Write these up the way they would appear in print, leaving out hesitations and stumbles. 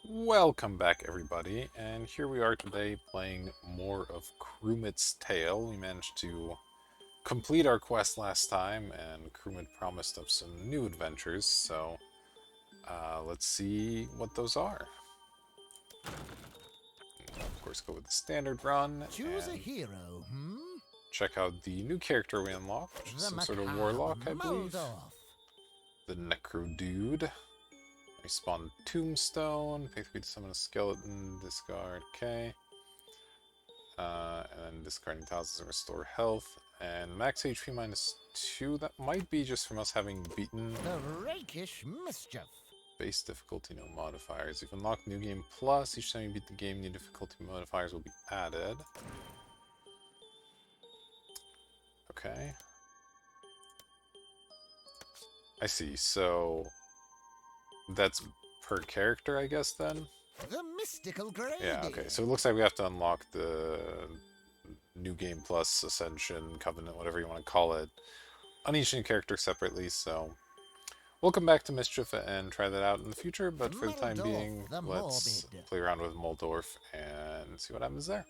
Welcome back, everybody, and here we are today playing more of Krumit's Tale. We managed to complete our quest last time, and Krumit promised us some new adventures, so let's see what those are. Of course, go with the standard run, Choose a and hero, check out the new character we unlocked, which is The some sort of macabre warlock, I believe. Moldorf. The Necro Dude. We spawn Tombstone, pay 3 to summon a skeleton, discard, okay. And then discarding tiles doesn't restore health. And max HP -2, that might be just from us having beaten The rakish mischief. base difficulty, no modifiers. If you unlock New Game Plus, each time you beat the game, new difficulty modifiers will be added. Okay. I see, so that's per character, I guess, then? The mystical grade. Yeah, okay, so it looks like we have to unlock the New Game Plus, Ascension, Covenant, whatever you want to call it, on each new character separately, so we'll come back to Mischief and try that out in the future, but for the time being, the let's morbid. play around with Moldorf and see what happens there.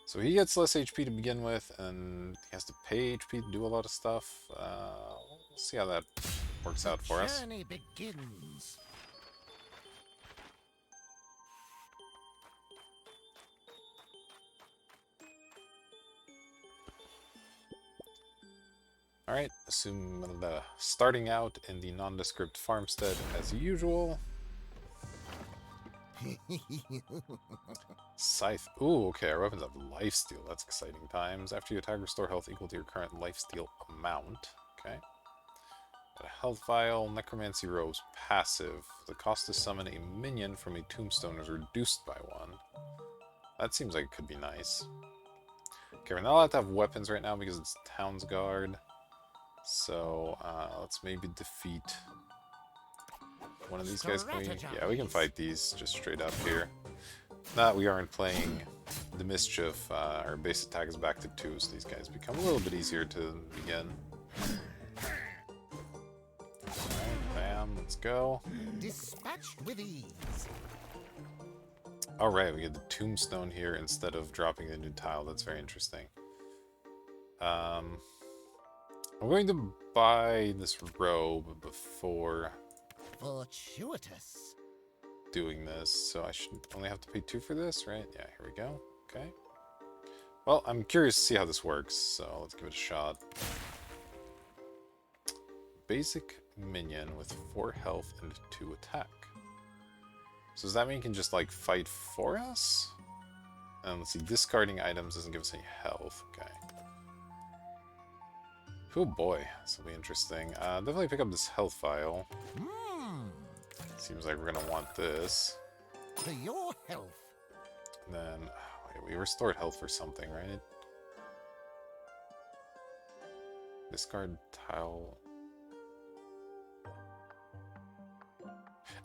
So he gets less HP to begin with, and he has to pay HP to do a lot of stuff. We'll see how that works out for us. The journey begins. Alright, starting out in the nondescript farmstead as usual. Scythe. Ooh, okay, our weapons have lifesteal. That's exciting times. After you attack, restore health equal to your current lifesteal amount. Okay. Got a health vial. Necromancy robes. Passive. The cost to summon a minion from a tombstone is reduced by 1. That seems like it could be nice. Okay, we're not allowed to have weapons right now because it's Town's Guard. So, let's maybe defeat one of these guys. Yeah, we can fight these just straight up here. Now that we aren't playing the Mischief, our base attack is back to 2, so these guys become a little bit easier to begin. Alright, bam, let's go. Dispatched with ease. Alright, we get the Tombstone here instead of dropping the new tile. That's very interesting. I'm going to buy this robe before Fortuitous. doing this, so I should only have to pay 2 for this, right? Yeah, here we go. Okay. Well, I'm curious to see how this works, so let's give it a shot. Basic minion with 4 health and 2 attack. So does that mean he can just, like, fight for us? And let's see, discarding items doesn't give us any health. Okay. Oh boy, this will be interesting. Definitely pick up this health vial. Seems like we're gonna want this. To your health. And then, wait, we restored health for something, right? Discard tile.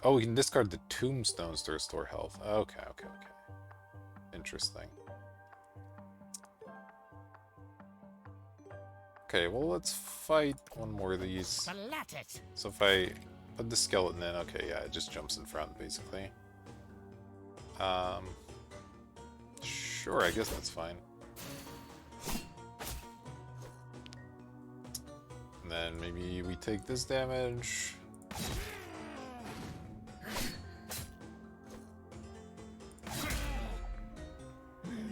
Oh, we can discard the tombstones to restore health. Okay, okay, okay. Interesting. Okay, well, let's fight one more of these. Splat it. So if I put the skeleton in, okay, yeah, it just jumps in front, basically. Sure, I guess that's fine. And then maybe we take this damage.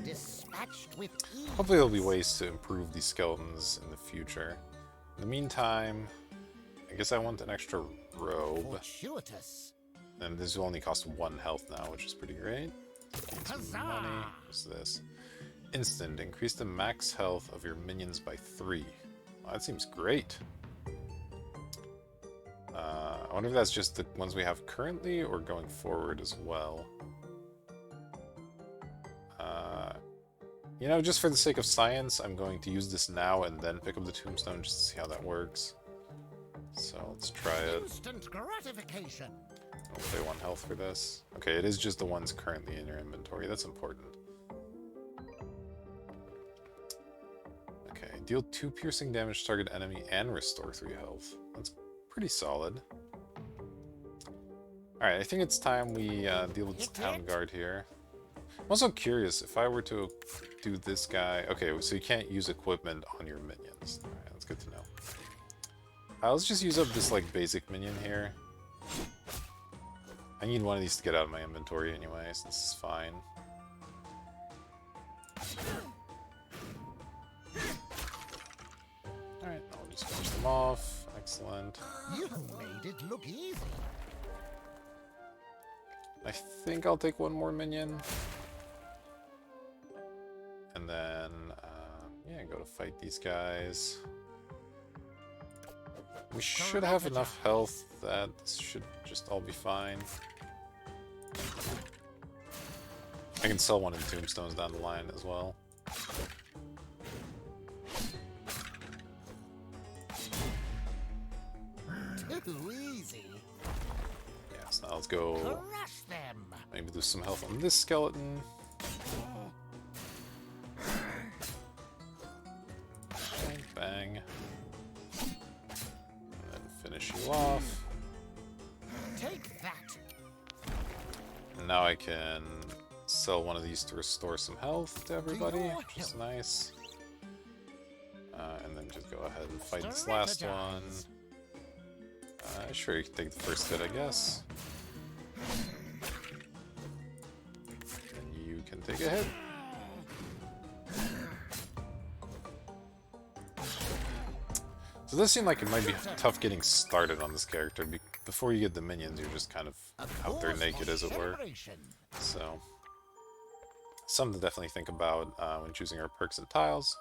Dispatched with ease. Hopefully there'll be ways to improve these skeletons in the future. In the meantime, I guess I want an extra robe. Fortuitous. And this will only cost 1 health now, which is pretty great. Gain some money. What's this? Instant. Increase the max health of your minions by 3. Well, that seems great. I wonder if that's just the ones we have currently or going forward as well. You know, just for the sake of science, I'm going to use this now and then pick up the tombstone just to see how that works. So let's try it. Instant gratification. I'll pay 1 health for this. Okay, it is just the ones currently in your inventory. That's important. Okay, deal 2 piercing damage to target enemy and restore 3 health. That's pretty solid. Alright, I think it's time we deal with this town guard here. I'm also curious, if I were to do this guy... Okay, so you can't use equipment on your minions. Alright, that's good to know. Let's just use up this, like, basic minion here. I need one of these to get out of my inventory anyway, so this is fine. Alright, I'll just finish them off. Excellent. You made it look easy. I think I'll take one more minion. And then, yeah, go to fight these guys. We should have enough health that this should just all be fine. I can sell one in tombstones down the line as well. Too easy. Yeah, so now let's go Crush them. maybe do some health on this skeleton. Bang, bang. And then finish you off. Take that. And now I can sell one of these to restore some health to everybody, which is nice. And then just go ahead and fight this last one. Sure, you can take the first hit, I guess. And you can take a hit. So this seemed like it might be tough getting started on this character. Before you get the minions, you're just kind of out there naked, as it were. So, something to definitely think about when choosing our perks and tiles.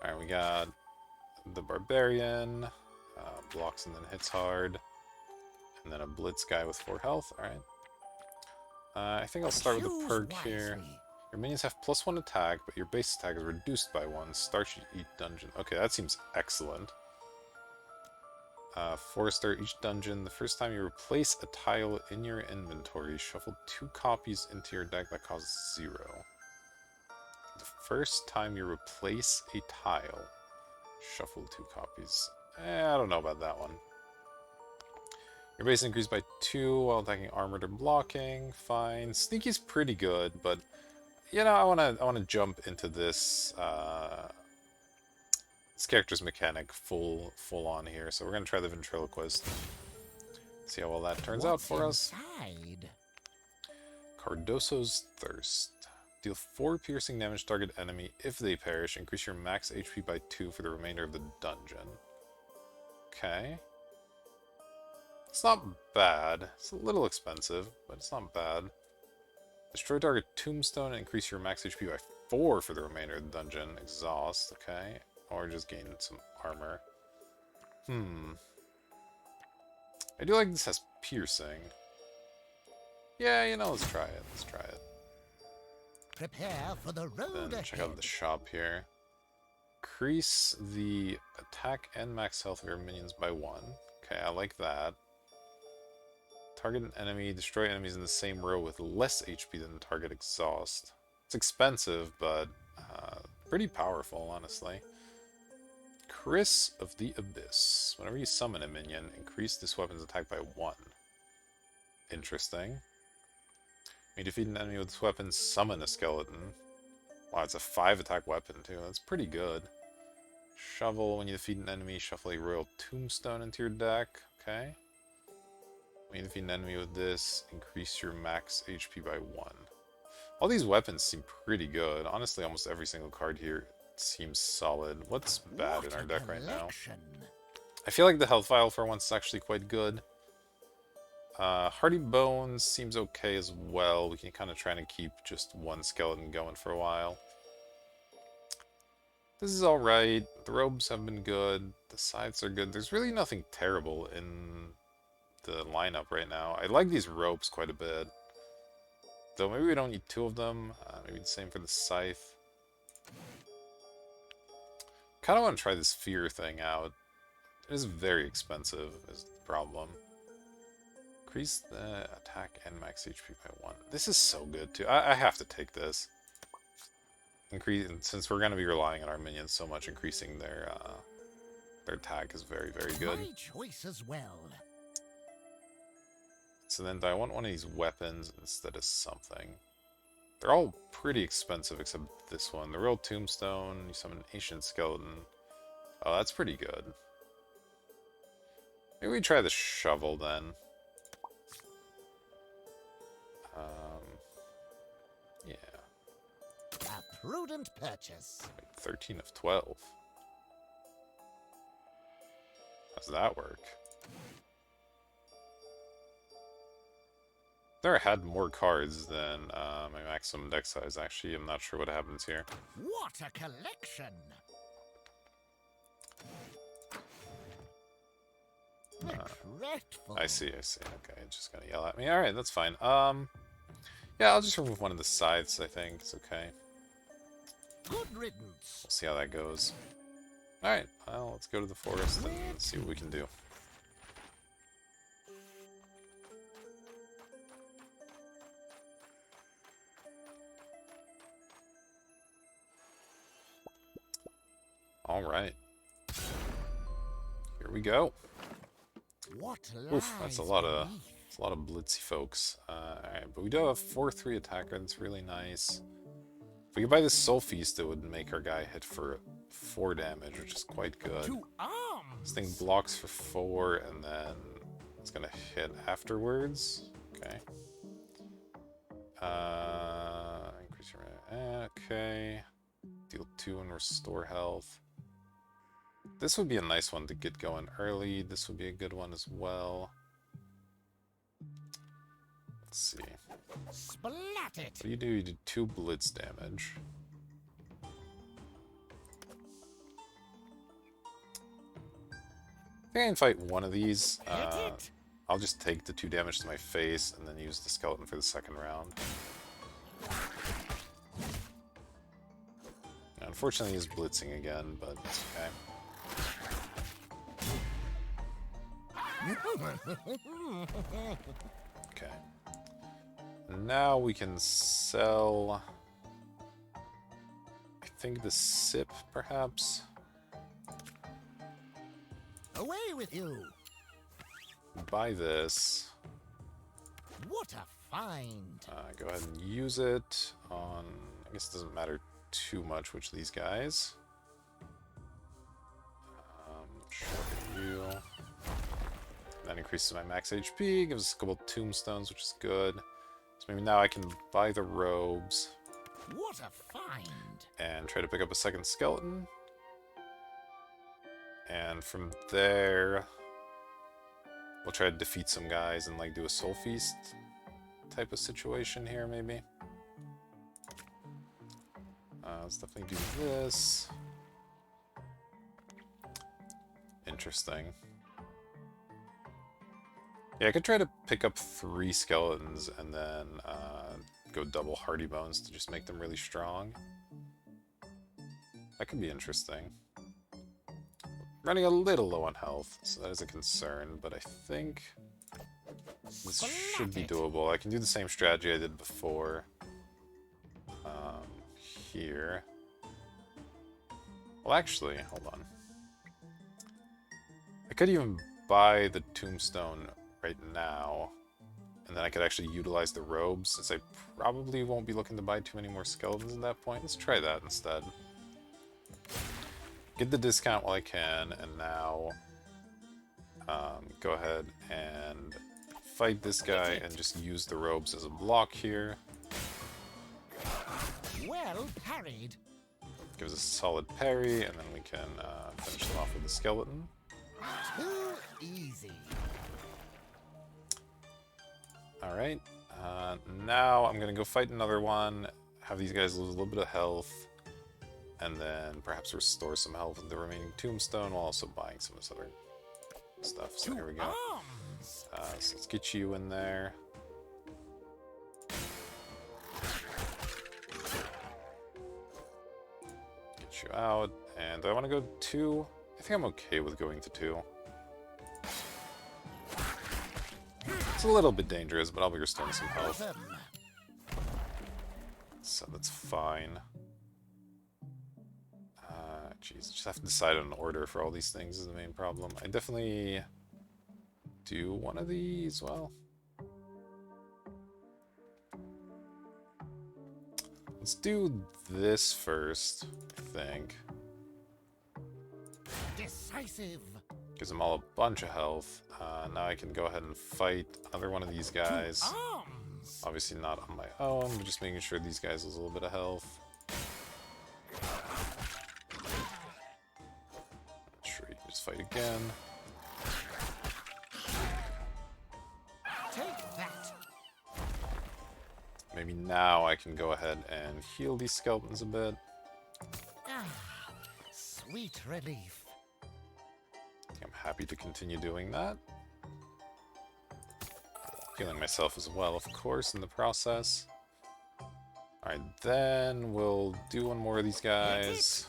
Alright, we got the Barbarian, blocks and then hits hard, and then a Blitz guy with 4 health. Alright. I think I'll start with the perk here. Your minions have +1 attack, but your base attack is reduced by 1. Start each dungeon. Okay, that seems excellent. 4-star each dungeon. The first time you replace a tile in your inventory, shuffle 2 copies into your deck that costs 0. The first time you replace a tile, shuffle 2 copies. I don't know about that one. Your base increased by 2 while attacking armored or blocking. Fine. Sneaky's pretty good, but you know, I wanna jump into this this character's mechanic full on here, so we're gonna try the ventriloquist. See how well that turns out for us. Inside? Cardoso's Thirst. Deal 4 piercing damage to target enemy. If they perish, increase your max HP by 2 for the remainder of the dungeon. Okay. It's not bad. It's a little expensive, but it's not bad. Destroy target tombstone and increase your max HP by 4 for the remainder of the dungeon. Exhaust, okay. Or just gain some armor. I do like this has piercing. Yeah, you know, let's try it. Let's try it. Prepare for the road Then check ahead. out the shop here. Increase the attack and max health of your minions by 1. Okay, I like that. Target an enemy, destroy enemies in the same row with less HP than the target exhaust. It's expensive, but pretty powerful, honestly. Chris of the Abyss. Whenever you summon a minion, increase this weapon's attack by 1. Interesting. When you defeat an enemy with this weapon, summon a skeleton. Wow, it's a 5 attack weapon too. That's pretty good. Shovel. When you defeat an enemy, shuffle a royal tombstone into your deck. Okay. When you defeat an enemy with this, increase your max HP by 1. All these weapons seem pretty good. Honestly, almost every single card here seems solid. What's bad in our deck right now? I feel like the health vial for once is actually quite good. Hardy Bones seems okay as well. We can kind of try to keep just one skeleton going for a while. This is alright. The robes have been good. The sides are good. There's really nothing terrible in the lineup right now. I like these ropes quite a bit. Though maybe we don't need 2 of them. Maybe the same for the scythe. Kind of want to try this fear thing out. It is very expensive, is the problem. Increase the attack and max HP by 1. This is so good too. I have to take this. Increase, since we're going to be relying on our minions so much, increasing their attack is very, very good. My choice as well. so then do I want one of these weapons instead of something? They're all pretty expensive except this one. The real tombstone, you summon an ancient skeleton. Oh, that's pretty good. Maybe we try the shovel then. Yeah. A prudent purchase. Wait, 13 of 12. How's that work? There had more cards than my maximum deck size, actually. I'm not sure what happens here. What a collection! Dreadful. I see. Okay, it's just gonna yell at me. Alright, that's fine. Yeah, I'll just remove one of the scythes, I think. It's okay. Good riddance. We'll see how that goes. Alright, well, let's go to the forest and see what we can do. Alright. Here we go. What Oof, that's a lot of blitzy folks. Alright, but we do have a 4/3 attacker, that's really nice. If we could buy this Soul Feast, it would make our guy hit for 4 damage, which is quite good. To arms. This thing blocks for 4, and then it's gonna hit afterwards. Okay. Increase your... Okay. Deal 2 and restore health. This would be a nice one to get going early. This would be a good one as well. Let's see. Splat it. What do? You do 2 blitz damage. I think I can fight one of these. I'll just take the 2 damage to my face and then use the skeleton for the second round. Unfortunately, he's blitzing again, but it's okay. Okay. Now we can sell... I think the sip, perhaps? Away with you. Buy this. What a find. Go ahead and use it on... I guess it doesn't matter too much which of these guys. Sharpen you. That increases my max HP, gives us a couple tombstones, which is good. So maybe now I can buy the robes. What a find. And try to pick up a second skeleton. And from there, we'll try to defeat some guys and like do a soul feast type of situation here, maybe. Let's definitely do this. Interesting. Yeah, I could try to pick up 3 skeletons and then go double Hardy Bones to just make them really strong. That could be interesting. Running a little low on health, so that is a concern, but I think this should be doable. I can do the same strategy I did before. Here. Well, actually, hold on. I could even buy the tombstone right now, and then I could actually utilize the robes, since I probably won't be looking to buy too many more skeletons at that point. Let's try that instead. Get the discount while I can, and now go ahead and fight this guy and just use the robes as a block here. Well parried. Gives us a solid parry, and then we can finish them off with the skeleton. Too easy. Alright, now I'm gonna go fight another one, have these guys lose a little bit of health, and then perhaps restore some health with the remaining tombstone while also buying some of this other stuff. So here we go. So let's get you in there. Get you out, and do I want to go 2? I think I'm okay with going to 2. It's a little bit dangerous, but I'll be restoring some health. So that's fine. Jeez, just have to decide on an order for all these things is the main problem. I definitely do one of these, well. Let's do this first, I think. Decisive. Gives them all a bunch of health. Now I can go ahead and fight another one of these guys. To arms. Obviously not on my own, but just making sure these guys lose a little bit of health. Sure, you can just fight again. Take that. Maybe now I can go ahead and heal these skeletons a bit. Ah, sweet relief. I'm happy to continue doing that. Healing myself as well, of course, in the process. Alright, then we'll do one more of these guys.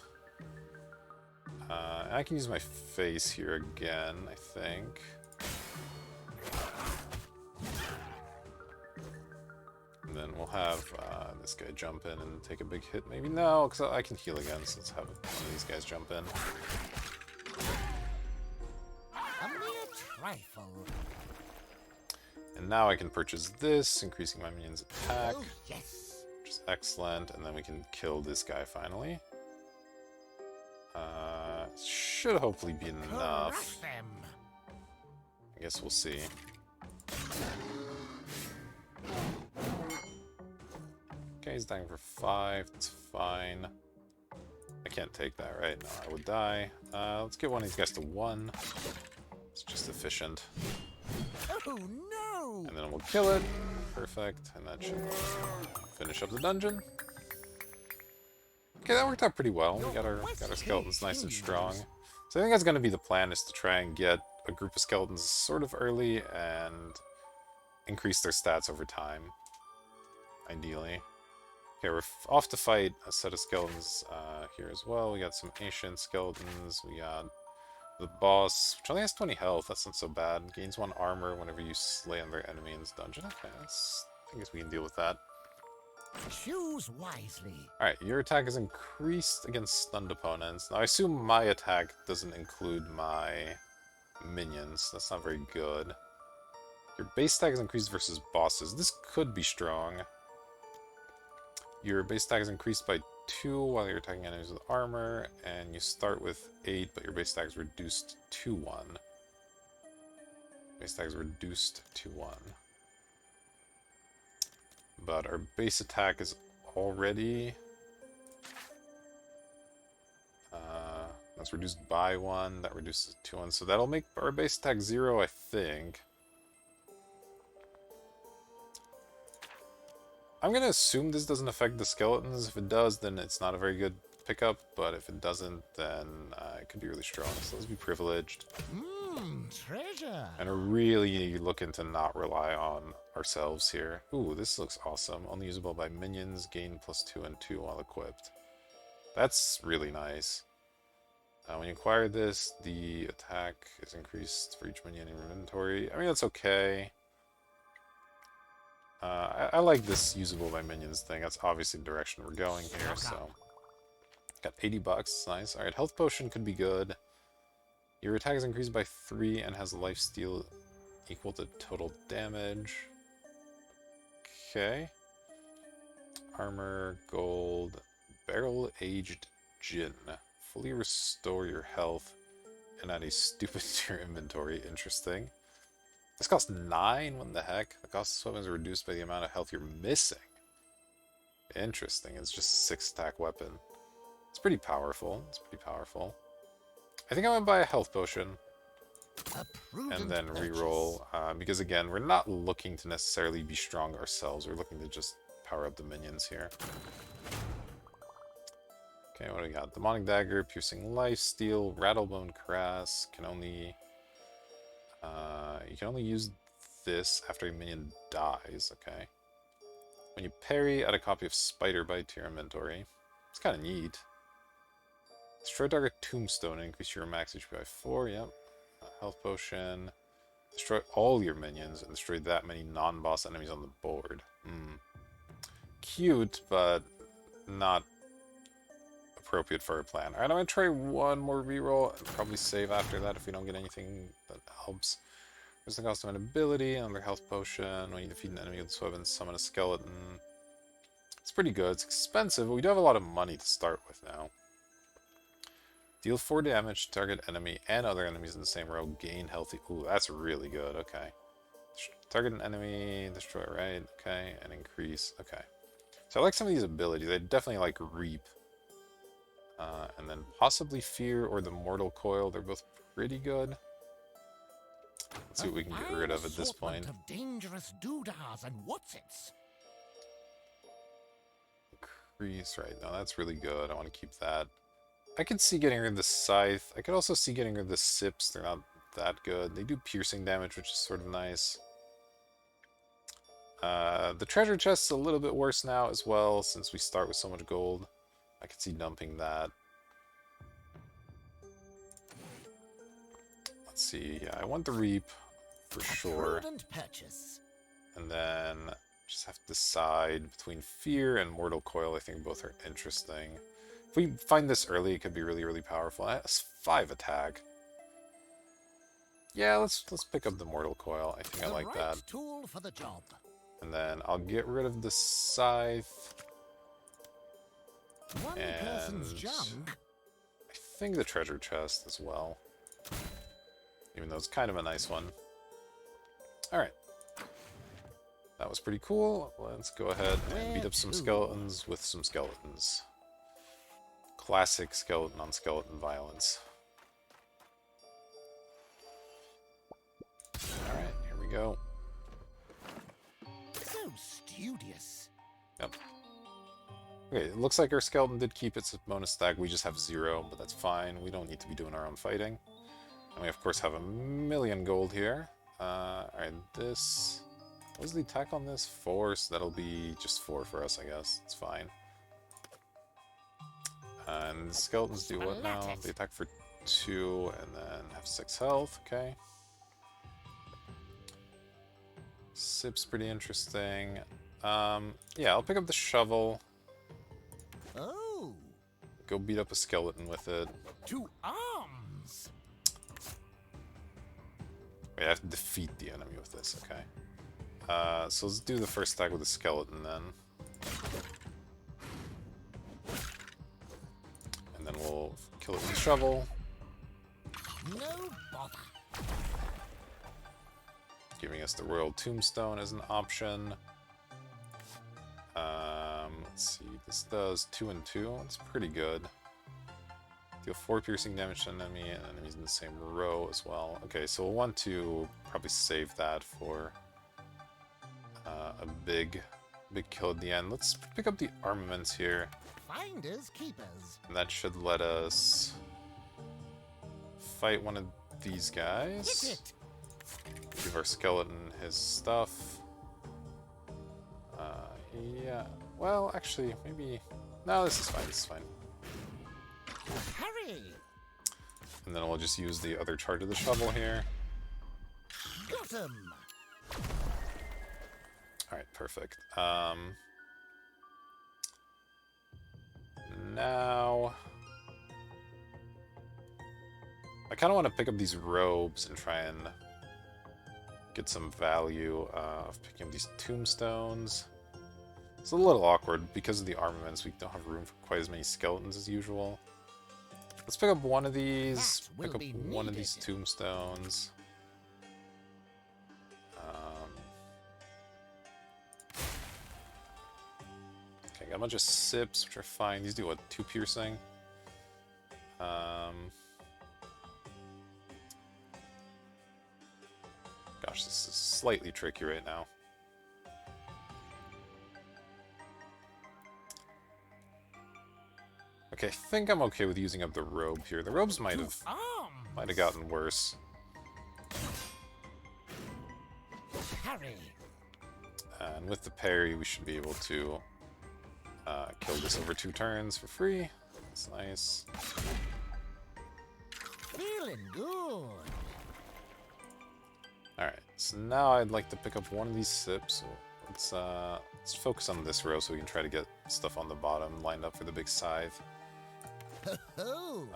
I can use my face here again, I think. And then we'll have this guy jump in and take a big hit. Maybe no, because I can heal again, so let's have one of these guys jump in. A mere trifle. And now I can purchase this, increasing my minion's attack, Oh, yes. which is excellent. And then we can kill this guy finally. Should hopefully be enough. Crush them. I guess we'll see. Okay, he's dying for 5. That's fine. I can't take that, right? No, I would die. Let's get one of these guys to 1. It's just efficient. Oh, no. And then we'll kill it. Perfect. And that should finish up the dungeon. Okay, that worked out pretty well. We got our skeletons nice and strong. So I think that's going to be the plan, is to try and get a group of skeletons sort of early and increase their stats over time, ideally. Okay, we're off to fight a set of skeletons here as well. We got some ancient skeletons. We got the boss, which only has 20 health. That's not so bad. Gains 1 armor whenever you slay another enemy in this dungeon. Okay, I guess we can deal with that. Choose wisely. Alright, your attack is increased against stunned opponents. Now, I assume my attack doesn't include my minions. That's not very good. Your base attack is increased versus bosses. This could be strong. Your base attack is increased by 2 while you're attacking enemies with armor, and you start with 8, but your base attack is reduced to 1. Base attack is reduced to 1. But our base attack is already... that's reduced by 1, that reduces it to 1, so that'll make our base attack 0, I think. I'm gonna assume this doesn't affect the skeletons. If it does, then it's not a very good pickup, but if it doesn't, then it could be really strong, so let's be privileged. Treasure. And we're really looking to not rely on ourselves here. Ooh, this looks awesome. Only usable by minions, gain +2 and 2 while equipped. That's really nice. When you acquire this, the attack is increased for each minion in your inventory. I mean, that's okay. I like this usable by minions thing. That's obviously the direction we're going here, so... Got 80 bucks. Nice. Alright, health potion could be good. Your attack is increased by 3 and has lifesteal equal to total damage. Okay. Armor, gold, barrel-aged gin. Fully restore your health and add a stupid to your inventory. Interesting. This costs 9? What the heck? The cost of weapons is reduced by the amount of health you're missing. Interesting. It's just a 6-attack weapon. It's pretty powerful. It's pretty powerful. I think I'm gonna buy a health potion and then reroll, because again, we're not looking to necessarily be strong ourselves. We're looking to just power up the minions here. Okay, what do we got? Demonic Dagger, Piercing Lifesteal, Rattlebone Cuirass. Can only you can only use this after a minion dies. Okay. When you parry, add a copy of Spider Bite to your inventory. It's kind of neat. Destroy target tombstone and increase your max HP by 4. Yep. Health potion. Destroy all your minions and destroy that many non-boss enemies on the board. Cute, but not appropriate for our plan. Alright, I'm going to try one more reroll and probably save after that if we don't get anything that helps. There's the cost of an ability, another health potion. When you defeat an enemy with this weapon, summon a skeleton. It's pretty good. It's expensive, but we do have a lot of money to start with now. Deal 4 damage to target enemy and other enemies in the same row. Gain healthy... Ooh, that's really good. Okay. Target an enemy, destroy, right? Okay, and increase. Okay. So I like some of these abilities. I definitely like Reap. And then possibly Fear or the Mortal Coil. They're both pretty good. Let's see what we can get rid of at this point. Of dangerous doodahs and whatsits. Increase, right. No, that's really good. I want to keep that. I could see getting rid of the Scythe. I could also see getting rid of the Sips. They're not that good. They do piercing damage, which is sort of nice. The treasure chest's a little bit worse now as well, since we start with so much gold. I could see dumping that. Let's see. Yeah, I want the Reap for sure. And then just have to decide between Fear and Mortal Coil. I think both are interesting. If we find this early, it could be really, really powerful. That's 5 attack. Yeah, let's pick up the Mortal Coil. I think I like that. Tool for the job. And then I'll get rid of the Scythe. One person's junk. I think the treasure chest as well. Even though it's kind of a nice one. Alright. That was pretty cool. Let's go ahead and beat up some skeletons with some skeletons. Classic skeleton on skeleton violence. Alright, here we go. So studious. Yep. Okay, it looks like our skeleton did keep its bonus stack. We just have 0, but that's fine. We don't need to be doing our own fighting. And we, of course, have 1,000,000 gold here. Alright, this... What was the attack on this? 4, so that'll be just 4 for us, I guess. It's fine. And the skeletons do what now? They attack for 2 and then have 6 health, okay. Sip's pretty interesting. Yeah, I'll pick up the shovel. Oh. Go beat up a skeleton with it. To arms. Wait, I have to defeat the enemy with this, okay. So let's do the first attack with the skeleton then. And then we'll kill it with the shovel. No bother. Giving us the Royal Tombstone as an option. Let's see, this does 2 and 2. It's pretty good. Deal 4 piercing damage to an enemy, and enemies in the same row as well. Okay, so we'll want to probably save that for a big kill at the end. Let's pick up the armaments here. Finders keepers. And that should let us fight one of these guys. Hit it. Give our skeleton his stuff. Yeah. Well, actually, maybe... No, this is fine. This is fine. Hurry. And then we'll just use the other charge of the shovel here. Got him. Alright, perfect. Now... I kind of want to pick up these robes and try and get some value of picking up these tombstones. It's a little awkward because of the armaments. We don't have room for quite as many skeletons as usual. Let's pick up one of these. Pick up one of these tombstones. Okay, got a bunch of sips, which are fine. These do what? 2 piercing. Gosh, this is slightly tricky right now. Okay, I think I'm okay with using up the robe here. The robes might have gotten worse. Hurry. And with the parry, we should be able to kill this over 2 turns for free. That's nice. Feeling good. Alright, so now I'd like to pick up one of these sips. So let's focus on this row so we can try to get stuff on the bottom lined up for the big scythe. Go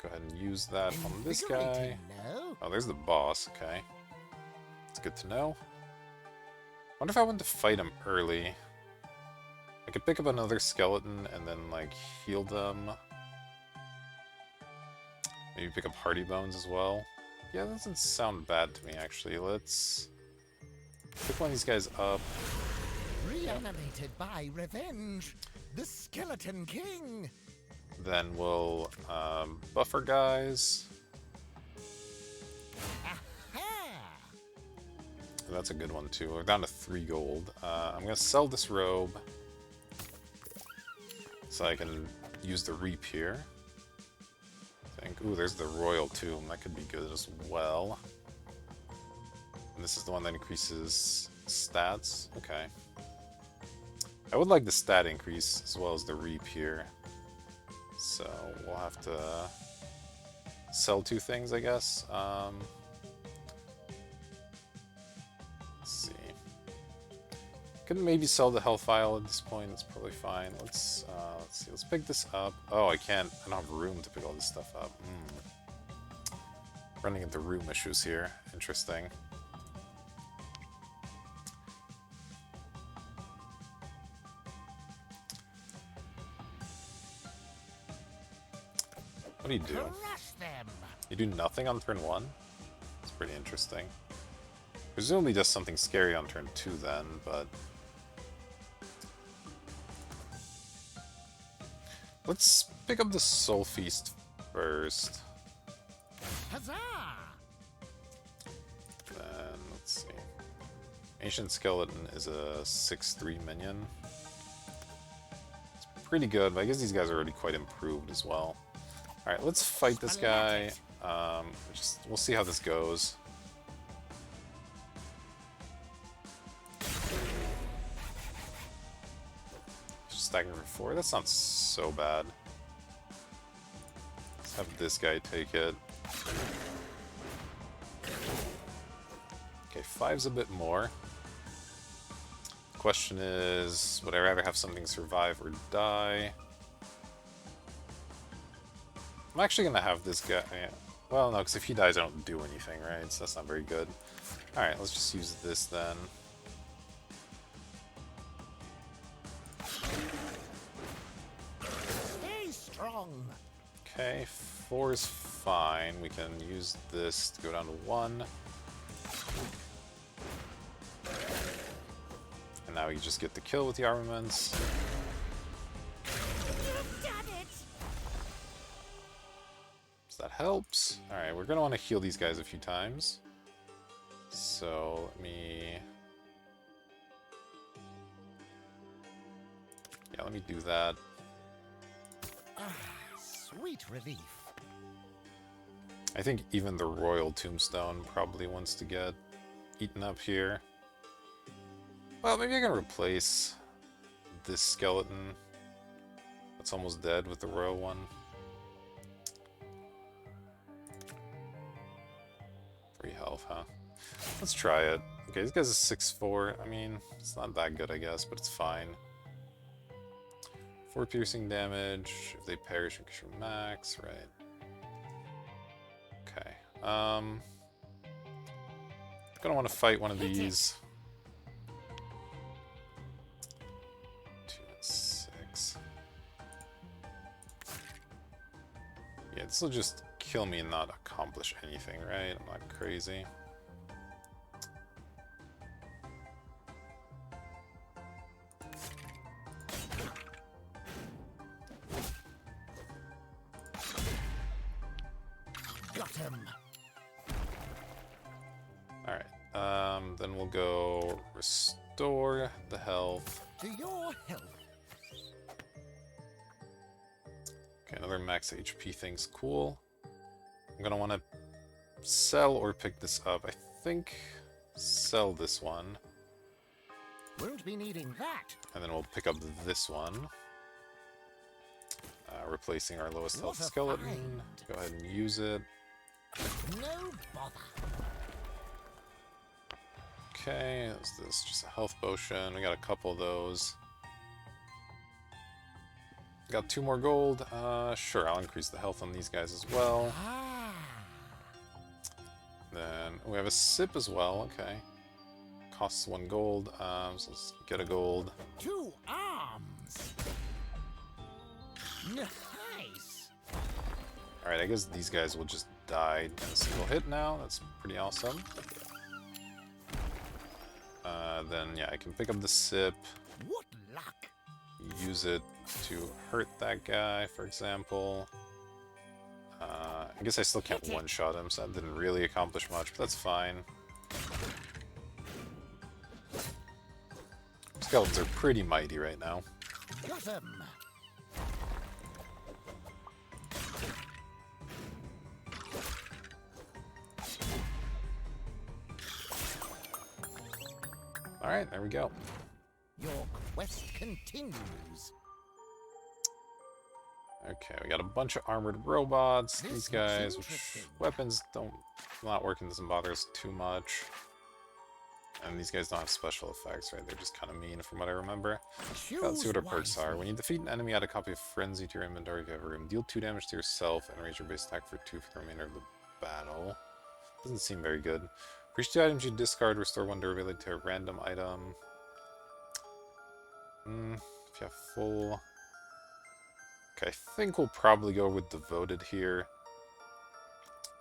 ahead and use that on this guy. Oh, there's the boss. Okay. It's good to know. Wonder if I want to fight him early. I could pick up another skeleton and then, like, heal them. Maybe pick up Hardy Bones as well. Yeah, that doesn't sound bad to me, actually. Let's pick one of these guys up. Reanimated by revenge, the Skeleton King. Then we'll buff our guys. Aha! That's a good one, too. We're down to 3 gold. I'm going to sell this robe so I can use the Reap here. I think. Ooh, there's the Royal Tomb. That could be good as well. And this is the one that increases stats. Okay. I would like the stat increase as well as the Reap here. So we'll have to sell 2 things, I guess. Let's see. Could maybe sell the health vial at this point. That's probably fine. Let's see. Let's pick this up. Oh, I can't. I don't have room to pick all this stuff up. Running into room issues here. Interesting. What do you do? Crush them. You do nothing on turn 1? It's pretty interesting. Presumably does something scary on turn 2 then, but... Let's pick up the Soul Feast first. Huzzah! Then, let's see. Ancient Skeleton is a 6/3 minion. It's pretty good, but I guess these guys are already quite improved as well. Alright, let's fight this guy. We'll see how this goes. Just stacking for 4. That's not so bad. Let's have this guy take it. Okay, 5's a bit more. Question is, would I rather have something survive or die? I'm actually gonna have this guy. Yeah. Well, no, because if he dies, I don't do anything, right? So that's not very good. Alright, let's just use this then. Stay strong. Okay, 4 is fine. We can use this to go down to 1. And now we just get the kill with the armaments. You've done it. So that helps. Alright, we're going to want to heal these guys a few times. So, let me... Yeah, let me do that. Sweet relief. I think even the Royal Tombstone probably wants to get eaten up here. Well, maybe I can replace this skeleton that's almost dead with the Royal one. 3 health, huh? Let's try it. Okay, this guy's a 6/4. I mean, it's not that good, I guess, but it's fine. 4 piercing damage. If they perish, increase your max, right? Okay. Gonna want to fight one of these. 2 and 6. Yeah, this will just kill me and not accomplish anything, right? I'm not crazy. Got him. Alright, then we'll go restore the health. To your health. Okay, another max HP thing's cool. I'm gonna want to sell or pick this up. I think sell this one. Won't be needing that. And then we'll pick up this one. Replacing our lowest What health a skeleton. find. Go ahead and use it. No bother. Okay, is this just a health potion? We got a couple of those. Got 2 more gold. Sure, I'll increase the health on these guys as well. Ah. Then we have a sip as well. Okay, costs 1 gold. So let's get a gold. 2 arms. Nice. Alright, I guess these guys will just die in a single hit now. That's pretty awesome. Then, yeah, I can pick up the sip, What luck. use it to hurt that guy, for example. I guess I still can't one-shot him, so that didn't really accomplish much, but that's fine. Skeletons are pretty mighty right now. Got him. Alright, there we go. Your quest continues. Okay, we got a bunch of armored robots. This These guys, looks which interesting. weapons don't not working doesn't bother us too much. And these guys don't have special effects, right? They're just kind of mean from what I remember. Let's see what our perks are. When you defeat an enemy, add a copy of Frenzy to your inventory if you have room. Deal 2 damage to yourself and raise your base attack for 2 for the remainder of the battle. Doesn't seem very good. For each 2 items you discard, restore 1 durability to a random item. If you have full... Okay, I think we'll probably go with Devoted here.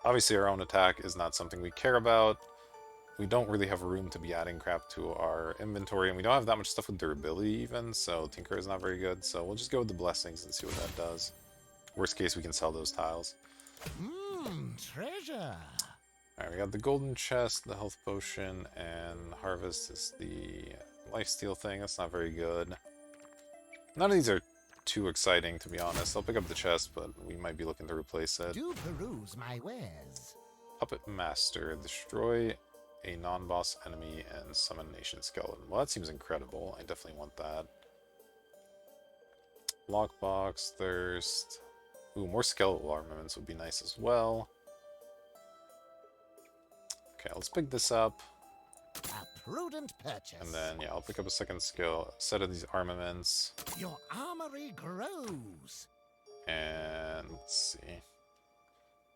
Obviously our own attack is not something we care about. We don't really have room to be adding crap to our inventory, and we don't have that much stuff with durability even, so Tinker is not very good. So we'll just go with the Blessings and see what that does. Worst case, we can sell those tiles. Treasure. Alright, we got the Golden Chest, the Health Potion, and Harvest is the Lifesteal thing. That's not very good. None of these are too exciting, to be honest. I'll pick up the chest, but we might be looking to replace it. Do peruse my wares. Puppet Master. Destroy a non-boss enemy and summon Nation Skeleton. Well, that seems incredible. I definitely want that. Lockbox, Thirst. Ooh, more skeletal armaments would be nice as well. Okay, let's pick this up. A prudent purchase. And then, yeah, I'll pick up a second set of these armaments. Your armory grows. And let's see.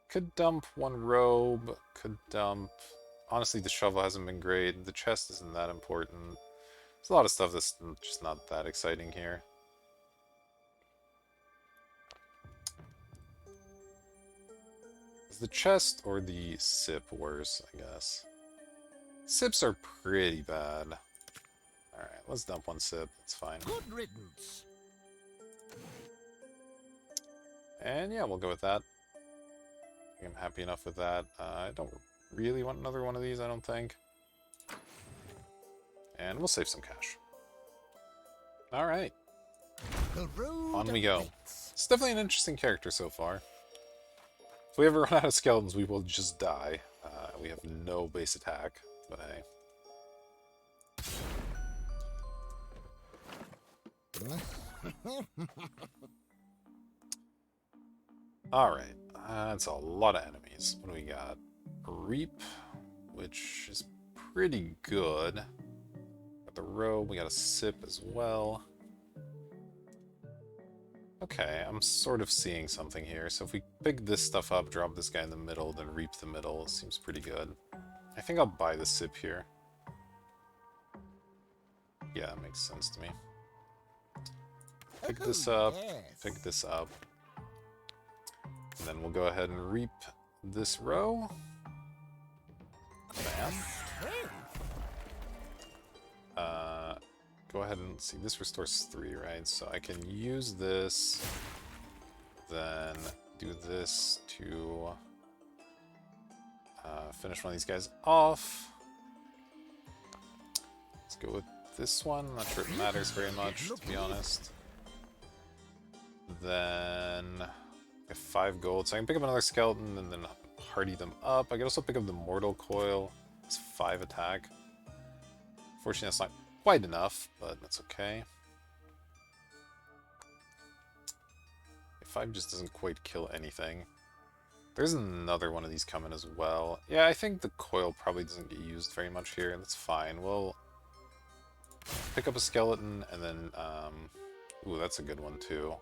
Could dump 1 robe. Could dump... Honestly, the shovel hasn't been great. The chest isn't that important. There's a lot of stuff that's just not that exciting here. Is the chest or the sip worse, I guess? Sips are pretty bad. Alright, let's dump 1 sip. That's fine. Good riddance. And yeah, we'll go with that. I'm happy enough with that. I don't really want another one of these, I don't think. And we'll save some cash. Alright. On we go. It's definitely an interesting character so far. If we ever run out of skeletons, we will just die. We have no base attack, but hey. Alright, that's a lot of enemies. What do we got? Reap, which is pretty good. Got the robe, we got a sip as well. Okay, I'm sort of seeing something here. So if we pick this stuff up, drop this guy in the middle, then reap the middle, it seems pretty good. I think I'll buy the sip here. Yeah, that makes sense to me. Pick this up, pick this up. And then we'll go ahead and reap this row. Bam. Go ahead and see, this restores 3, right? So I can use this, then do this to finish one of these guys off. Let's go with this one. Not sure it matters very much, to be honest. Then I have 5 gold, so I can pick up another skeleton and then hardy them up. I can also pick up the Mortal Coil. It's 5 attack. Fortunately, that's not quite enough, but that's okay. 5 just doesn't quite kill anything. There's another one of these coming as well. Yeah, I think the coil probably doesn't get used very much here. That's fine. We'll pick up a skeleton and then, ooh, that's a good one too.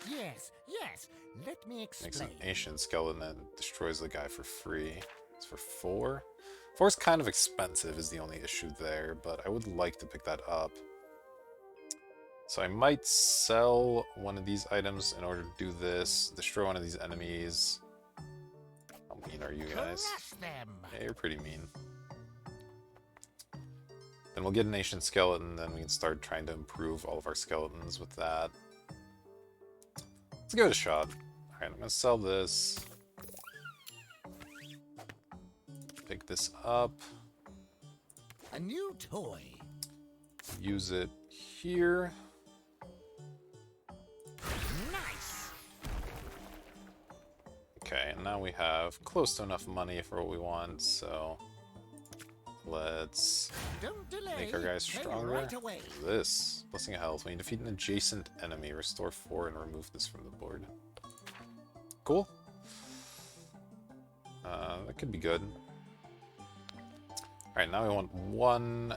Yes, yes. Let me explain. Makes an ancient skeleton that destroys the guy for free. It's for 4. 4 is kind of expensive is the only issue there, but I would like to pick that up. So I might sell one of these items in order to do this. Destroy one of these enemies. How mean are you guys? Crush them. Yeah, you're pretty mean. Then we'll get an ancient skeleton, then we can start trying to improve all of our skeletons with that. Let's give it a shot. Alright, I'm gonna sell this. Pick this up. A new toy. Use it here. Nice. Okay, and now we have close to enough money for what we want, so let's Don't delay. make our guys Play stronger. right away. This. Blessing of Health. When you defeat an adjacent enemy, restore 4 and remove this from the board. Cool. That could be good. Alright, now we want 1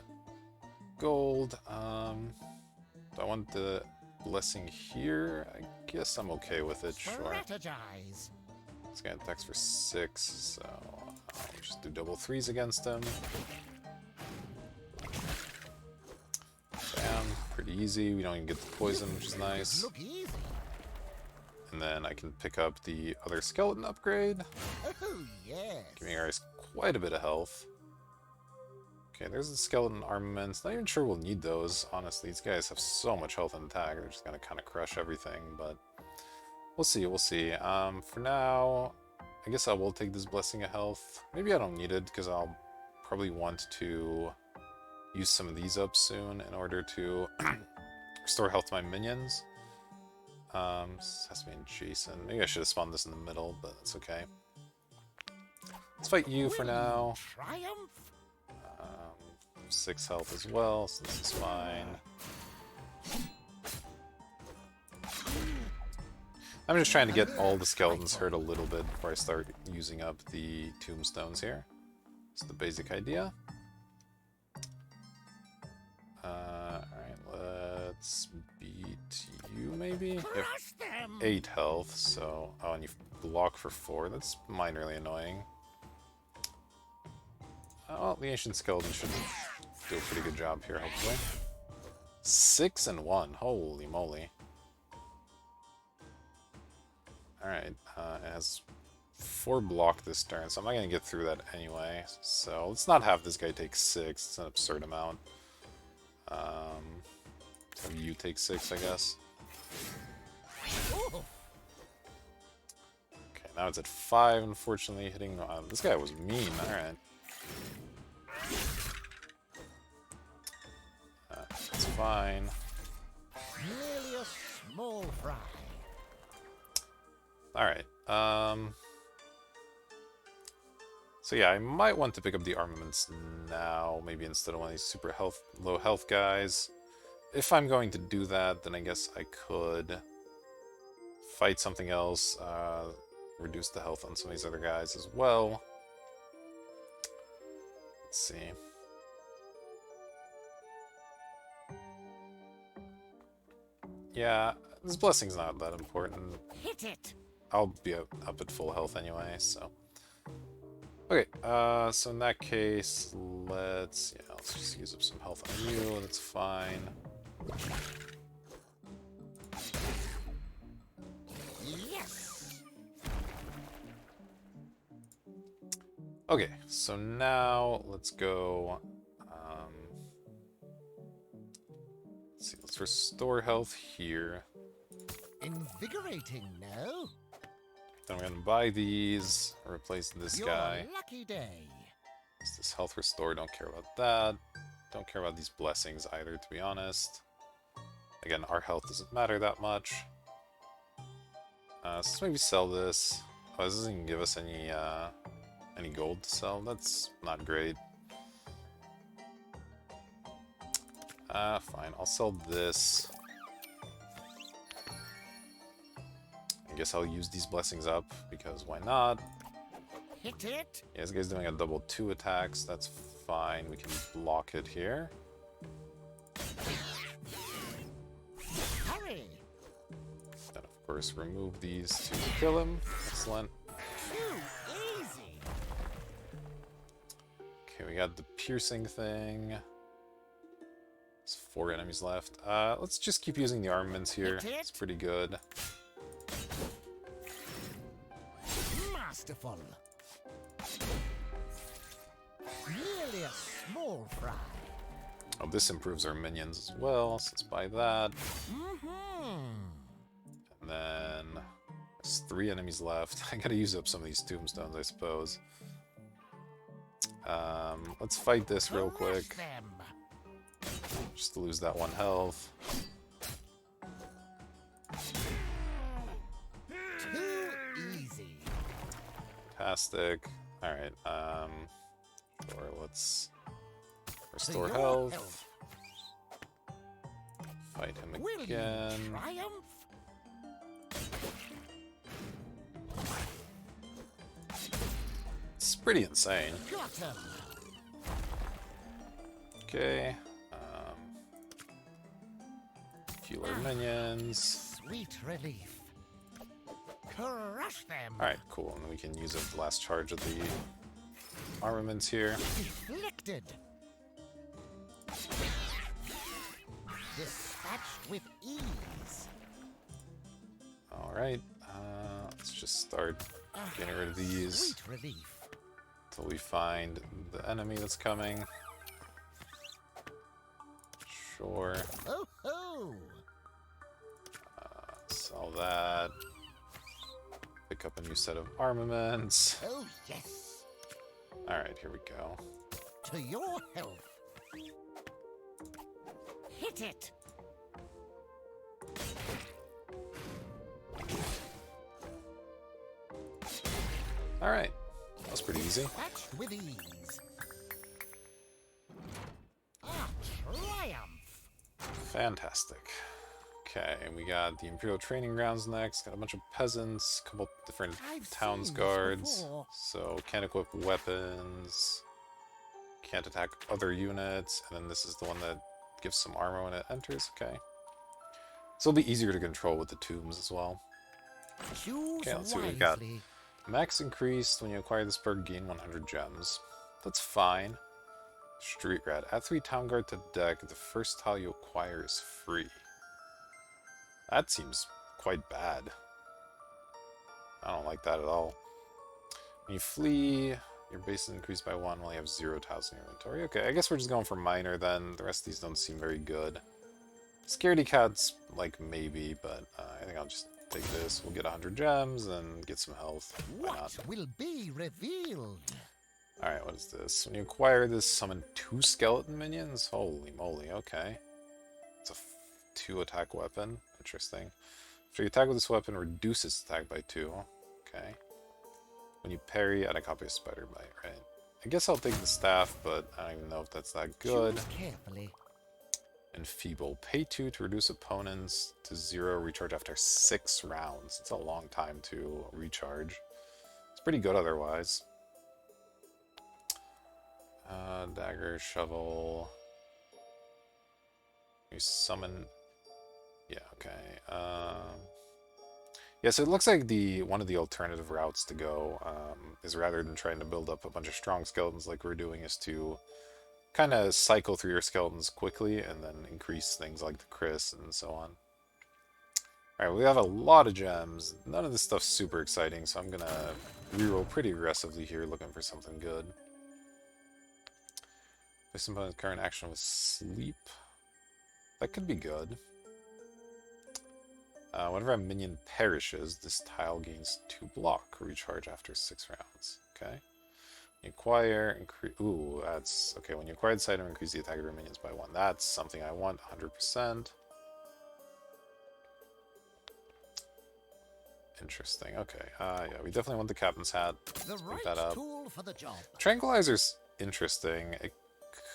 gold. Do I want the blessing here? I guess I'm okay with it, sure. Strategize. This guy attacks for 6, so I'll just do double 3s against him. Bam, pretty easy. We don't even get the poison, which is nice. Look easy. And then I can pick up the other skeleton upgrade. Oh yes. Giving our guys quite a bit of health. Okay, there's the skeleton armaments. Not even sure we'll need those, honestly. These guys have so much health and attack. They're just gonna kind of crush everything, but we'll see, we'll see. For now, I guess I will take this Blessing of Health. Maybe I don't need it, because I'll probably want to use some of these up soon in order to restore health to my minions. This has to be adjacent. Maybe I should have spawned this in the middle, but that's okay. Let's fight you for now. Triumph. 6 health as well, so this is fine. I'm just trying to get all the skeletons hurt a little bit before I start using up the tombstones here. That's the basic idea. Alright, let's beat you maybe? You have Crush them. 8 health, so... Oh, and you block for 4. That's minorly annoying. Oh, the ancient skeleton should do a pretty good job here, hopefully. 6 and 1. Holy moly. Alright, it has 4 block this turn, so I'm not going to get through that anyway. So let's not have this guy take 6. It's an absurd amount. Have you take 6, I guess. Ooh. Okay, now it's at 5, unfortunately, hitting... this guy was mean, alright. That's fine. Merely a small fry. Alright, so yeah, I might want to pick up the armaments now, maybe instead of one of these super low health guys. If I'm going to do that, then I guess I could fight something else, reduce the health on some of these other guys as well. Let's see. Yeah, this blessing's not that important. Hit it. I'll be up at full health anyway, so... Okay, so in that case, let's just use up some health on you, that's fine. Yes. Okay, so now let's go... let's see, let's restore health here. Invigorating, no? Then I'm gonna buy these, replace this Your guy. lucky day. Is this health restore? Don't care about that. Don't care about these blessings either, to be honest. Again, our health doesn't matter that much. So let's maybe sell this. Oh, this doesn't even give us any gold to sell. That's not great. Fine. I'll sell this. I guess I'll use these blessings up, because why not? Hit it. Yeah, this guy's doing a double 2 attacks. That's fine. We can block it here. Hurry. Then, of course, remove these to kill him. Excellent. Too easy. Okay, we got the piercing thing. It's 4 enemies left. Let's just keep using the armaments here. It's pretty good. Masterful. Really a small fry. Oh, this improves our minions as well, so let's buy that. And then there's 3 enemies left. I gotta use up some of these tombstones, I suppose. Let's fight this real quick. Just to lose that 1 health. Too easy. Fantastic. Alright, or let's restore health. Fight him again. Triumph? It's pretty insane. Got him. Okay. Heal our minions. Sweet relief. Crush them. Alright, cool. And then we can use up the last charge of the armaments here. Deflected. Dispatched with ease. Alright. Let's just start getting rid of these Sweet relief. until we find the enemy that's coming. Sure. Oh ho! Sell that. Pick up a new set of armaments. Oh yes. Alright, here we go. To your health. Hit it. Alright. That was pretty easy. Dispatched with ease. Ah, triumph. Fantastic. Okay, we got the Imperial Training Grounds next. Got a bunch of peasants, a couple different I've towns seen this guards. before. So can't equip weapons, can't attack other units, and then this is the one that gives some armor when it enters. Okay. So it'll be easier to control with the tombs as well. Choose Okay, let's see what we got. wisely. Max increased when you acquire this perk, gain 100 gems. That's fine. Street Rat. Add 3 Town Guard to deck. The first tile you acquire is free. That seems quite bad. I don't like that at all. When you flee, your base is increased by 1 while you have 0 tiles in your inventory. Okay, I guess we're just going for minor then. The rest of these don't seem very good. Scaredy Cat's like maybe, but I think I'll just take this. We'll get 100 gems and get some health. Why not? What will be revealed? Alright, what is this? When you acquire this, summon 2 skeleton minions? Holy moly, okay. It's a 2 attack weapon. Interesting. After you attack with this weapon, reduce its attack by 2. Okay. When you parry, add a copy of Spider Bite, right? I guess I'll take the staff, but I don't even know if that's that good. Choose carefully. Enfeeble. Pay 2 to reduce opponents to 0, recharge after 6 rounds. It's a long time to recharge. It's pretty good otherwise. Dagger, shovel. You summon. Yeah, okay. Yeah, so it looks like one of the alternative routes to go is rather than trying to build up a bunch of strong skeletons like we're doing, is to kind of cycle through your skeletons quickly and then increase things like the Chris and so on. Alright, we have a lot of gems. None of this stuff's super exciting, so I'm gonna reroll pretty aggressively here, looking for something good. This opponent's current action was sleep. That could be good. Whenever a minion perishes, this tile gains 2 block. Recharge after 6 rounds. Okay. You acquire, increase. Ooh, that's okay. When you acquire this item, increase the attack of your minions by 1. That's something I want 100%. Interesting. Okay. Yeah, we definitely want the captain's hat. The Let's pick right that up. tool for the job. Tranquilizer's interesting. It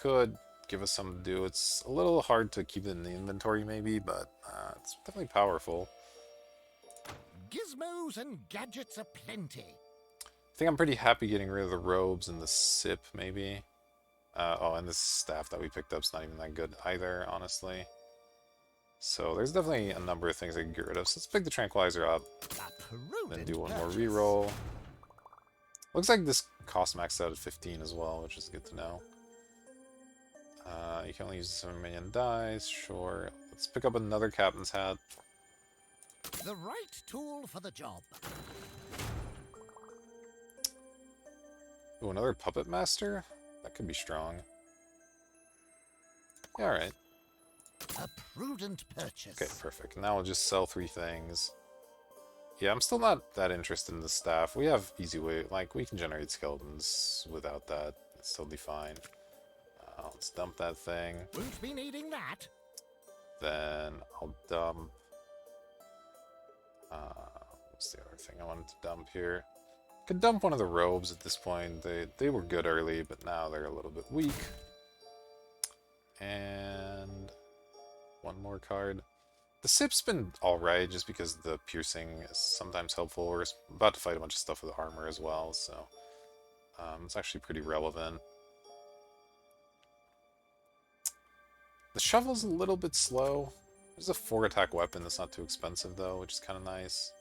could give us something to do. It's a little hard to keep it in the inventory, maybe, but it's definitely powerful. Gizmos and gadgets aplenty. I think I'm pretty happy getting rid of the robes and the sip, maybe. Oh, and this staff that we picked up is not even that good either, honestly. So there's definitely a number of things I can get rid of. So let's pick the tranquilizer up, then do one more reroll. Looks like this cost maxed out at 15 as well, which is good to know. You can only use 7 minion dice, sure. Let's pick up another captain's hat. The right tool for the job. Ooh, another puppet master? That could be strong. Yeah, alright. A prudent purchase. Okay, perfect. Now we'll just sell 3 things. Yeah, I'm still not that interested in the staff. We have easy way, like, we can generate skeletons without that. It's totally fine. Let's dump that thing. Won't be needing that. Then I'll dump... what's the other thing I wanted to dump here? Could dump one of the robes at this point. They were good early, but now they're a little bit weak. And... one more card. The sip's been alright, just because the piercing is sometimes helpful. We're about to fight a bunch of stuff with armor as well, so... it's actually pretty relevant. The shovel's a little bit slow. There's a 4-attack weapon that's not too expensive, though, which is kind of nice.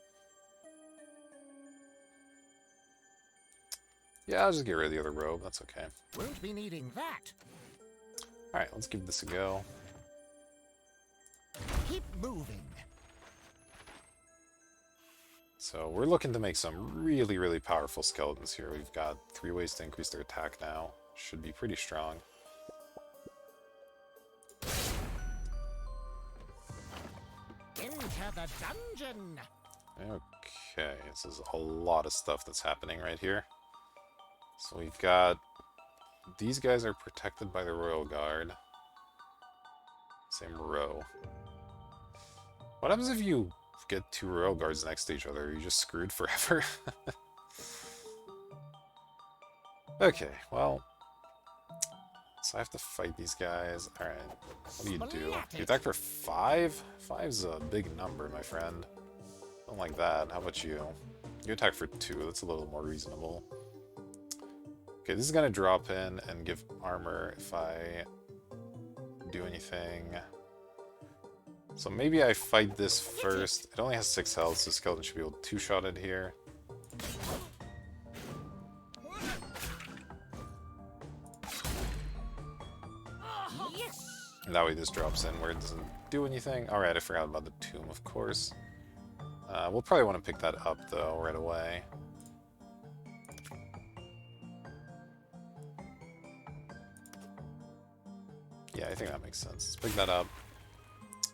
Yeah, I'll just get rid of the other robe. That's okay. Won't be needing that. Alright, let's give this a go. Keep moving. So we're looking to make some really, really powerful skeletons here. We've got 3 ways to increase their attack now. Should be pretty strong. Enter the dungeon. Okay, this is a lot of stuff that's happening right here. So we've got... these guys are protected by the Royal Guard. Same row. What happens if you get 2 Royal Guards next to each other? Are you just screwed forever? Okay, well... so I have to fight these guys. Alright, what do you do? You attack for 5? 5's a big number, my friend. Don't like that. How about you? You attack for 2. That's a little more reasonable. Okay, this is going to drop in and give armor if I do anything. So maybe I fight this first. It only has 6 health, so Skeleton should be able to 2-shot it here. And that way this drops in where it doesn't do anything. Alright, I forgot about the tomb, of course. We'll probably want to pick that up, though, right away. Yeah, I think that makes sense. Let's pick that up.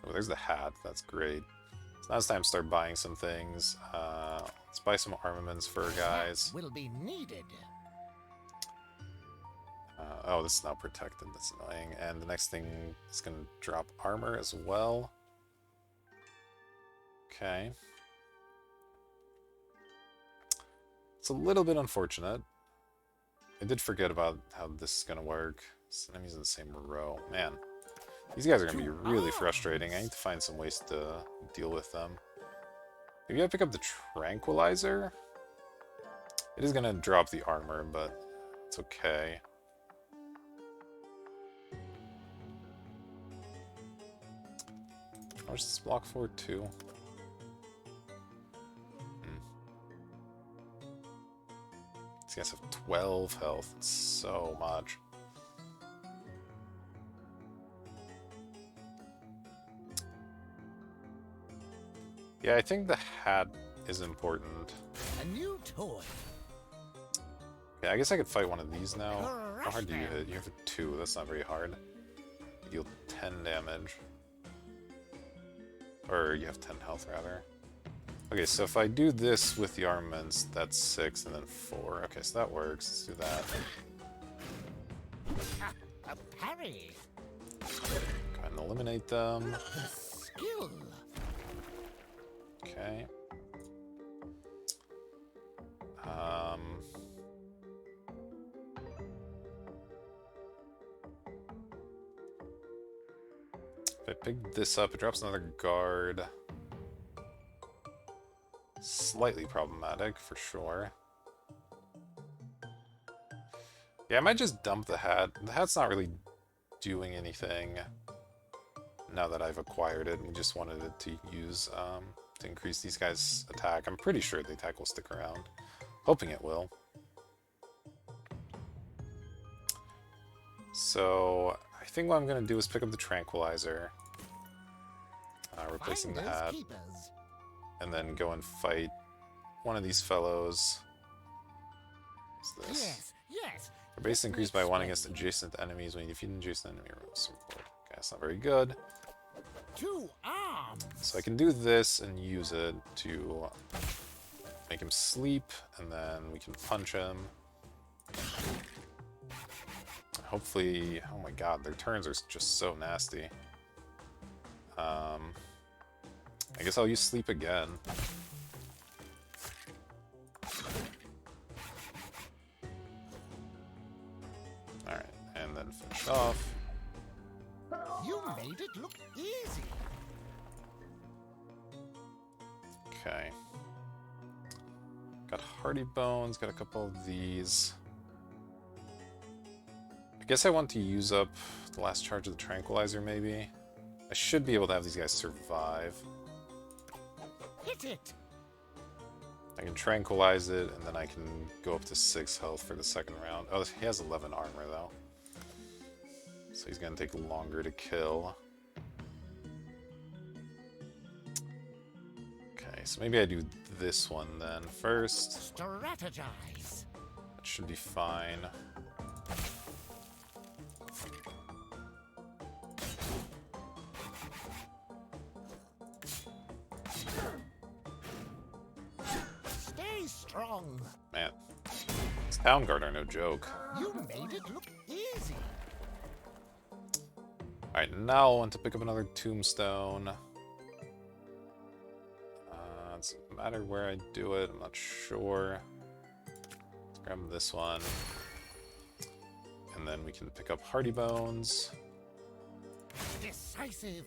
Oh, there's the hat. That's great. So now it's time to start buying some things. Let's buy some armaments for guys. Will be needed. Oh, this is now protected. That's annoying. And the next thing is going to drop armor as well. Okay. It's a little bit unfortunate. I did forget about how this is going to work. This enemy's in the same row. Man, these guys are going to be really frustrating. I need to find some ways to deal with them. Maybe I pick up the Tranquilizer? It is going to drop the armor, but it's okay. How much does this block for? 2? These guys have 12 health. It's so much. Yeah, I think the hat is important. A new toy. Yeah, I guess I could fight one of these now. How hard do you hit? You have a 2. That's not very hard. You deal 10 damage. Or you have 10 health, rather. Okay, so if I do this with the armaments, that's 6 and then 4. Okay, so that works. Let's do that. A parry. Go ahead and eliminate them. The skill. Okay. If I pick this up, it drops another guard. Slightly problematic, for sure. Yeah, I might just dump the hat. The hat's not really doing anything now that I've acquired it, and we just wanted it to use to increase these guys' attack. I'm pretty sure the attack will stick around. Hoping it will. So, I I think what I'm going to do is pick up the tranquilizer, replacing the Finders hat, keepers. and then go and fight one of these fellows. What's this? Yes, yes. Your base increased by 1 against adjacent enemies when you defeat an adjacent enemy. Okay, that's not very good. 2 arms. So I can do this and use it to make him sleep, and then we can punch him. Hopefully, oh my god, their turns are just so nasty. I guess I'll use sleep again. Alright, and then finish off. You made it look easy. Okay. Got Hardy Bones, got a couple of these. I guess I want to use up the last charge of the Tranquilizer, maybe. I should be able to have these guys survive. Hit it. I can Tranquilize it, and then I can go up to 6 health for the second round. Oh, he has 11 armor, though. So he's gonna take longer to kill. Okay, so maybe I do this one then first. Strategize. That should be fine. Stay strong. Man, these Town Guard are no joke. You made it look easy. Alright, now I want to pick up another Tombstone. Doesn't matter where I do it, I'm not sure. Let's grab this one. And then we can pick up Hardy Bones. Decisive.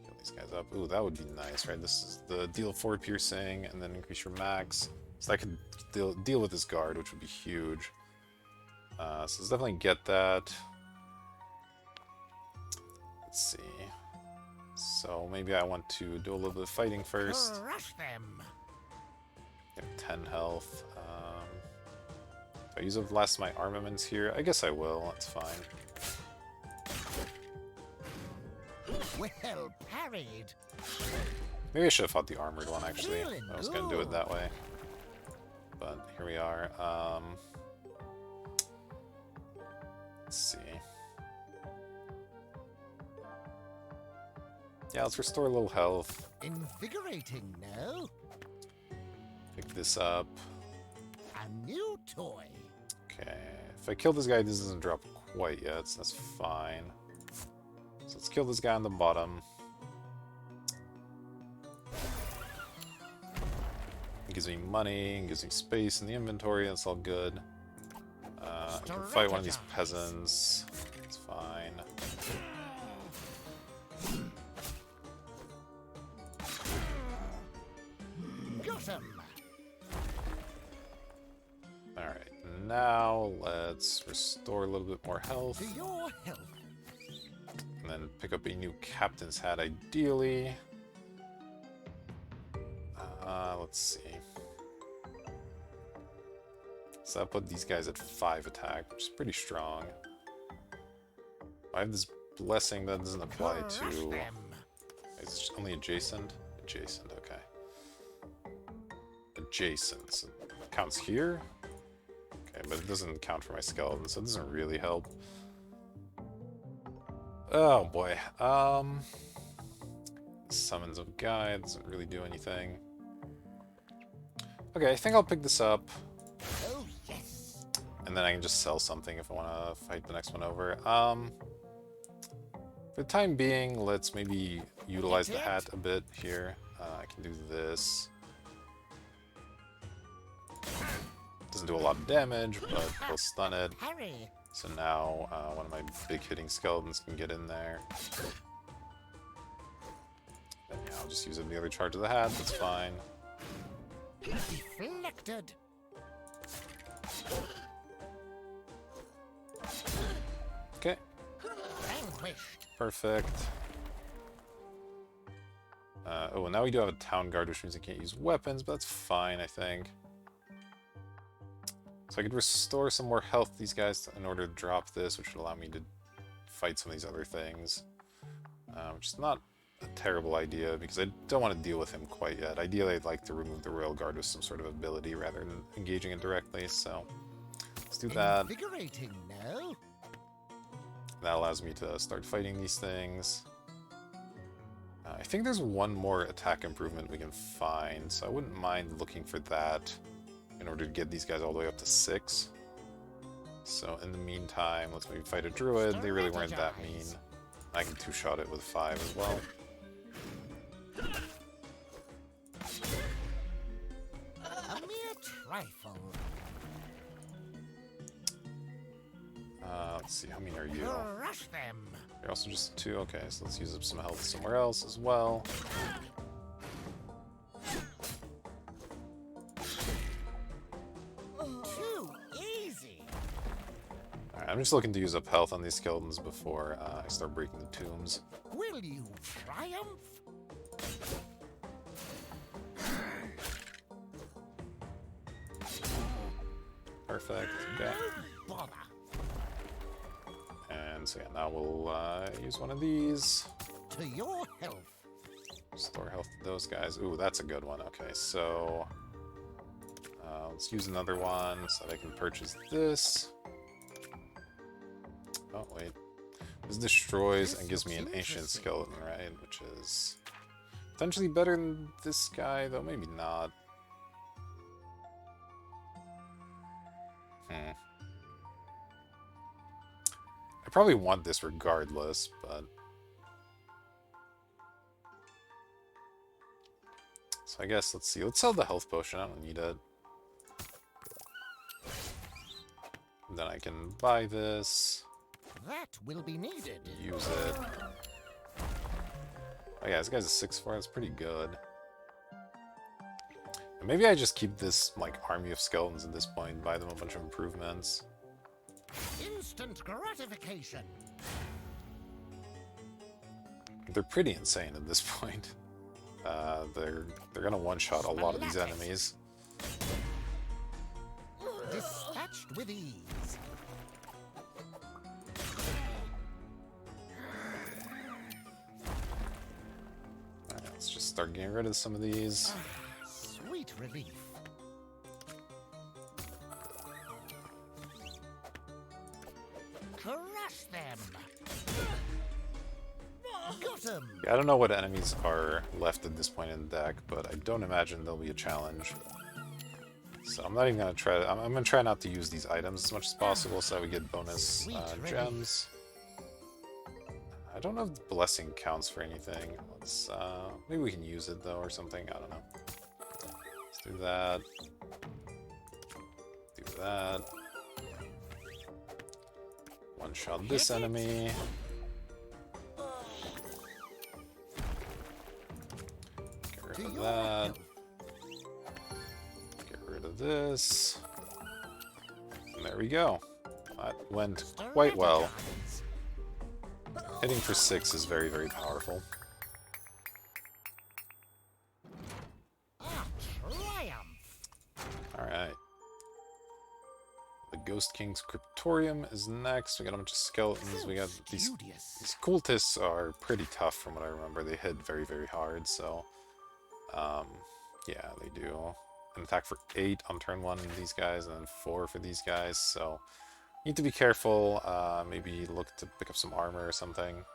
Kill these guys up. Ooh, that would be nice, right? This is the deal 4 piercing, and then increase your max. So I could deal with this guard, which would be huge. So let's definitely get that. Let's see. So maybe I want to do a little bit of fighting first. Crush them. Get 10 health. Do I use up the last of my armaments here? I guess I will. That's fine. Well parried. Maybe I should have fought the armored one, actually. Feeling I was going to do it good. that way. But here we are. Let's see. Yeah, let's restore a little health. Invigorating, no? Pick this up. A new toy. Okay. If I kill this guy, this doesn't drop quite yet, so that's fine. So let's kill this guy on the bottom. It gives me money, it gives me space in the inventory, that's all good. I can fight one of these peasants. It's fine. Got 'em. Alright, now let's restore a little bit more health. To your health. And then pick up a new captain's hat, ideally. Let's see. So I'll put these guys at 5 attack, which is pretty strong. I have this blessing that doesn't apply Crush to... them. Is it only adjacent? Adjacent, okay. Adjacent. So it counts here? Okay, but it doesn't count for my skeleton, so it doesn't really help. Oh boy. Summons of Guy doesn't really do anything. Okay, I think I'll pick this up. Oh, yes. And then I can just sell something if I want to fight the next one over. For the time being, let's maybe utilize the hat a bit here. I can do this. Doesn't do a lot of damage, but we'll stun it. Harry. So now one of my big hitting skeletons can get in there. And yeah, I'll just use up the other charge of the hat, that's fine. Deflected. Okay, Vanquished. perfect. Oh, and now we do have a town guard, which means I can't use weapons, but that's fine, I think. So I could restore some more health to these guys in order to drop this, which would allow me to fight some of these other things. Which is not a terrible idea, because I don't want to deal with him quite yet. Ideally, I'd like to remove the Royal Guard with some sort of ability rather than engaging it directly, so let's do that. Invigorating, no? That allows me to start fighting these things. I think there's one more attack improvement we can find, so I wouldn't mind looking for that in order to get these guys all the way up to 6. So in the meantime, let's maybe fight a druid. They really weren't that mean. I can two-shot it with 5 as well. A mere trifle. Let's see, how many are you? Crush them. You're also just 2. Okay, so let's use up some health somewhere else as well. Too easy. Alright, I'm just looking to use up health on these skeletons before I start breaking the tombs. Will you triumph? Perfect. Okay. No bother. And so yeah, now we'll use one of these. To your health. Store health to those guys. Ooh, that's a good one. Okay, so let's use another one so that I can purchase this. Oh, wait. This destroys and gives me an ancient skeleton, right? Which is potentially better than this guy, though maybe not. I probably want this regardless, but... So I guess, let's see. Let's sell the health potion. I don't need it. Then I can buy this. That will be needed. Use it. Oh yeah, this guy's a 6/4. That's pretty good. And maybe I just keep this, like, army of skeletons at this point, buy them a bunch of improvements. Instant gratification. They're pretty insane at this point. They're gonna one-shot a lot of these enemies. Dispatched with ease. Alright, let's just start getting rid of some of these. Sweet relief. Crush them. Got 'em. Yeah, I don't know what enemies are left at this point in the deck, but I don't imagine there'll be a challenge. So I'm not even gonna try. I'm gonna try not to use these items as much as possible, so that we get bonus gems. I don't know if the blessing counts for anything. Let's maybe we can use it though or something. I don't know. Let's do that. Do that. One shot this enemy. Get rid of that. Get rid of this. And there we go. That went quite well. Hitting for 6 is very, very powerful. Triumph. Alright. The Ghost King's Cryptorium is next. We got a bunch of skeletons. We got these cultists are pretty tough from what I remember. They hit very, very hard, so yeah, they do an attack for 8 on turn 1 of these guys, and then 4 for these guys, so need to be careful. Maybe look to pick up some armor or something.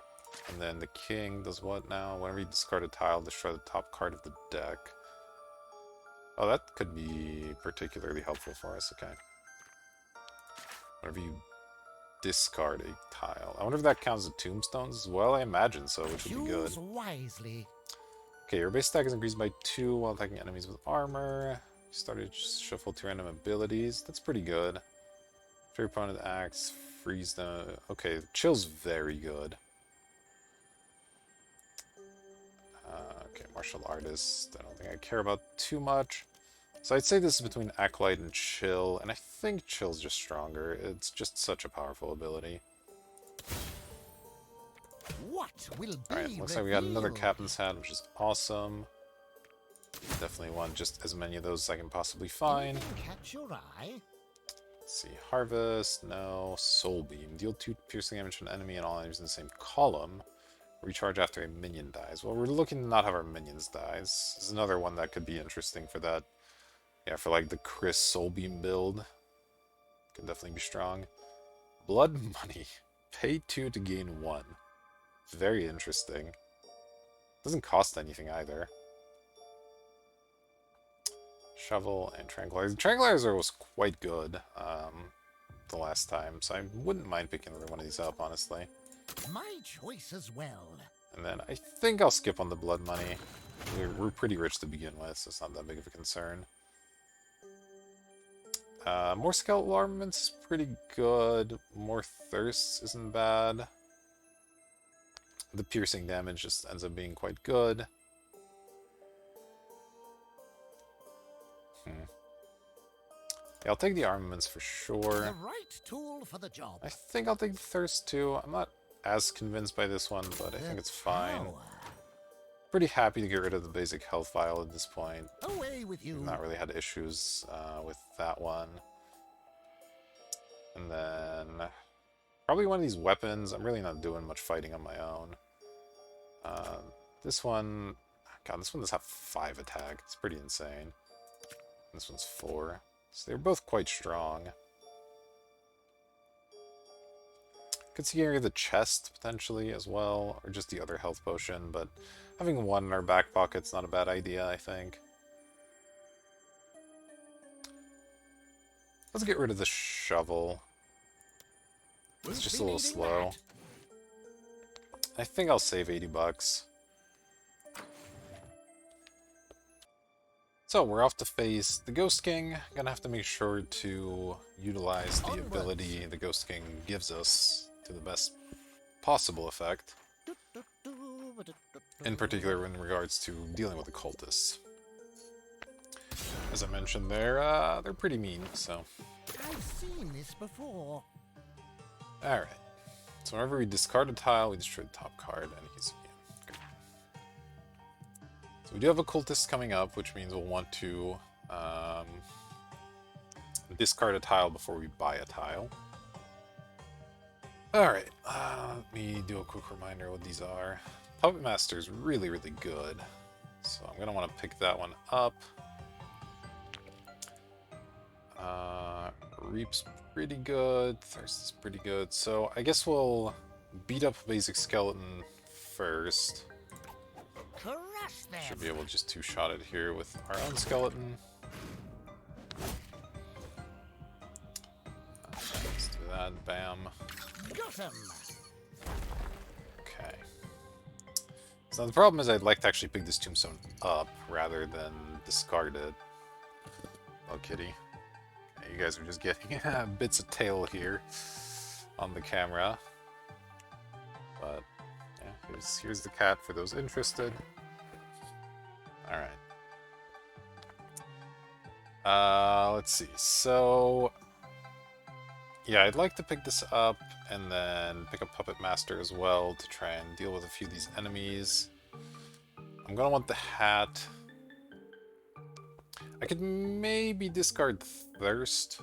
And then the king does what now? Whenever you discard a tile, destroy the top card of the deck. Oh, that could be particularly helpful for us. Okay. Whenever you discard a tile. I wonder if that counts as tombstones as well. I imagine so, which would be good. Choose wisely. Okay, your base attack is increased by 2 while attacking enemies with armor. You started to shuffle 2 random abilities. That's pretty good. If your opponent acts, freeze them. Okay, chill's very good. Okay, martial artist. I don't think I care about too much. So I'd say this is between acolyte and chill, and I think chill's just stronger. It's just such a powerful ability. What will be Alright, looks like we got another captain's hat, which is awesome. Definitely want just as many of those as I can possibly find. Anything catch your eye? Let's see. Harvest, no. Soul Beam. Deal 2 piercing damage to an enemy and all enemies in the same column. Recharge after a minion dies. Well, we're looking to not have our minions die. This is another one that could be interesting for that. Yeah, for like the Chris Soul Beam build. Could definitely be strong. Blood Money. Pay 2 to gain 1. Very interesting. Doesn't cost anything either. Shovel and Tranquilizer. Tranquilizer was quite good the last time, so I wouldn't mind picking another one of these up, honestly. My choice as well. And then I think I'll skip on the Blood Money. We're pretty rich to begin with, so it's not that big of a concern. More skeletal armaments is pretty good. More thirsts isn't bad. The piercing damage just ends up being quite good. Yeah, I'll take the armaments for sure. The right tool for the job. I think I'll take the thirst too. I'm not as convinced by this one, but I think it's fine. Pretty happy to get rid of the basic health vial at this point. Away with you. Not really had issues with that one. And then probably one of these weapons. I'm really not doing much fighting on my own. This one, God, this one does have 5 attack. It's pretty insane. This one's 4. So they're both quite strong. Could see here the chest potentially as well, or just the other health potion, but having one in our back pocket's not a bad idea, I think. Let's get rid of the shovel. It's just a little slow. I think I'll save 80 bucks. So we're off to face the Ghost King. Gonna have to make sure to utilize the ability the Ghost King gives us to the best possible effect. In particular in regards to dealing with the cultists. As I mentioned, they're pretty mean, so. I've seen this before. Alright. So whenever we discard a tile, we destroy the top card, and he's immune. Okay. So we do have a cultist coming up, which means we'll want to discard a tile before we buy a tile. Alright, let me do a quick reminder what these are. Puppet Master is really, really good. So I'm going to want to pick that one up. Reap's pretty good. Thirst is pretty good. So I guess we'll beat up Basic Skeleton first. Crush them. Should be able to just two-shot it here with our own skeleton. Let's do that. Bam. Got 'em. Okay. So the problem is I'd like to actually pick this tombstone up rather than discard it. Oh, kitty. Okay, you guys are just getting bits of tail here on the camera. But yeah, here's the cat for those interested. Alright. Let's see. So yeah, I'd like to pick this up and then pick up Puppet Master as well to try and deal with a few of these enemies. I'm gonna want the hat. I could maybe discard Thirst.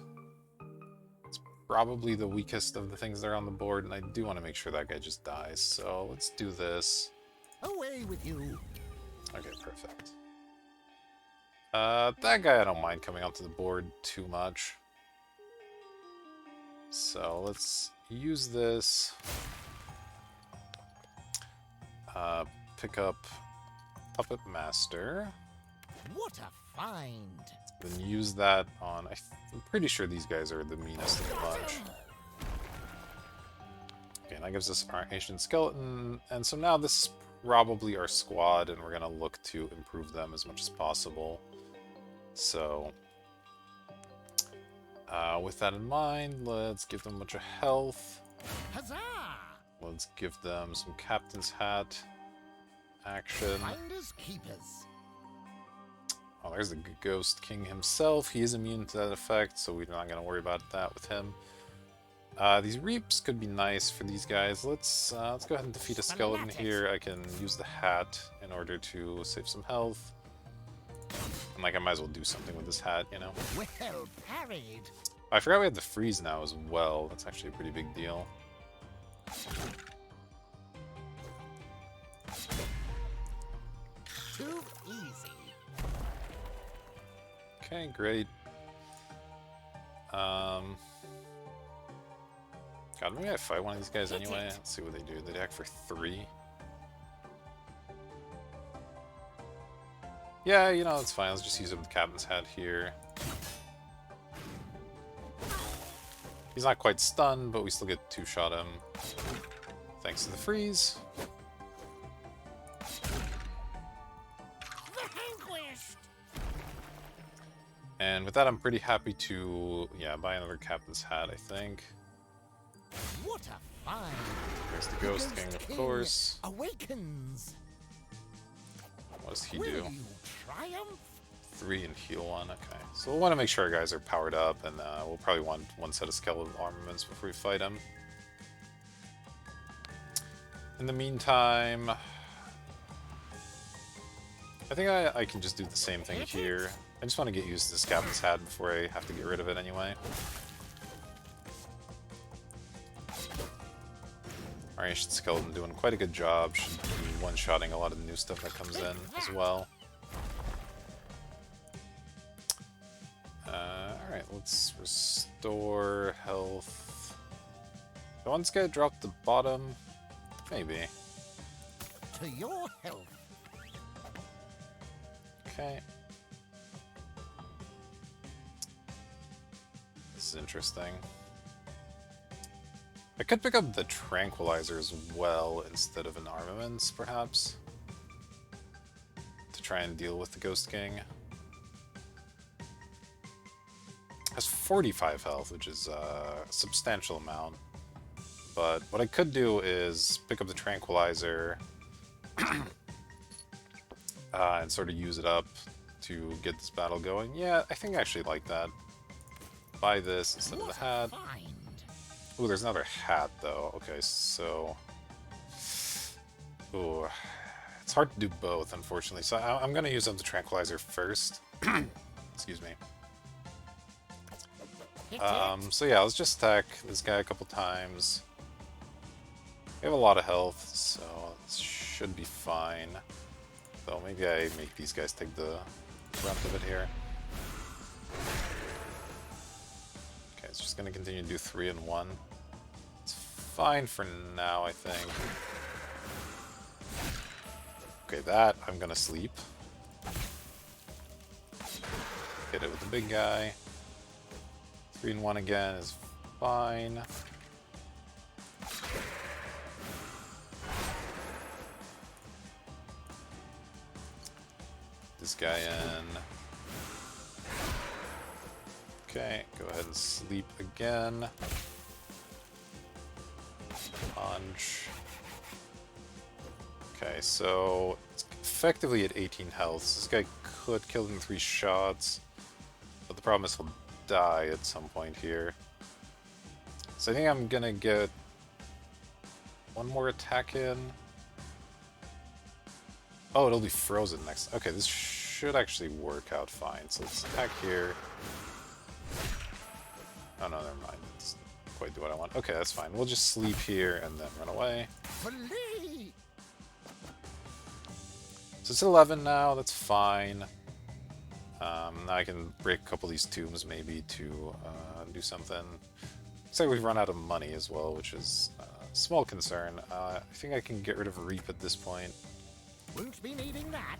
It's probably the weakest of the things that are on the board, and I do want to make sure that guy just dies. So let's do this. Away with you. Okay, perfect. That guy I don't mind coming onto the board too much. So let's use this. Pick up Puppet Master. What a find. Then use that on... I'm pretty sure these guys are the meanest of the bunch. Okay, and that gives us our ancient skeleton. And so now this is probably our squad, and we're going to look to improve them as much as possible. So, with that in mind, let's give them a bunch of health. Huzzah! Let's give them some Captain's Hat action. Finders keepers. Oh, there's the Ghost King himself. He is immune to that effect, so we're not going to worry about that with him. These Reaps could be nice for these guys. Let's go ahead and defeat a skeleton here. I can use the hat in order to save some health. And like, I might as well do something with this hat, you know? Well parried. I forgot we had the freeze now as well. That's actually a pretty big deal. Too easy. Okay, great. God, maybe I fight one of these guys anyway. Let's see what they do. They attack for 3. Yeah, you know, it's fine. Let's just use him with the captain's hat here. He's not quite stunned, but we still get 2-shot him. Thanks to the freeze. Vanquished. And with that, I'm pretty happy to, yeah, buy another captain's hat, I think. What a find! There's the Ghost King, of course. Awakens. What does he Will do? you triumph? 3 and heal 1, okay. So we'll want to make sure our guys are powered up, and we'll probably want 1 set of skeletal armaments before we fight him. In the meantime, I think I can just do the same thing here. I just want to get used to this captain's hat before I have to get rid of it anyway. Our Ancient Skeleton doing quite a good job. Should be one-shotting a lot of the new stuff that comes in as well. Alright, let's restore health. Do I want this guy to drop the bottom? Maybe. To your health. Okay. This is interesting. I could pick up the Tranquilizer as well instead of an Armaments, perhaps. To try and deal with the Ghost King. Has 45 health, which is a substantial amount. But what I could do is pick up the Tranquilizer and sort of use it up to get this battle going. Yeah, I think I actually like that. Buy this instead of the hat. Ooh, there's another hat, though. Okay, so... Ooh, it's hard to do both, unfortunately. So I'm going to use up the Tranquilizer first. Excuse me. So yeah, let's just attack this guy a couple times. We have a lot of health, so this should be fine. Though maybe I make these guys take the brunt of it here. Okay, it's just going to continue to do 3 and 1. It's fine for now, I think. Okay, that I'm going to sleep. Hit it with the big guy. 3 and 1 again is fine. This guy in. Okay, go ahead and sleep again. Punch. Okay, so it's effectively at 18 health. This guy could kill him in 3 shots, but the problem is he'll die at some point here. So I think I'm gonna get 1 more attack in. Oh, it'll be frozen next. Okay, this should actually work out fine. So let's attack here. Oh no, never mind. It doesn't quite do what I want. Okay, that's fine. We'll just sleep here and then run away. So it's 11 now, that's fine. Now I can break a couple of these tombs maybe to do something. Looks like we've run out of money as well, which is a small concern. I think I can get rid of Reap at this point. Won't be needing that.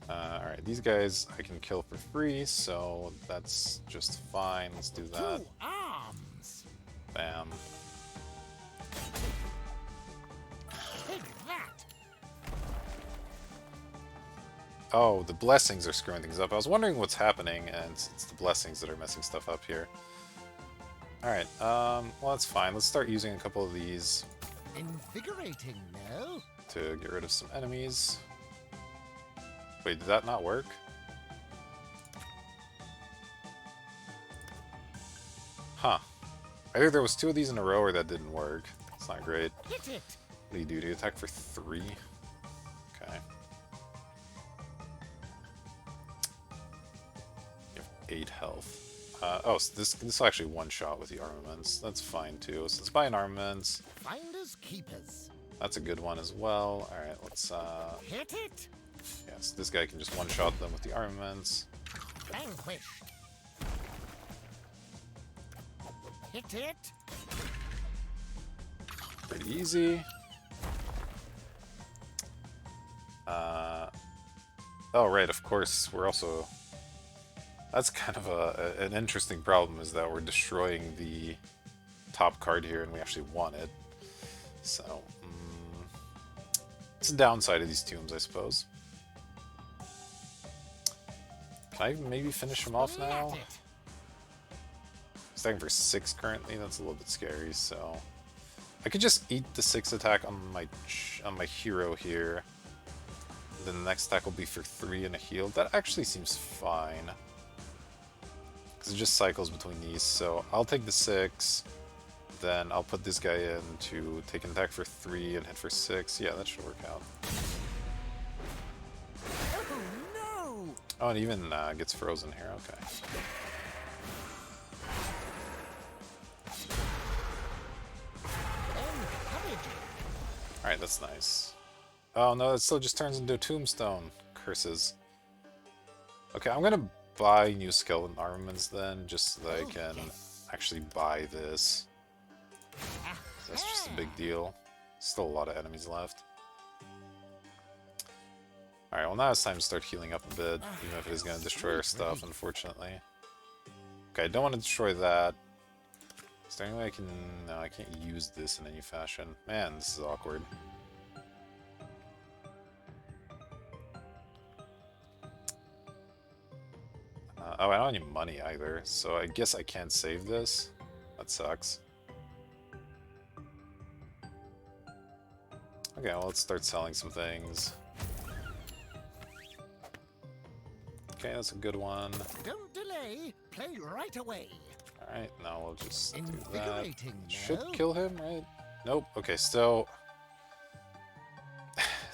Alright, these guys I can kill for free, so that's just fine. Let's do that. 2 arms. Bam. Take that. Oh, the blessings are screwing things up. I was wondering what's happening, and it's the blessings that are messing stuff up here. Alright, well that's fine. Let's start using a couple of these. Invigorating, no? To get rid of some enemies. Wait, did that not work? Huh. Either there was 2 of these in a row or that didn't work. It's not great. Hit it. What do you do? Do you attack for 3? Okay. 8 health. Oh, so this will actually one-shot with the armaments. That's fine too. So let's buy an armaments. Finders keepers. That's a good one as well. Alright, let's Hit it. yes, this guy can just one-shot them with the armaments. Vanquished. Hit it. Pretty easy. Oh right, of course, we're also... That's kind of an interesting problem, is that we're destroying the top card here and we actually want it. So, it's a downside of these tombs, I suppose. Can I maybe finish him off now? Stacking for 6 currently, that's a little bit scary, so... I could just eat the 6 attack on my hero here. Then the next attack will be for 3 and a heal. That actually seems fine. Because it just cycles between these, so I'll take the 6. Then I'll put this guy in to take an attack for 3 and hit for 6. Yeah, that should work out. Oh no! Oh, and even gets frozen here, okay. Alright, that's nice. Oh no, it still just turns into a tombstone. Curses. Okay, I'm gonna buy new skeleton armaments then, just so that I can actually buy this. That's just a big deal. Still a lot of enemies left. Alright, well now it's time to start healing up a bit, even if it is gonna destroy our stuff, unfortunately. Okay, I don't want to destroy that. Is there any way I can... No, I can't use this in any fashion. Man, this is awkward. Oh, I don't have any money either, so I guess I can't save this. That sucks. Okay, well, let's start selling some things. Okay, that's a good one. Don't delay. Play right away. Alright, now we'll just do that. Invigorating, Should no? kill him, right? Nope. Okay, still...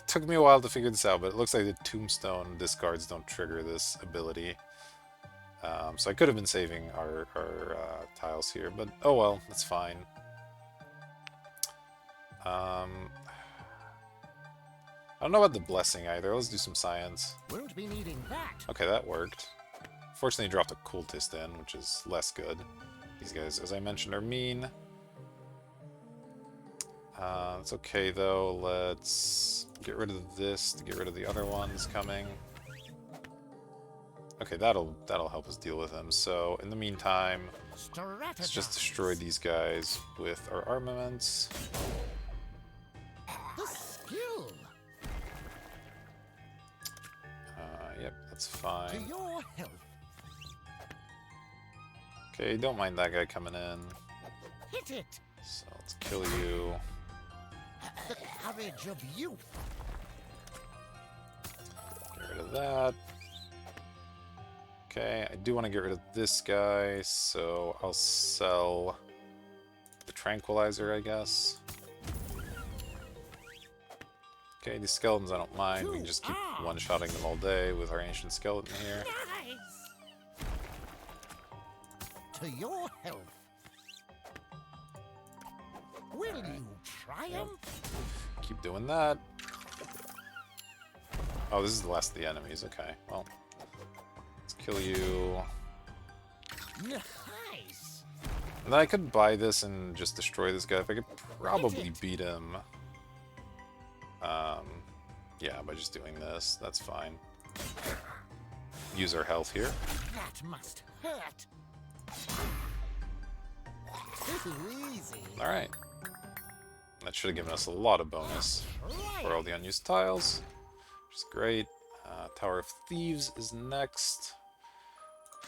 Took me a while to figure this out, but it looks like the tombstone discards don't trigger this ability. So I could have been saving our tiles here, but oh well, that's fine. I don't know about the blessing either. Let's do some science. Won't be needing that. Okay, that worked. Fortunately, he dropped a cultist in, which is less good. These guys, as I mentioned, are mean. It's okay though. Let's get rid of this to get rid of the other ones coming. Okay, that'll help us deal with them. So in the meantime, let's just destroy these guys with our armaments. The skill. Yep, that's To fine. your health. Okay, don't mind that guy coming in. Hit it. So let's kill you. The courage of youth. Get rid of that. Okay, I do want to get rid of this guy, so I'll sell the tranquilizer, I guess. Okay, these skeletons I don't mind. We can just keep one-shotting them all day with our ancient skeleton here. Nice. To your health. Will you triumph? Keep doing that. Oh, this is the last of the enemies. Okay, well, let's kill you. Nice. And then I could buy this and just destroy this guy. If I could probably beat him. Yeah, by just doing this. That's fine. Use our health here. That must hurt. Too easy. Alright. That should have given us a lot of bonus for all the unused tiles, which is great. Tower of Thieves is next.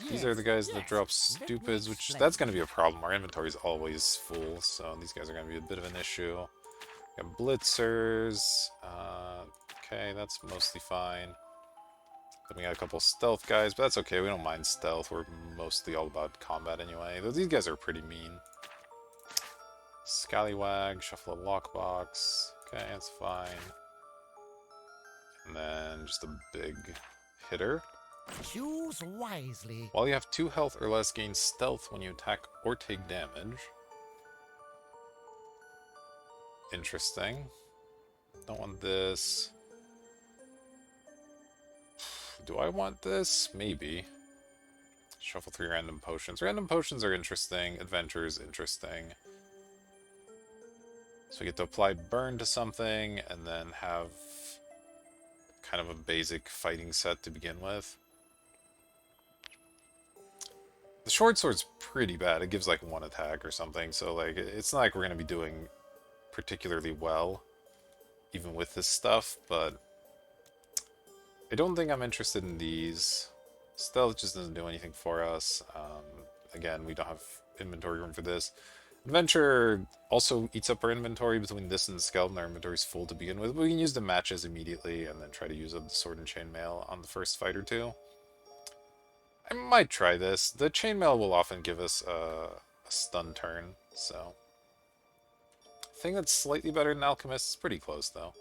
These are the guys that drop stupids, which that's going to be a problem. Our inventory is always full, so these guys are going to be a bit of an issue. We got blitzers. Okay, that's mostly fine. Then we got a couple stealth guys, but that's okay. We don't mind stealth. We're mostly all about combat anyway. Though these guys are pretty mean. Scallywag, shuffle a lockbox. Okay, that's fine. And then just a big hitter. Choose wisely. While you have 2 health or less, gain stealth when you attack or take damage. Interesting. Don't want this. Do I want this? Maybe. Shuffle 3 random potions. Random potions are interesting. Adventure is interesting. So we get to apply burn to something and then have kind of a basic fighting set to begin with. The short sword's pretty bad. It gives like 1 attack or something, so like it's not like we're going to be doing particularly well even with this stuff, but I don't think I'm interested in these. Stealth just doesn't do anything for us. Again, we don't have inventory room for this. Adventure also eats up our inventory. Between this and the skeleton, our inventory's full to begin with. We can use the matches immediately and then try to use up the sword and chainmail on the first fight or two. I might try this. The chainmail will often give us a stun turn, so... I think that's slightly better than Alchemist. It's pretty close, though.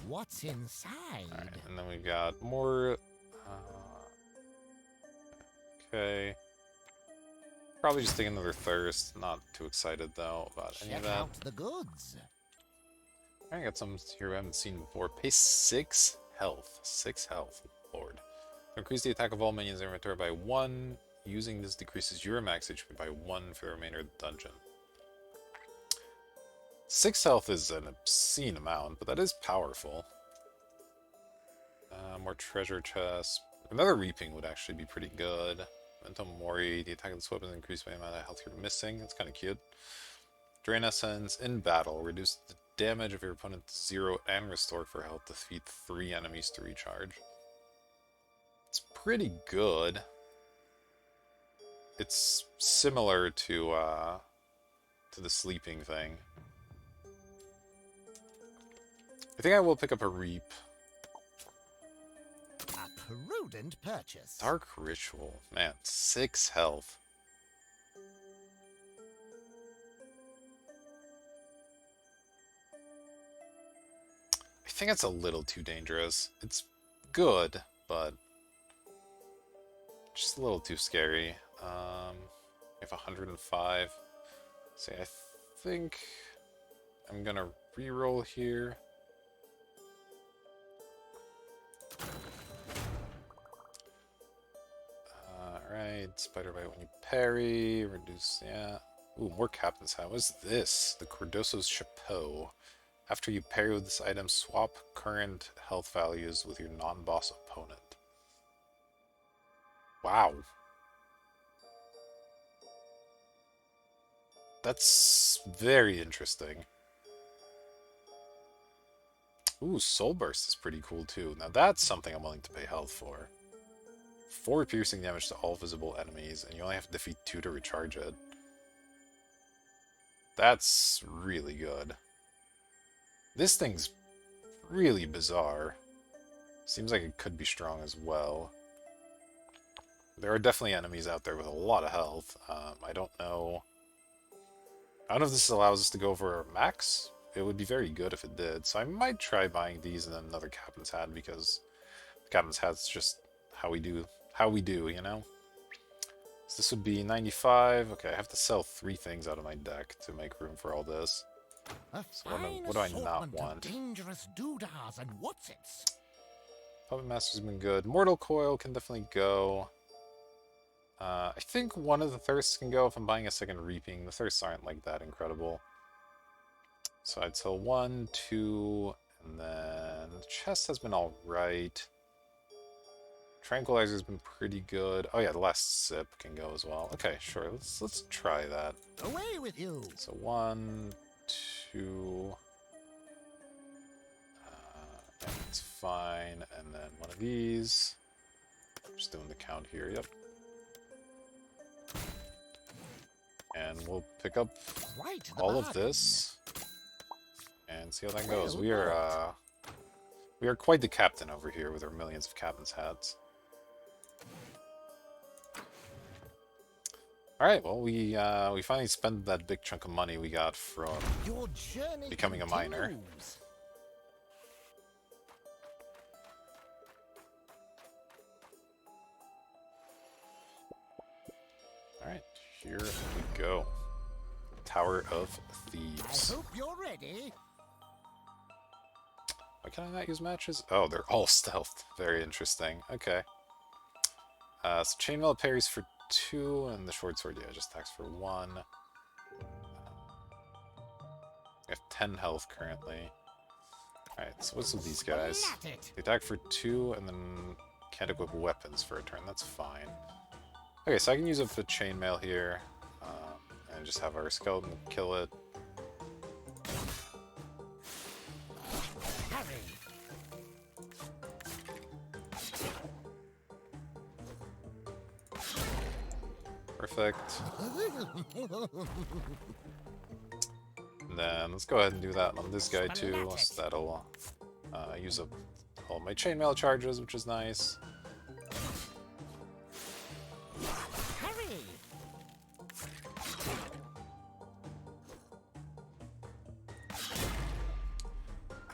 What's inside? Alright, and then we got more... okay. Probably just take another thirst. Not too excited, though, about any of Check that. out the goods. I got some here we haven't seen before. Pay 6 health. 6 health, Lord. Increase the attack of all minions in inventory by 1. Using this decreases your max HP by 1 for the remainder of the dungeon. 6 health is an obscene amount, but that is powerful. More treasure chests. Another reaping would actually be pretty good. Mental Mori, the attack of this weapon is increased by the amount of health you're missing. That's kind of cute. Drain Essence, in battle, reduce the damage of your opponent to 0 and restore for health to defeat 3 enemies to recharge. It's pretty good. It's similar to the sleeping thing. I think I will pick up a Reap. A prudent purchase. Dark Ritual. Man, 6 health. I think it's a little too dangerous. It's good, but just a little too scary. We have 105. See, I think I'm gonna reroll here. Alright, spider bite when you parry, reduce, yeah. Ooh, more captain's hat. What's this? The Cordoso's Chapeau. After you parry with this item, swap current health values with your non-boss opponent. Wow. That's very interesting. Ooh, Soul Burst is pretty cool too. Now that's something I'm willing to pay health for. 4 piercing damage to all visible enemies, and you only have to defeat 2 to recharge it. That's really good. This thing's really bizarre. Seems like it could be strong as well. There are definitely enemies out there with a lot of health. I don't know if this allows us to go over max. It would be very good if it did. So I might try buying these and then another Captain's Hat, because the Captain's Hat's just how we do, you know? So this would be 95. Okay, I have to sell 3 things out of my deck to make room for all this. So what do I not want? Dangerous doodahs and whatsits. Puppet Master's been good. Mortal Coil can definitely go. I think one of the Thirsts can go if I'm buying a second Reaping. The Thirsts aren't like that incredible. So I'd sell 1, 2, and then the chest has been alright. Tranquilizer's been pretty good. Oh yeah, the last sip can go as well. Okay, sure. Let's try that. Away with you. So 1, 2. That's fine. And then one of these. Just doing the count here. Yep. And we'll pick up all of this and see how that goes. We are quite the captain over here with our millions of captain's hats. All right, well, we finally spent that big chunk of money we got from becoming a miner. Here we go. Tower of I Thieves. hope you're ready. Why can I not use matches? Oh, they're all stealthed. Very interesting. Okay. So chainmail parries for 2, and the short sword, yeah, just attacks for 1. I have 10 health currently. Alright, so what's with these guys? Splat it. They attack for 2, and then can't equip weapons for a turn. That's fine. Okay, so I can use up the chainmail here, and just have our skeleton kill it. Parry. Perfect. And then let's go ahead and do that on this guy too, so that'll use up all my chainmail charges, which is nice. Parry.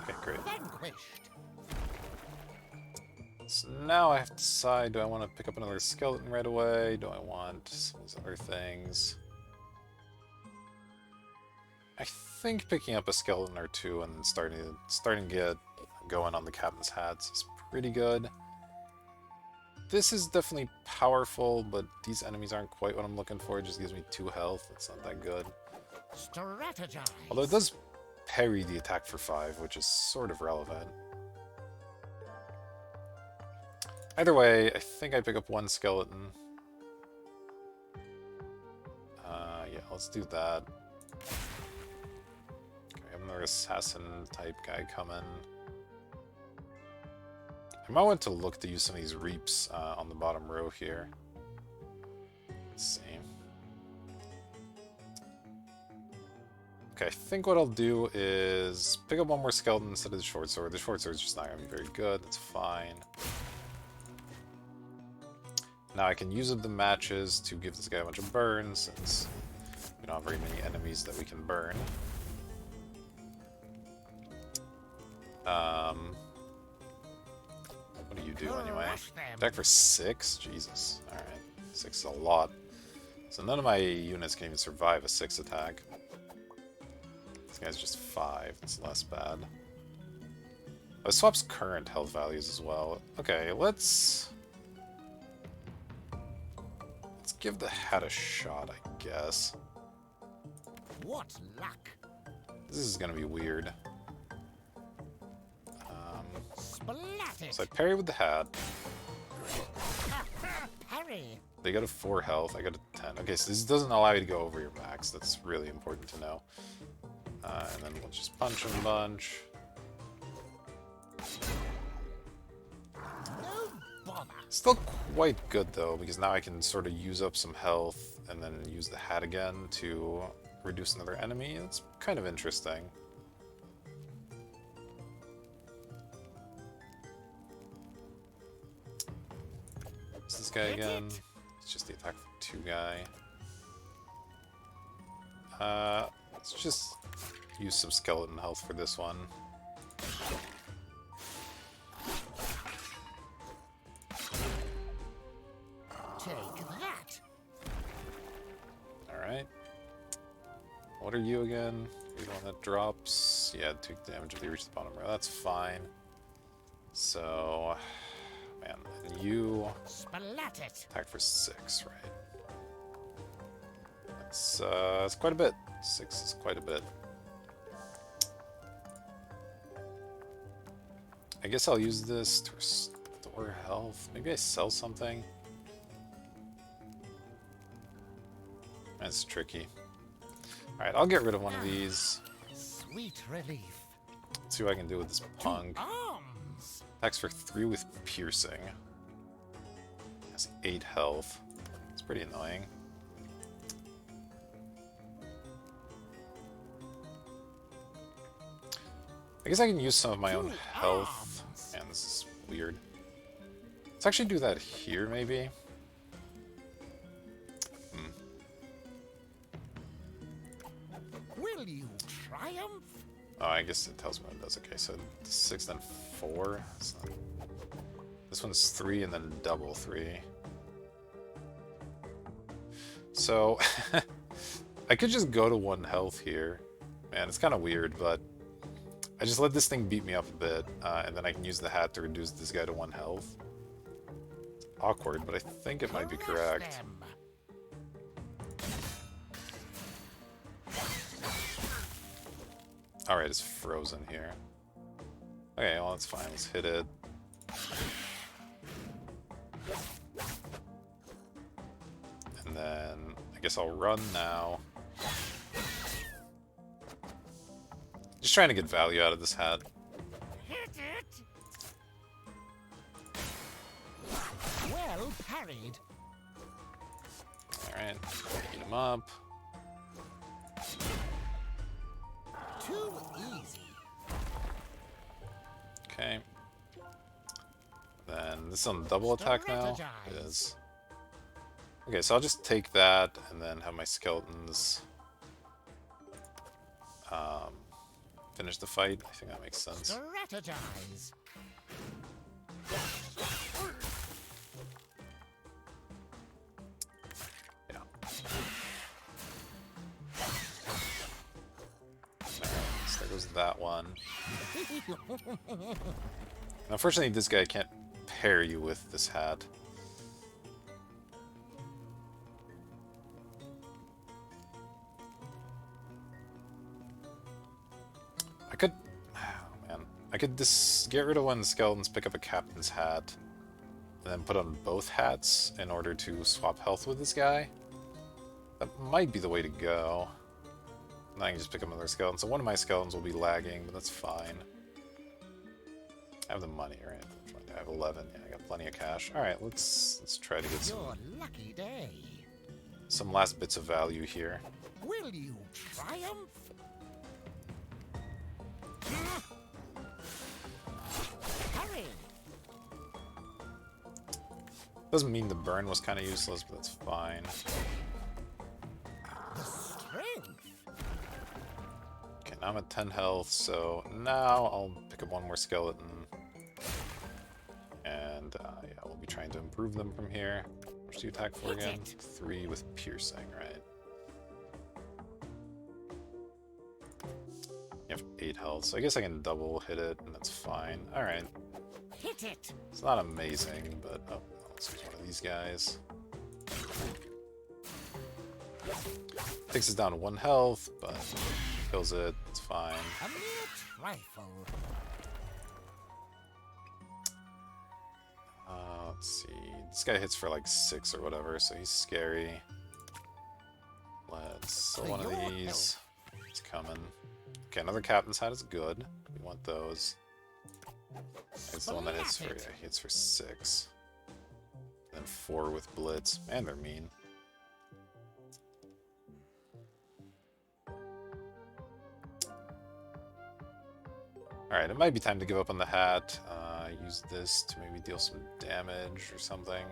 Okay, great. Vanquished. So now I have to decide, do I want to pick up another skeleton right away? Do I want some of these other things? I think picking up a skeleton or 2 and then starting to get going on the captain's hats is pretty good. This is definitely powerful, but these enemies aren't quite what I'm looking for. It just gives me 2 health. It's not that good. Strategize. Although it does parry the attack for 5, which is sort of relevant. Either way, I think I pick up 1 skeleton. Yeah, let's do that. Okay, I have another assassin type guy coming. I might want to look to use some of these reaps on the bottom row here. Let's see. Okay, I think what I'll do is pick up 1 more skeleton instead of the short sword. The short sword is just not going to be very good. That's fine. Now I can use up the matches to give this guy a bunch of burns, since we don't have very many enemies that we can burn. What do you do anyway? Crush them. Attack for 6? Jesus. Alright. 6 is a lot. So none of my units can even survive a 6 attack. This guy's just 5. It's less bad. Oh, it swaps current health values as well. Okay, let's give the hat a shot, I guess. What luck. This is gonna be weird. Splat it. So I parry with the hat. Parry. They got a 4 health, I got a 10. Okay, so this doesn't allow you to go over your max. That's really important to know. And then we'll just punch him a bunch. No bother. Still quite good though, because now I can sort of use up some health and then use the hat again to reduce another enemy. It's kind of interesting. What's this guy again? It's just the attack for 2 guy. Let's just use some skeleton health for this one. Take that. Alright. What are you again? You're the one that drops. Yeah, 2 damage if you reach the bottom row. That's fine. So, man, and you Splat it. attack for 6, right? That's quite a bit. 6 is quite a bit. I guess I'll use this to restore health. Maybe I sell something. That's tricky. Alright, I'll get rid of one of these. Sweet relief. Let's see what I can do with this punk. Arms. Attacks for 3 with piercing. Has 8 health. It's pretty annoying. I guess I can use some of my own health. Man, this is weird. Let's actually do that here, maybe. Will you triumph? Oh, I guess it tells me what it does. Okay, so 6, then 4. This one's 3, and then double 3. So, I could just go to 1 health here. Man, it's kind of weird, but I just let this thing beat me up a bit, and then I can use the hat to reduce this guy to 1 health. It's awkward, but I think it might be correct. Alright, it's frozen here. Okay, well, that's fine. Let's hit it. And then I guess I'll run now. Just trying to get value out of this hat. Hit it. Well parried. Alright, beat him up. Too easy. Okay. Then this is on double attack now? It is. Okay, so I'll just take that and then have my skeletons finish the fight. I think that makes sense. Strategize. Yeah. So there goes that one. Unfortunately, this guy can't pair you with this hat. I could... Oh, man. I could just get rid of one of the skeletons, pick up a captain's hat, and then put on both hats in order to swap health with this guy. That might be the way to go. And I can just pick up another skeleton. So one of my skeletons will be lagging, but that's fine. I have the money, right? I have 11. Yeah, I got plenty of cash. Alright, let's try to get some... Your lucky day. Some last bits of value here. Will you triumph? Hurry! Doesn't mean the burn was kind of useless, but that's fine. The strength. Okay, now I'm at 10 health, so now I'll pick up one more skeleton. And yeah, we'll be trying to improve them from here. How much do you attack for again? 3 with piercing, right? You have 8 health, so I guess I can double hit it, and that's fine. Alright. Hit it. It's not amazing, but... Oh, let's use one of these guys. Takes us down to 1 health, but kills it. It's fine. A mere trifle. Let's see. This guy hits for like 6 or whatever, so he's scary. Let's sell one of these. It's coming. Okay, another captain's hat is good. We want those. It's the one that hits for, yeah, he hits for 6. Then 4 with blitz. Man, they're mean. Alright, it might be time to give up on the hat. Use this to maybe deal some damage or something.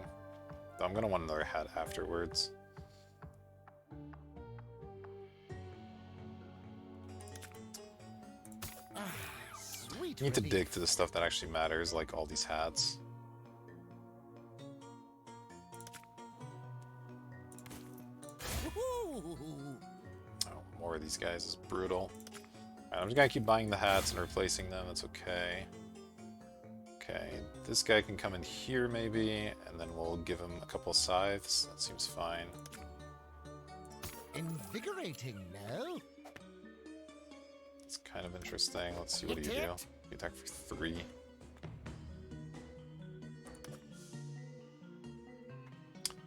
Though I'm gonna want another hat afterwards. Sweet Need to relief. dig to the stuff that actually matters, like all these hats. Woohoo! Oh, more of these guys is brutal. Alright, I'm just gonna keep buying the hats and replacing them, that's okay. Okay, this guy can come in here maybe, and then we'll give him a couple scythes. That seems fine. Invigorating, no? It's kind of interesting. Let's see, what do you do? You attack for 3.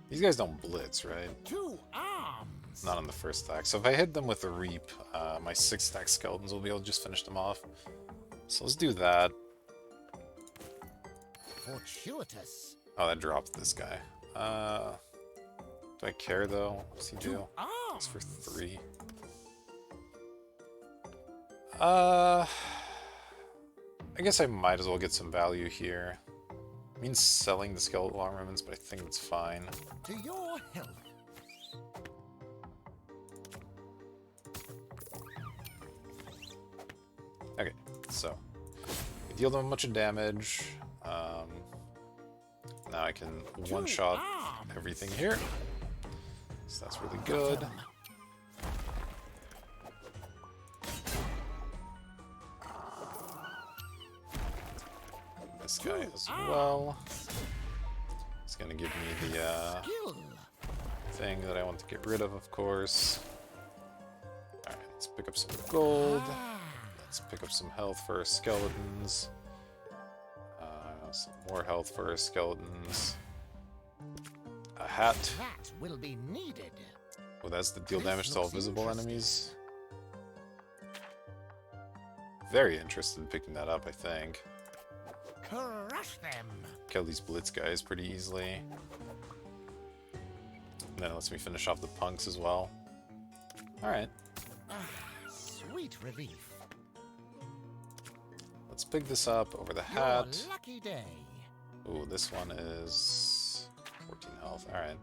These guys don't blitz, right? 2 arms. Not on the first attack. So if I hit them with a Reap, my 6-stack skeletons will be able to just finish them off. So let's do that. Fortuitous. Oh, that dropped this guy. Do I care though? What's he do? It's for 3. I guess I might as well get some value here. It means selling the skeletal armaments, but I think it's fine. To your health. Okay, so we deal them a bunch of damage. Now I can one-shot everything here. So that's really good. This guy as well. It's gonna give me the thing that I want to get rid of course. Alright, let's pick up some gold. Let's pick up some health for our skeletons. Some more health for our skeletons. A hat. That will be needed. Oh, that's the deal damage to all visible enemies. Very interested in picking that up, I think. Crush them. Kill these blitz guys pretty easily. And then it lets me finish off the punks as well. Alright. Sweet relief. Let's pick this up over the hat. Your lucky day. Ooh, this one is 14 health. Alright.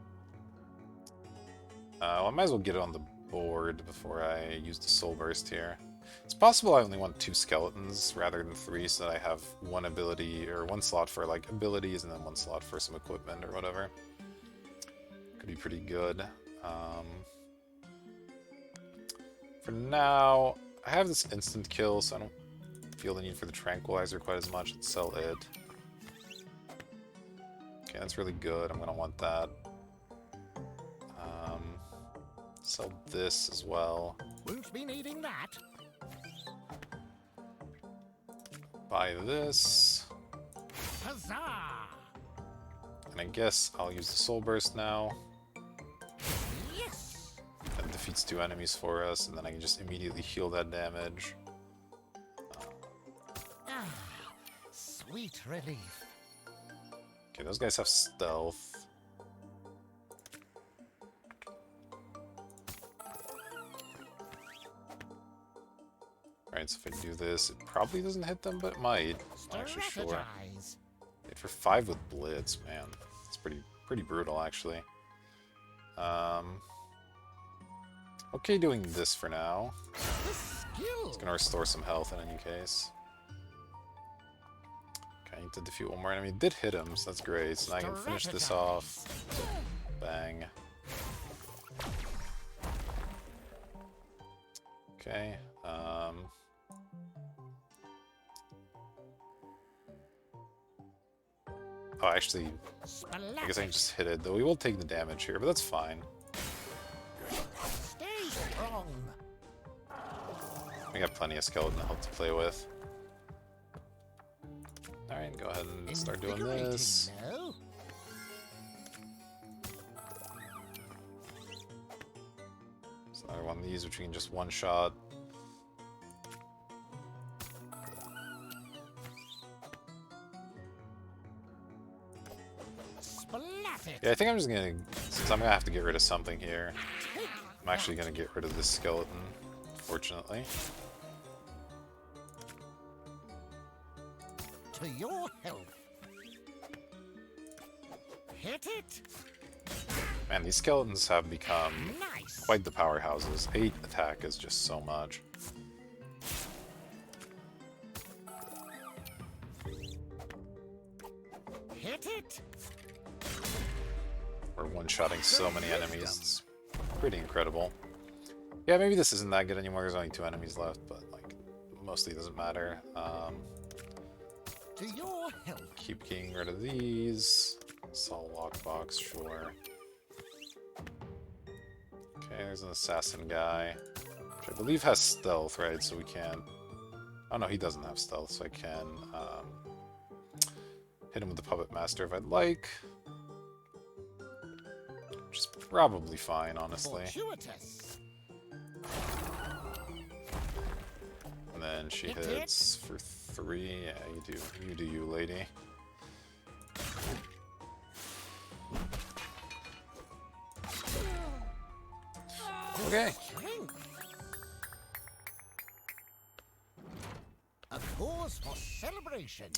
Well, I might as well get it on the board before I use the soul burst here. It's possible I only want 2 skeletons rather than 3, so that I have one ability, or 1 slot for like abilities and then 1 slot for some equipment or whatever. Could be pretty good. For now, I have this instant kill, so I don't feel the need for the tranquilizer quite as much. Let's sell it. Okay, that's really good. I'm gonna want that. Sell this as well. Won't be needing that. Buy this. Huzzah! And I guess I'll use the soul burst now. Yes. That defeats 2 enemies for us, and then I can just immediately heal that damage. Sweet relief. Okay, those guys have stealth. Alright, so if I do this, it probably doesn't hit them, but it might. I'm not actually sure. Hit for 5 with Blitz, man. It's pretty brutal, actually. Okay, doing this for now. It's gonna restore some health in any case. Okay, I need to defeat one more enemy. It did hit him, so that's great. So now I can finish this off. Bang. Okay, oh, actually, I guess I can just hit it, though we will take the damage here, but that's fine. Stay strong. We got plenty of skeleton health to play with. Alright, go ahead and start doing this. No? There's another one of these, which we can just one-shot. Yeah, I think I'm just gonna, since I'm gonna have to get rid of something here, I'm actually gonna get rid of this skeleton, fortunately. To your health. Hit it. Man, these skeletons have become Nice. quite the powerhouses. 8 attack is just so much. Hit it. We're one-shotting so many enemies. It's pretty incredible. Yeah, maybe this isn't that good anymore. There's only 2 enemies left, but like mostly doesn't matter. To your health. Keep getting rid of these. Saw lockbox, sure. Okay, there's an assassin guy, which I believe has stealth, right? So we can. Oh no, he doesn't have stealth, so I can hit him with the puppet master if I'd like. Which is probably fine, honestly. Fortuitous. And then she hits for 3. Yeah, you do you, lady. Okay. A cause for celebration.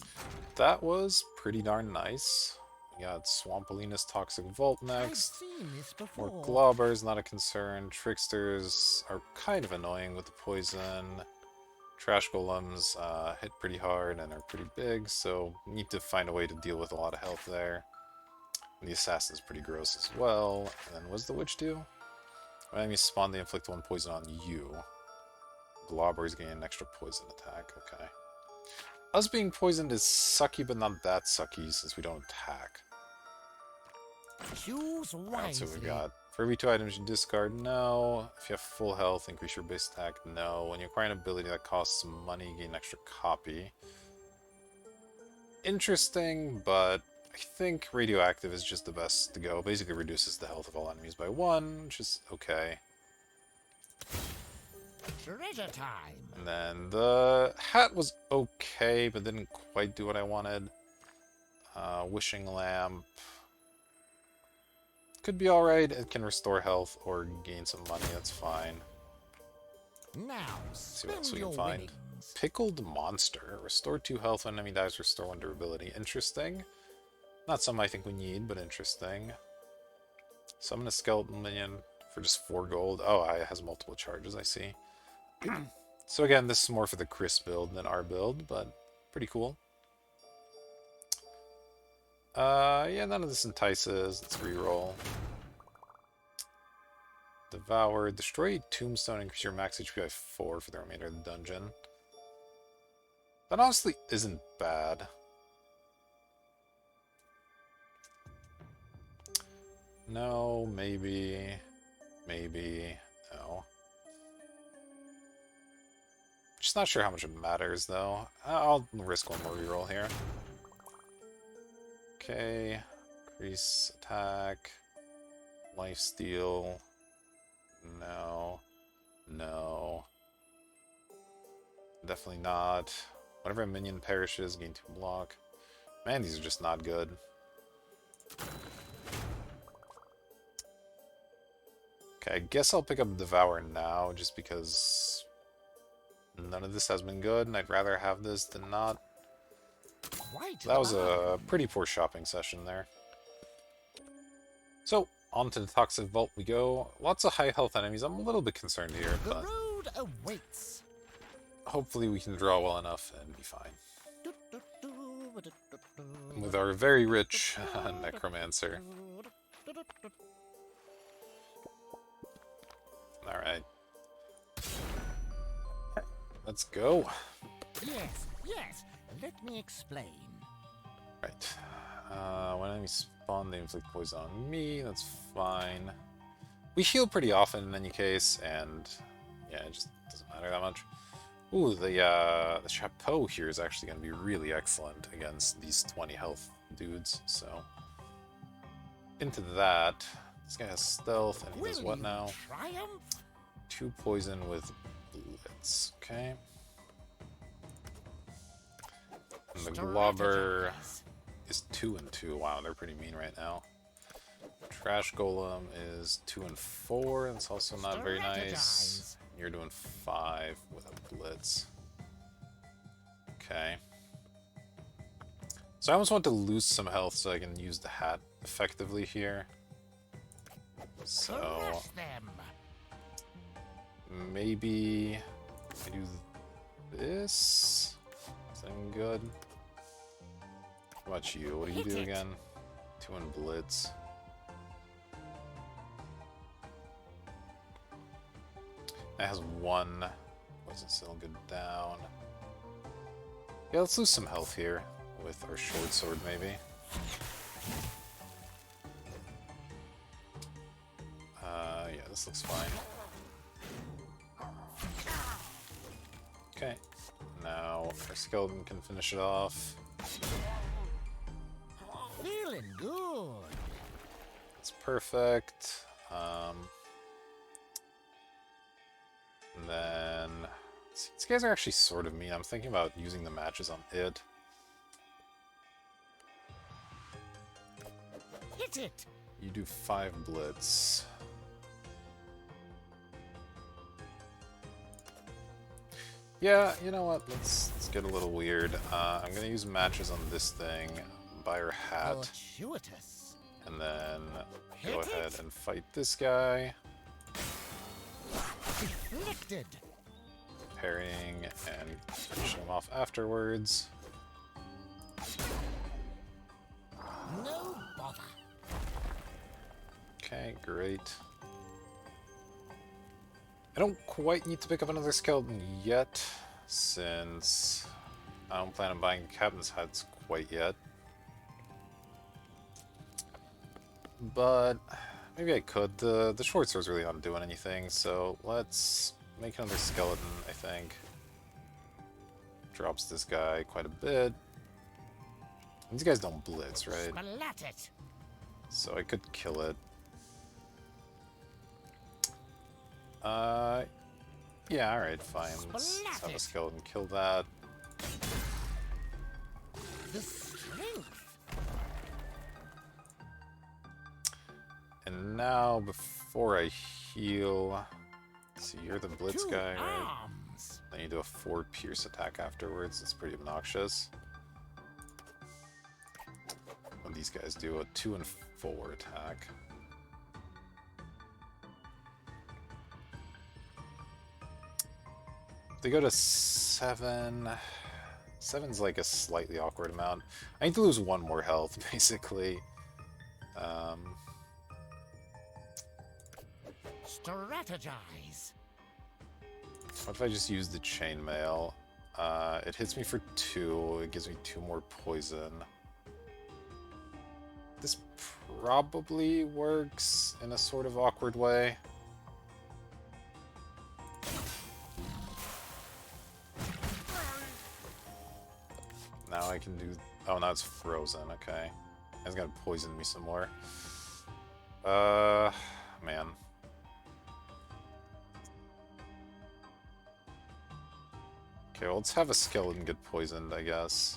That was pretty darn nice. We got Swampalina's Toxic Vault I've next. seen this before. More Globbers, not a concern. Tricksters are kind of annoying with the poison. Trash Golems hit pretty hard and are pretty big, so need to find a way to deal with a lot of health there. And the Assassin's pretty gross as well. And then what does the Witch do? When enemies spawn, they inflict 1 poison on you. Globbers gain an extra poison attack. Okay. Us being poisoned is sucky, but not that sucky since we don't attack. Choose Alright, wisely. so we got for every 2 items you discard, no. If you have full health, increase your base attack, no. When you acquire an ability that costs some money, you gain an extra copy. Interesting, but I think radioactive is just the best to go. Basically reduces the health of all enemies by 1, which is okay. Treasure time. And then the hat was okay, but didn't quite do what I wanted. Wishing lamp could be alright. It can restore health or gain some money, that's fine. Now, Let's see what else spend we can your find. winnings. Pickled monster. Restore 2 health when enemy dies, restore 1 durability. Interesting. Not something I think we need, but interesting. Summon a skeleton minion for just 4 gold. Oh, it has multiple charges, I see. So again, this is more for the Chris build than our build, but pretty cool. Yeah, none of this entices. Let's reroll. Devour. Destroy a tombstone, increase your max HP by 4 for the remainder of the dungeon. That honestly isn't bad. No, maybe, no. Just not sure how much it matters, though. I'll risk 1 more reroll here. Okay, increase attack, lifesteal, no, no, definitely not. Whenever a minion perishes, gain 2 block. Man, these are just not good. Okay, I guess I'll pick up Devour now, just because none of this has been good, and I'd rather have this than not. Quite That was alive. a pretty poor shopping session there. So, on to the Toxic Vault we go. Lots of high health enemies. I'm a little bit concerned here, The but road awaits. hopefully we can draw well enough and be fine. Do-do-do-do-do-do-do. With our very rich necromancer. Alright. Let's go. Yes, yes. Let me explain. Right. When enemies spawn, they inflict poison on me. That's fine. We heal pretty often in any case, and yeah, it just doesn't matter that much. Ooh, the chapeau here is actually going to be really excellent against these 20 health dudes, so... Into that. This guy has stealth, and he does what now? Triumph? 2 poison with blitz. Okay. And the globber is 2 and 2. Wow, they're pretty mean right now. Trash golem is 2 and 4. That's also not very nice. You're doing 5 with a blitz. Okay. So I almost want to lose some health so I can use the hat effectively here. So Crush them. maybe I do this. Something good. How about you? What do you Hit do it. again? 2 and blitz. That has 1. Wasn't still good down. Yeah, let's lose some health here with our short sword, maybe. Yeah, this looks fine. Okay. Now our skeleton can finish it off. Feeling good. That's perfect. And then these guys are actually sort of mean. I'm thinking about using the matches on it. Hit it. You do 5 blitz. Yeah, you know what? Let's get a little weird. I'm gonna use matches on this thing, buy her hat, Fortuitous. and then Hit go it. ahead and fight this guy. Deflected. Parrying and finishing him off afterwards. No bother. Okay, great. I don't quite need to pick up another skeleton yet, since I don't plan on buying captain's heads quite yet. But maybe I could. The short sword's really not doing anything, so let's make another skeleton, I think. Drops this guy quite a bit. These guys don't blitz, right? Splat it. So I could kill it. Yeah, alright, fine. Let's have a skeleton kill that. The strength. And now, before I heal... See, you're the blitz Two guy, right? arms. Then you do a 4 pierce attack afterwards. It's pretty obnoxious. And these guys do a 2 and 4 attack. They go to 7. 7's like a slightly awkward amount. I need to lose 1 more health, basically. Strategize. What if I just use the chainmail? It hits me for 2. It gives me 2 more poison. This probably works in a sort of awkward way. Now I can do... Oh, now it's frozen. Okay. It's gonna poison me some more. Man. Okay, well, let's have a skeleton get poisoned, I guess.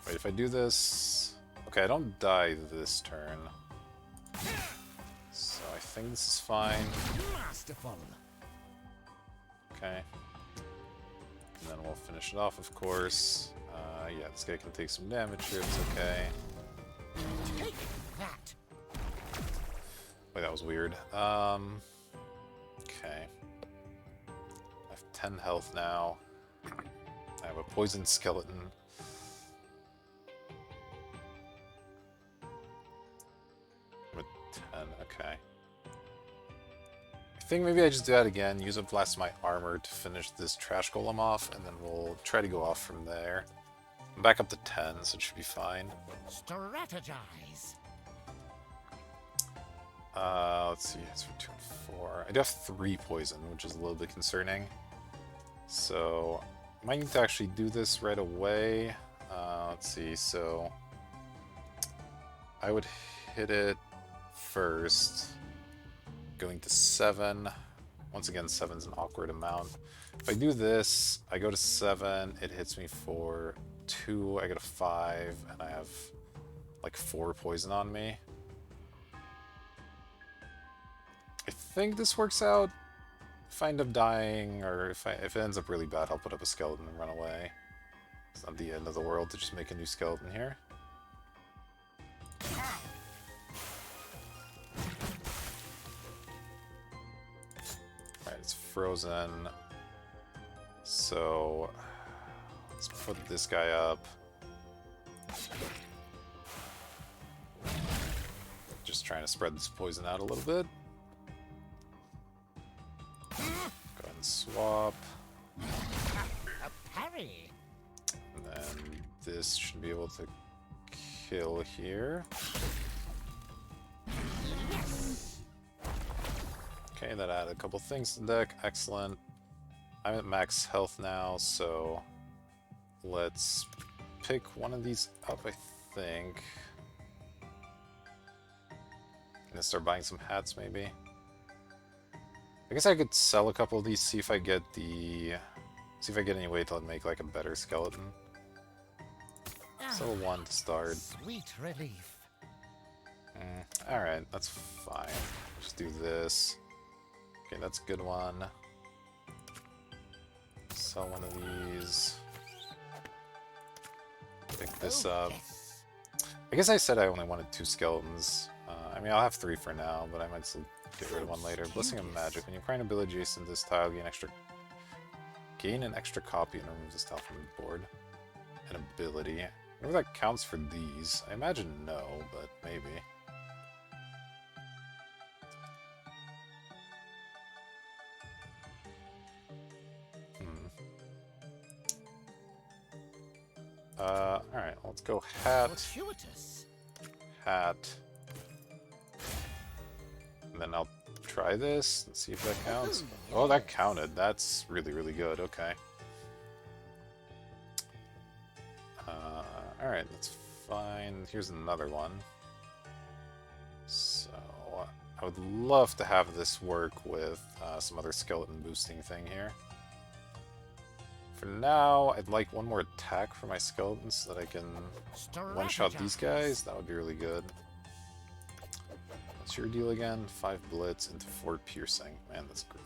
Wait, if I do this... Okay, I don't die this turn. So I think this is fine. Masterful. Okay. And then we'll finish it off, of course. Yeah, this guy can take some damage here, it's okay. Take that. Wait, that was weird. Okay. I have 10 health now. I have a poisoned skeleton. With 10, okay. I think maybe I just do that again, use up the last of my armor to finish this trash golem off, and then we'll try to go off from there. I'm back up to 10, so it should be fine. Strategize. Let's see, it's for 2 and 4. I do have 3 poison, which is a little bit concerning. So, I might need to actually do this right away. Let's see, so... I would hit it first, going to 7. Once again, 7's an awkward amount. If I do this, I go to 7, it hits me for 2, I get a 5, and I have like 4 poison on me. I think this works out. If I end up dying, or if it ends up really bad, I'll put up a skeleton and run away. It's not the end of the world to just make a new skeleton here. Alright, it's frozen. So, let's put this guy up. Just trying to spread this poison out a little bit. Go ahead and swap. A parry. And then this should be able to kill here. Yes. Okay, that added a couple things to the deck. Excellent. I'm at max health now, so let's pick one of these up, I think. And then start buying some hats, maybe. I guess I could sell a couple of these, see if I get any way to make like a better skeleton. So 1 to start. Sweet relief. Alright, that's fine. Just do this. Okay, that's a good one. Sell one of these. Pick this up. I guess I said I only wanted 2 skeletons. I mean, I'll have 3 for now, but I might still get rid of 1 later. Blessing of Magic. When you acquire an ability adjacent to this tile, gain an extra copy and remove this tile from the board. An ability. I wonder if that counts for these. I imagine no, but maybe. Alright, let's go hat, Fortuitous. hat. And then I'll try this and see if that counts. Oh, that counted. That's really, really good. Okay. Alright, that's fine. Here's another one. So, I would love to have this work with some other skeleton boosting thing here. For now, I'd like one more attack for my skeletons so that I can one-shot these guys. That would be really good. What's your deal again? 5 blitz into 4 piercing. Man, that's great.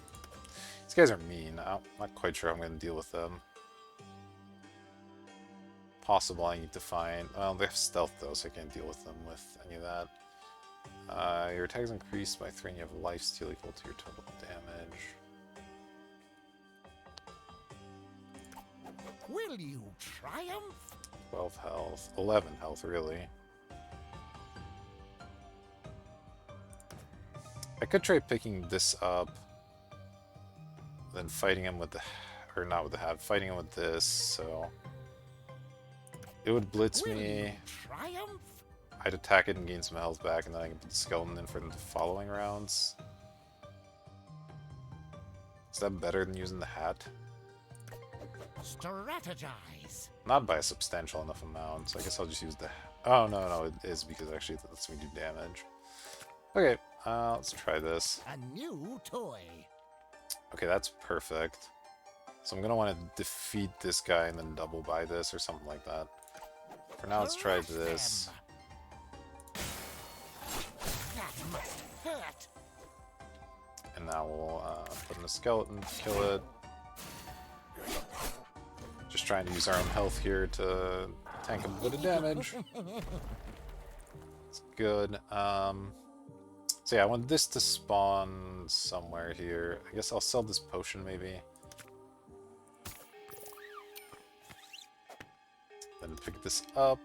These guys are mean. I'm not quite sure how I'm going to deal with them. Possible I need to find... Well, they have stealth though, so I can't deal with them with any of that. Your attack is increased by 3 and you have lifesteal equal to your total damage. Will you triumph? 12 health. 11 health, really. I could try picking this up, then fighting him with the... Or not with the hat, fighting him with this, so... It would blitz me. Triumph? I'd attack it and gain some health back, and then I can put the skeleton in for the following rounds. Is that better than using the hat? Strategize. Not by a substantial enough amount, so I guess I'll just use the... Oh, no, it is, because actually it lets me do damage. Okay, let's try this. A new toy. Okay, that's perfect. So I'm going to want to defeat this guy and then double buy this or something like that. For now, let's try this. That must hurt. And now we'll put in a skeleton to kill it. Just trying to use our own health here to tank a bit of damage. It's good. So yeah, I want this to spawn somewhere here. I guess I'll sell this potion maybe. Then pick this up.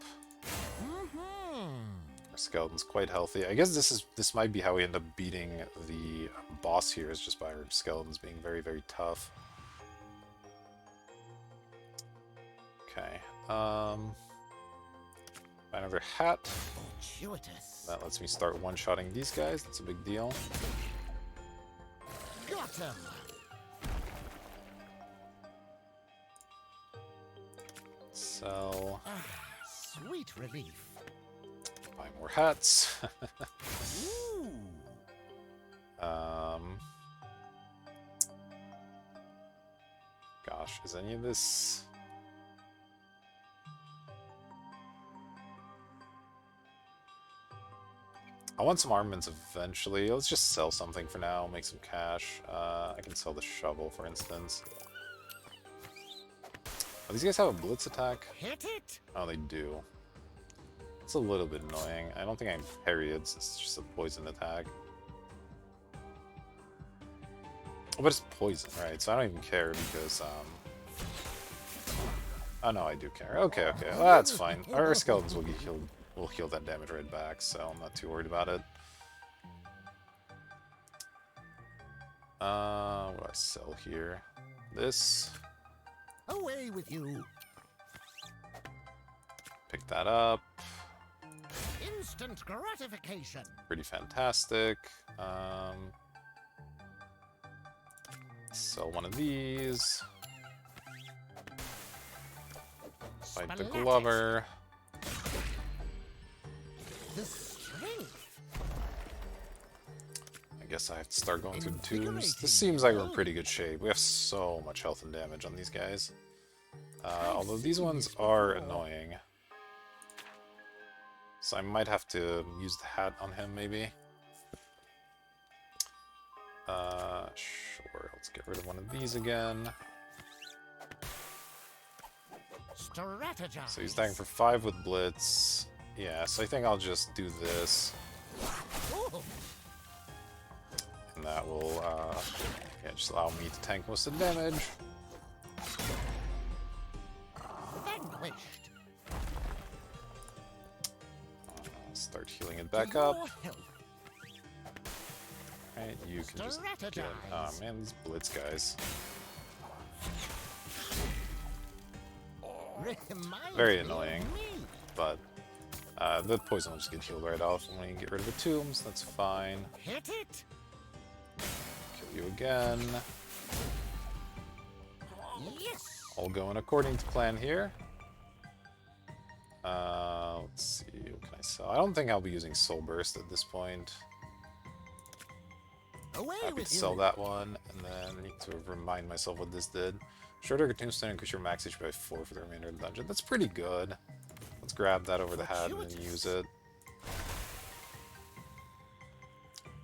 Our skeleton's quite healthy. I guess this might be how we end up beating the boss here, is just by our skeletons being very, very tough. Okay. Buy another hat. Fortuitous. That lets me start one-shotting these guys. That's a big deal. Got him. Sell. Sweet relief. Buy more hats. Ooh. Gosh, is any of this... I want some armaments eventually. Let's just sell something for now, make some cash. I can sell the shovel, for instance. Oh, these guys have a blitz attack? Hit it. Oh, they do. It's a little bit annoying. I don't think I can parry it, it's just a poison attack. Oh, but it's poison, right? So I don't even care because, Oh no, I do care. Okay, okay. Well, that's fine. Our skeletons will get healed. We'll heal that damage right back, so I'm not too worried about it. What do I sell here? This. Away with you. Pick that up. Instant gratification. Pretty fantastic. Sell one of these. Fight the Splendid. Glover. The strength. I guess I have to start going through the tombs. This seems like we're in pretty good shape. We have so much health and damage on these guys. Although these ones are annoying. So I might have to use the hat on him, maybe. Sure, let's get rid of one of these again. Strategize. So he's dying for 5 with Blitz. Yeah, so I think I'll just do this. Ooh. And that will yeah, just allow me to tank most of the damage. Vanquished. back up. Your health. Right, you can just get... Oh man, these blitz guys. Reminds Very me of annoying, me. but the poison will just get healed right off when we get rid of the tombs. That's fine. Hit it. Kill you again. Yes. All going according to plan here. Let's see, what can I sell? I don't think I'll be using Soul Burst at this point. Away Happy with to sell you. that one, and then I need to remind myself what this did. Shorter tombstone, increase your max HP by 4 for the remainder of the dungeon. That's pretty good. Let's grab that over the head and then use it.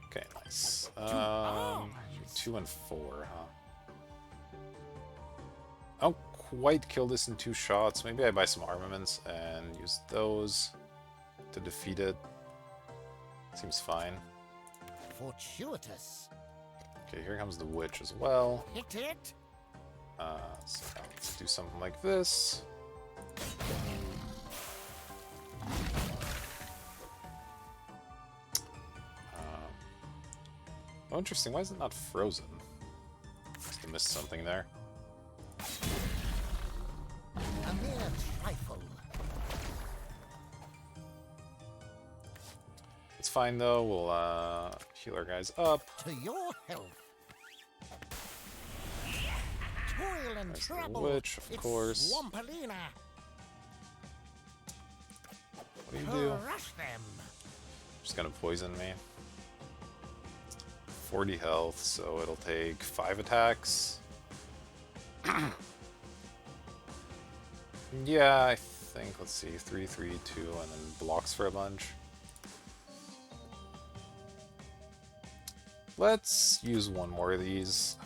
Okay, nice. 2 and 4, huh? I don't quite kill this in 2 shots. Maybe I buy some armaments and use those to defeat it. Seems fine. Fortuitous. Okay, here comes the witch as well. Hit it. So let's do something like this. Oh, interesting. Why is it not frozen? Must have missed something there. A mere trifle. It's fine though. We'll heal our guys up. To your health. Toil and There's the trouble. witch, of It's course. Swampalina. What do you do? Crush them. Just gonna poison me. 40 health, so it'll take 5 attacks. Yeah, I think, let's see, 3, 3, 2, and then blocks for a bunch. Let's use one more of these.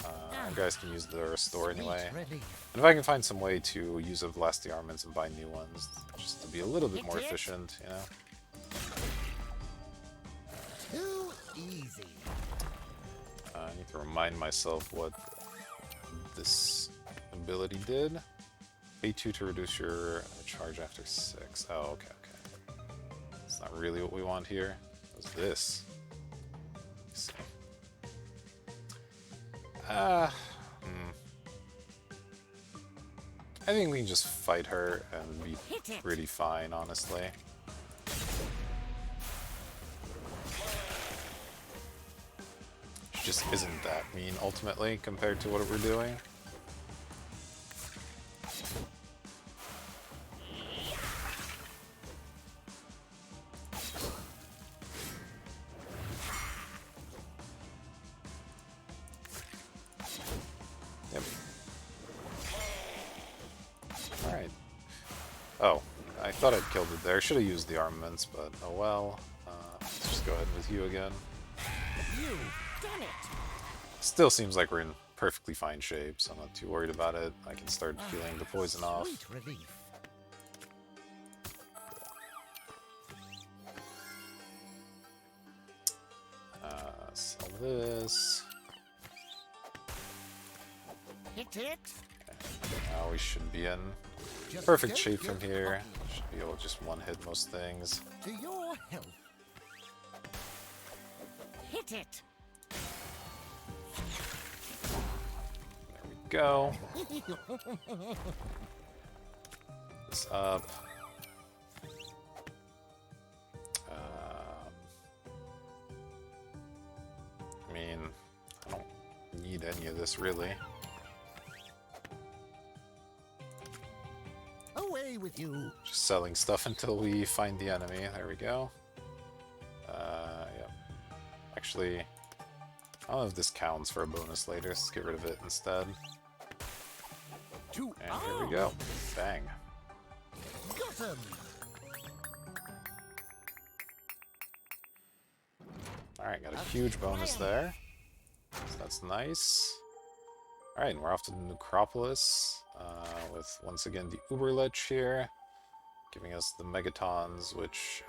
You guys can use the restore anyway. Sweet relief. And if I can find some way to use up last the armaments and buy new ones, just to be a little bit more efficient, you know? Too easy. I need to remind myself what this ability did. A2 to reduce your charge after 6. Oh, okay, okay. That's not really what we want here. What's this? Let's see. I think we can just fight her and be pretty fine, honestly. She just isn't that mean, ultimately, compared to what we're doing. Yep. Alright. Oh, I thought I'd killed it there. Should have used the armaments, but oh well. Let's just go ahead with you again. You've done it. Still seems like we're in perfectly fine shape, so I'm not too worried about it. I can start healing the poison off. Sweet relief. Sell this. Hit it. Now we should be in Just perfect don't shape from get here. cocky. Should be able to just one-hit most things. To your health. Hit it. There we go. This up. I mean, I don't need any of this really. Away with you. Just selling stuff until we find the enemy. There we go. Yeah. Actually, I don't know if this counts for a bonus later. Let's get rid of it instead. To And here we go. Bang. Got him. Alright, got a huge bonus there. So that's nice. Alright, and we're off to the Necropolis with, once again, the Uberlich here, giving us the Megatons, which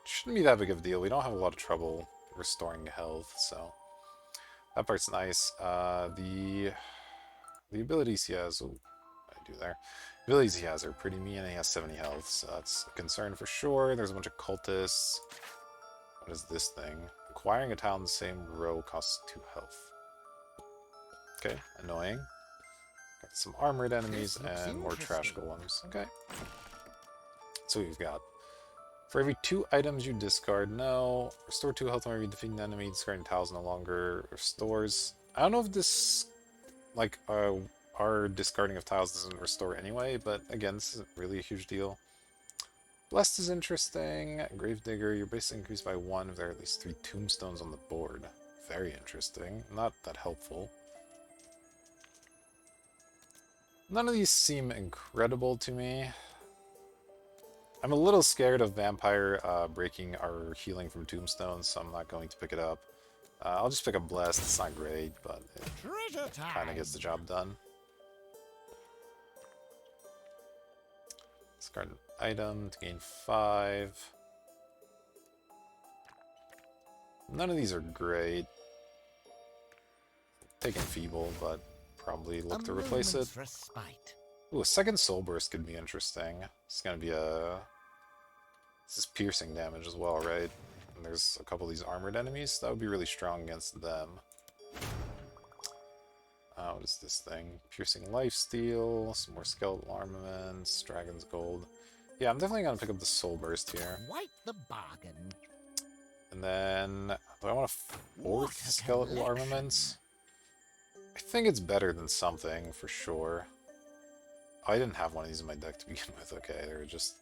shouldn't be that big of a deal. We don't have a lot of trouble restoring health, so that part's nice. The abilities he has, oh, I do there. The abilities he has are pretty mean, and he has 70 health, so that's a concern for sure. There's a bunch of cultists. What is this thing? Acquiring a tile in the same row costs 2 health. Okay, annoying. Got some armored enemies and more trash golems. Okay. So we've got, for every 2 items you discard, no. Restore 2 health whenever you defeat an enemy. Discarding tiles no longer restores. I don't know if this, like, our discarding of tiles doesn't restore anyway, but again, this isn't really a huge deal. Blessed is interesting. Gravedigger, your base increased by 1 if there are at least 3 tombstones on the board. Very interesting. Not that helpful. None of these seem incredible to me. I'm a little scared of Vampire breaking our healing from tombstones, so I'm not going to pick it up. I'll just pick up Blessed. It's not great, but it kind of gets the job done. Discard an item to gain 5. None of these are great. Taking Feeble, but probably look to replace it. Ooh, a second Soul Burst could be interesting. It's gonna be a... This is piercing damage as well, right? And there's a couple of these armored enemies. That would be really strong against them. What is this thing? Piercing Lifesteal, some more Skeletal Armaments, Dragon's Gold. Yeah, I'm definitely gonna pick up the Soul Burst here. Quite the bargain. And then, do I want a 4th Skeletal Armaments? I think it's better than something, for sure. Oh, I didn't have one of these in my deck to begin with. Okay, they were just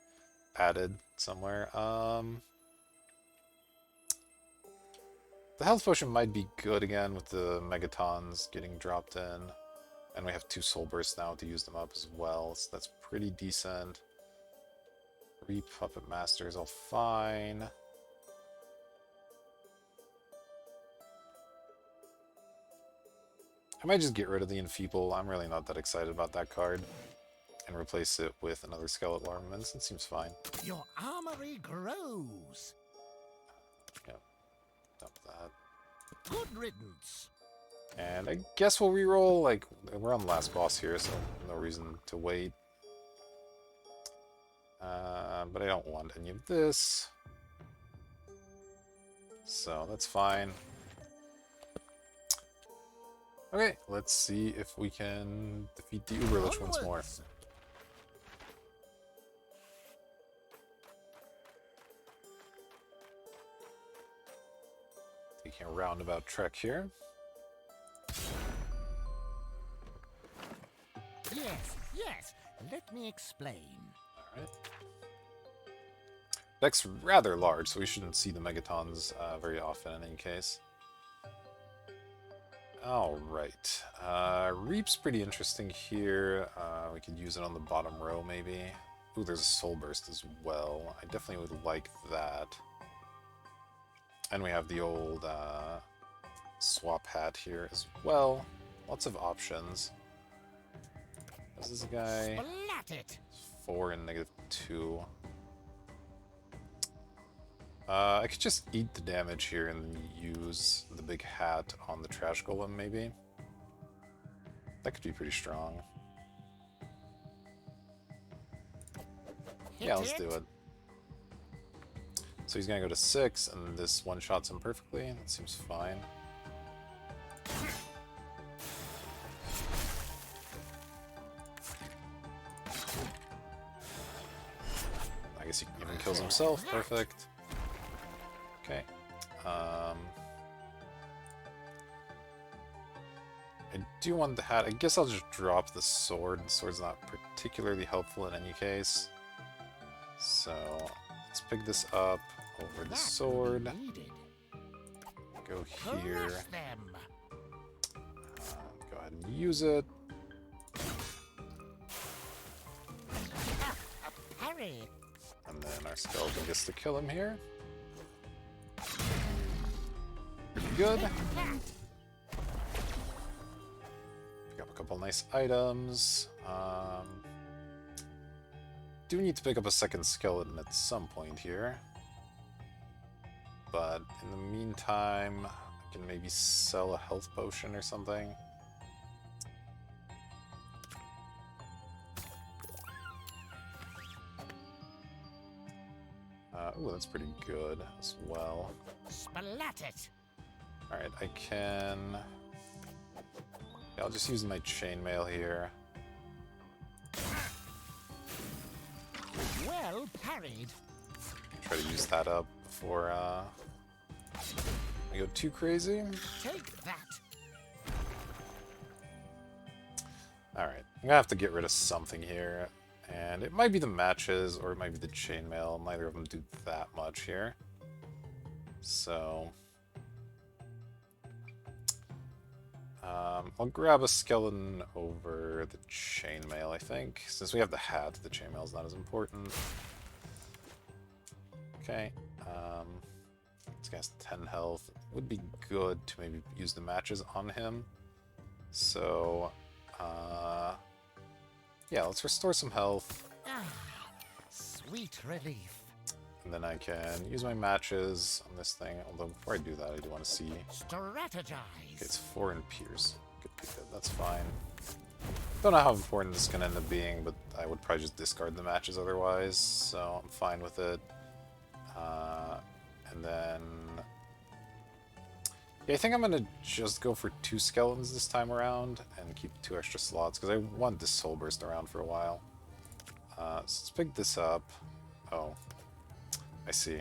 added somewhere. The health potion might be good again with the Megatons getting dropped in. And we have 2 Soul Bursts now to use them up as well, so that's pretty decent. Puppet Master is all fine. I might just get rid of the Enfeeble. I'm really not that excited about that card. And replace it with another Skeletal Armaments. It seems fine. Your armory grows. Yep. Dump that. Good riddance. And I guess we'll reroll. Like, we're on the last boss here, so no reason to wait. But I don't want any of this. So that's fine. Okay, let's see if we can defeat the Uberlich once more. Taking a roundabout trek here. Yes, let me explain. Alright. Deck's rather large, so we shouldn't see the Megatons very often in any case. Alright. Reap's pretty interesting here. We could use it on the bottom row, maybe. Ooh, there's a Soul Burst as well. I definitely would like that. And we have the old swap hat here as well. Lots of options. This is a guy. 4 and -2. I could just eat the damage here and use the big hat on the trash golem, maybe. That could be pretty strong. Yeah, let's do it. So he's gonna go to 6, and this one-shots him perfectly. That seems fine. I guess he even kills himself. Perfect. Okay. I do want the hat. I guess I'll just drop the sword. The sword's not particularly helpful in any case. So let's pick this up over the sword. Go here. Go ahead and use it. And then our skeleton gets to kill him here. Pretty good. Pick up a couple nice items. Do need to pick up a second skeleton at some point here. But in the meantime, I can maybe sell a health potion or something. Ooh, that's pretty good as well. Splat it. Alright, I can... Yeah, I'll just use my chainmail here. Well parried. Try to use that up before I go too crazy. Take that. Alright, I'm gonna have to get rid of something here. And it might be the matches, or it might be the chainmail. Neither of them do that much here. So... I'll grab a skeleton over the chainmail, I think. Since we have the hat, the chainmail's not as important. Okay. This guy has 10 health. It would be good to maybe use the matches on him. So, yeah, let's restore some health. Sweet relief. And then I can use my matches on this thing. Although, before I do that, I do want to see... Strategize. Okay, it's 4 in Pierce. Good. That's fine. Don't know how important this is going to end up being, but I would probably just discard the matches otherwise, so I'm fine with it. And then... Yeah, I think I'm going to just go for 2 skeletons this time around and keep 2 extra slots, because I want this soul burst around for a while. So let's pick this up. Oh, I see.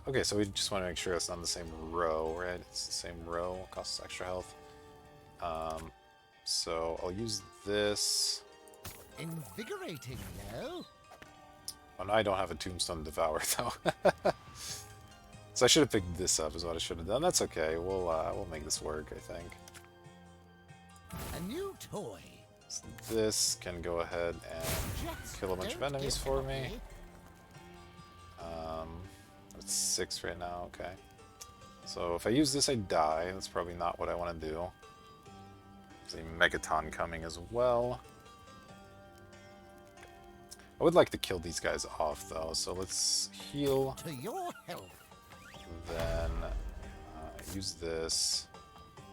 Okay, so we just want to make sure it's not the same row, right? It's the same row, costs extra health. So I'll use this. Invigorating, no? Oh, no, I don't have a Tombstone Devour, though. So I should have picked this up, is what I should have done. That's okay, we'll make this work, I think. A new toy. So this can go ahead and Just kill a bunch of don't enemies get for me. cocky. It's 6 right now, okay. So if I use this, I die. That's probably not what I want to do. There's a Megaton coming as well. I would like to kill these guys off, though, so let's heal. To your health. Then use this.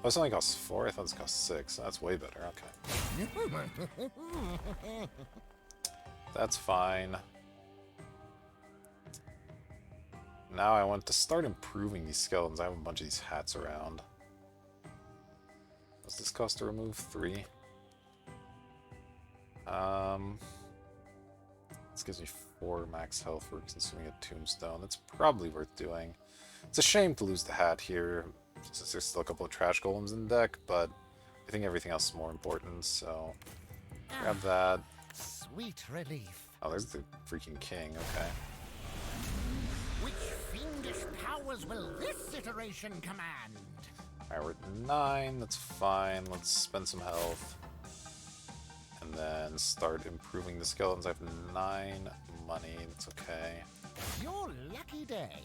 Oh, this only costs 4? I thought this cost 6. That's way better, okay. That's fine. Now I want to start improving these skeletons. I have a bunch of these hats around. What's this cost to remove? 3. This gives me 4 max health for consuming a tombstone. That's probably worth doing. It's a shame to lose the hat here, since there's still a couple of trash golems in the deck, but I think everything else is more important, so grab that. Sweet relief. Oh, there's the freaking king, okay. Which fiendish powers will this iteration command? Alright, we're at 9, that's fine. Let's spend some health. And then start improving the skeletons. I have 9 money, that's okay. Your lucky day.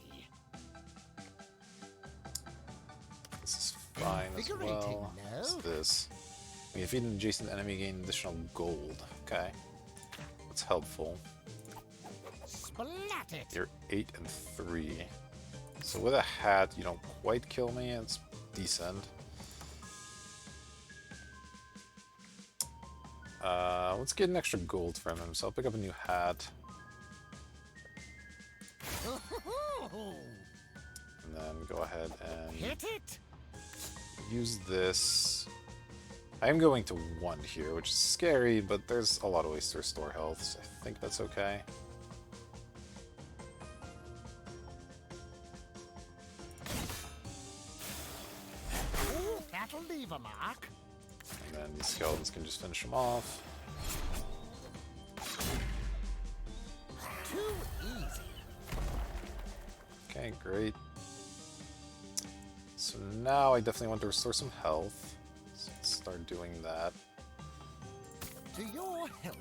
This is fine as well. No? What's this? When you defeat an adjacent enemy, gain additional gold. Okay. That's helpful. Splat it. You're 8 and 3. So with a hat, you don't quite kill me. It's decent. Let's get an extra gold from him, so I'll pick up a new hat. And then go ahead and Hit it. use this. I am going to 1 here, which is scary, but there's a lot of ways to restore health, so I think that's okay. Ooh, that'll leave a mark. And then these skeletons can just finish them off. Too easy. Okay, great. So now I definitely want to restore some health. So let's start doing that. To your health.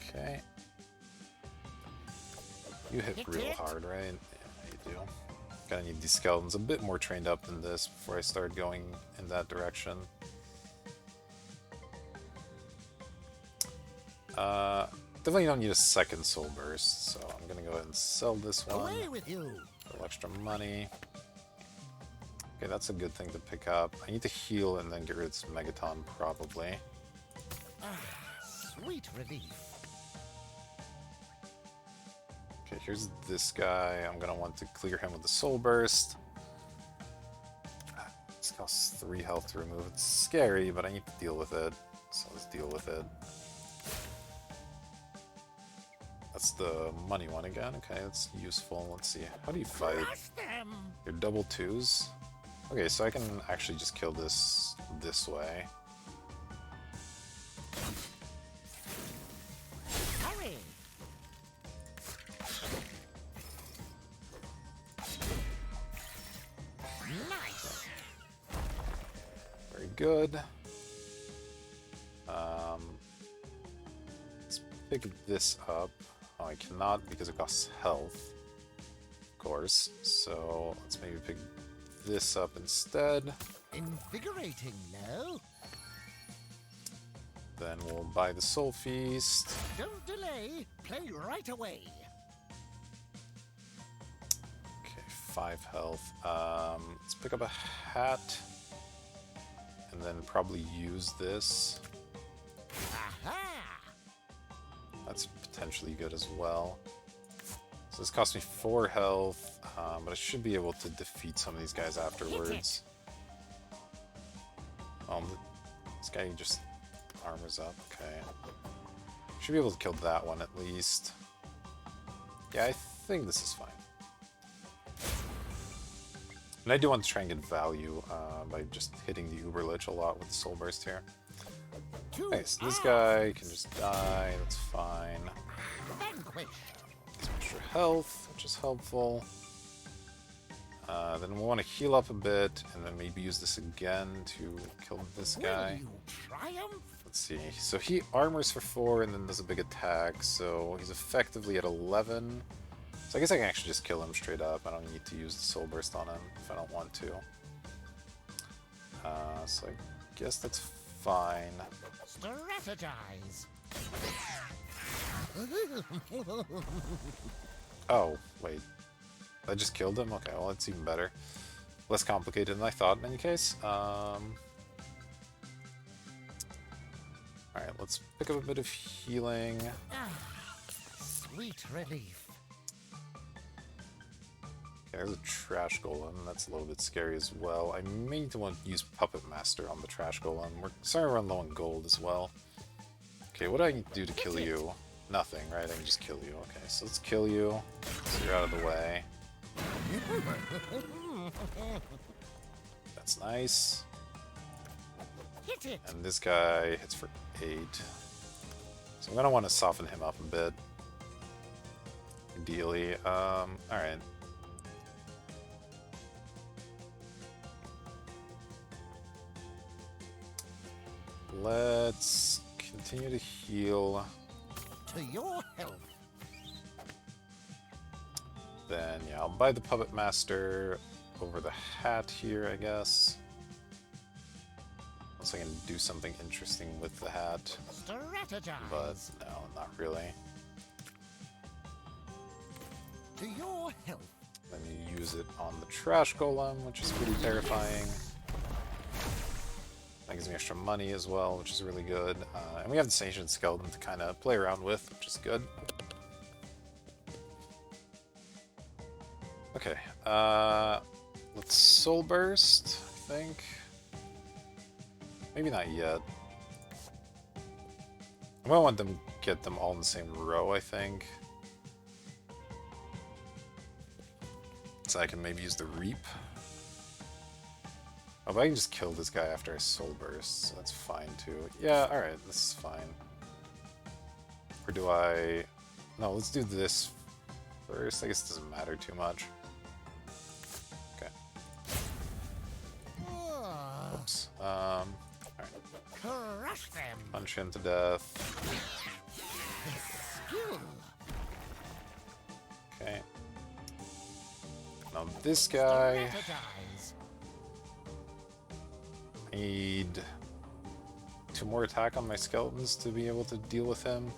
Okay. You hit Hit real it. hard, right? Yeah, you do. Gonna need these skeletons a bit more trained up than this before I start going in that direction. Definitely don't need a second soul burst, so I'm gonna go ahead and sell this one. Away with you. A little extra money. Okay, that's a good thing to pick up. I need to heal and then get rid of this Megaton, probably. Sweet relief. Okay, here's this guy. I'm gonna want to clear him with the Soul Burst. This costs 3 health to remove. It's scary, but I need to deal with it. So let's deal with it. That's the money one again. Okay, that's useful. Let's see. How do you fight? Your double twos? Okay, so I can actually just kill this way. Hurry. Nice. Very good. Let's pick this up. Oh, I cannot because it costs health, of course. So let's maybe pick this up instead. Invigorating, no? Then we'll buy the Soul Feast. Don't delay. Play right away. Okay, 5 health. Let's pick up a hat. And then probably use this. Aha! That's potentially good as well. So this cost me 4 health, but I should be able to defeat some of these guys afterwards. This guy just armors up. Okay. Should be able to kill that one at least. Yeah, I think this is fine. And I do want to try and get value by just hitting the Uber Lich a lot with the Soul Burst here. Okay, so this guy can just die, that's fine. Vanquish. Some extra health, which is helpful. Then we'll want to heal up a bit, and then maybe use this again to kill this guy. Will you triumph? Let's see. So he armors for 4 and then does a big attack, so he's effectively at 11. So I guess I can actually just kill him straight up. I don't need to use the Soul Burst on him if I don't want to. So I guess that's fine. Strategize. Oh, wait. I just killed him? Okay, well, that's even better. Less complicated than I thought in any case. Alright, let's pick up a bit of healing. Sweet relief. Okay, there's a Trash Golem. That's a little bit scary as well. I may need to want to use Puppet Master on the Trash Golem. We're starting to run low on gold as well. Okay, what do I need to do to kill you? Nothing, right? I can just kill you. Okay, so let's kill you. So you're out of the way. That's nice. Hit it. And this guy hits for 8. So I'm going to want to soften him up a bit. Ideally. Alright. Let's continue to heal. To your health. Then, yeah, I'll buy the Puppet Master over the hat here, I guess. Unless I can do something interesting with the hat. Strategize. But, no, not really. To your health. Then you use it on the Trash Golem, which is pretty terrifying. That gives me extra money as well, which is really good. And we have the Ancient Skeleton to kind of play around with, which is good. Okay, let's Soul Burst, I think. Maybe not yet. I'm gonna want them to get them all in the same row, I think. So I can maybe use the Reap. Oh, but I can just kill this guy after I Soul Burst, so that's fine too. Yeah, alright, this is fine. Or do I... No, let's do this first. I guess it doesn't matter too much. Okay. Oops. Alright. Crush them. Punch him to death. Skill. Okay. Now this guy... Strategize. I need 2 more attack on my skeletons to be able to deal with him.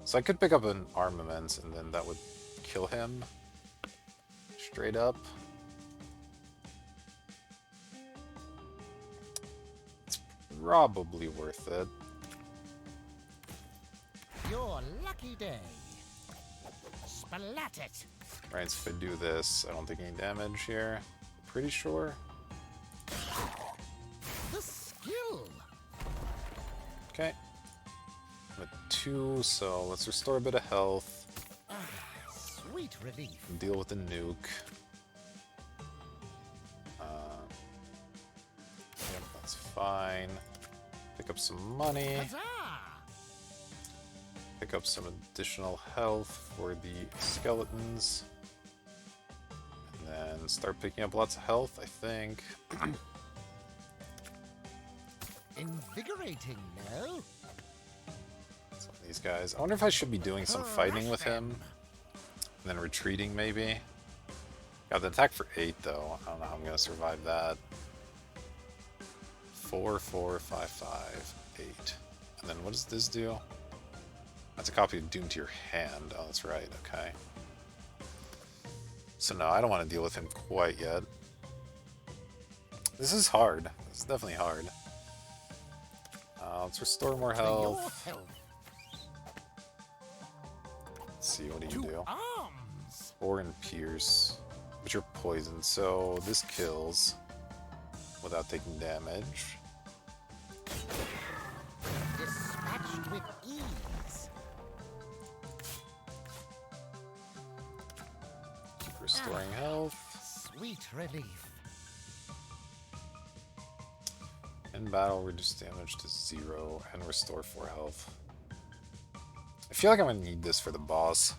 So I could pick up an armament and then that would kill him. Straight up. It's probably worth it. Your lucky day. splat it. Right, so if I do this, I don't take any damage here. Pretty sure. The skill. Okay. I'm at 2, so let's restore a bit of health. Sweet relief. Deal with the nuke. Yep, that's fine. Pick up some money. Huzzah! Pick up some additional health for the skeletons. And then start picking up lots of health, I think. Invigorating, no? Some of these guys. I wonder if I should be doing some fighting with him. And then retreating, maybe. Got the attack for 8, though. I don't know how I'm going to survive that. 4, 4, 5, 5, 8. And then what does this do? That's a copy of Doom to your hand. Oh, that's right. Okay. So no, I don't want to deal with him quite yet. This is hard. This is definitely hard. Let's restore more health. Let's see, what do you do? Arms. Or in Pierce, which are poisoned, so this kills without taking damage. Dispatched with ease. Keep restoring health. Sweet relief. In battle, reduce damage to 0 and restore 4 health. I feel like I'm gonna need this for the boss.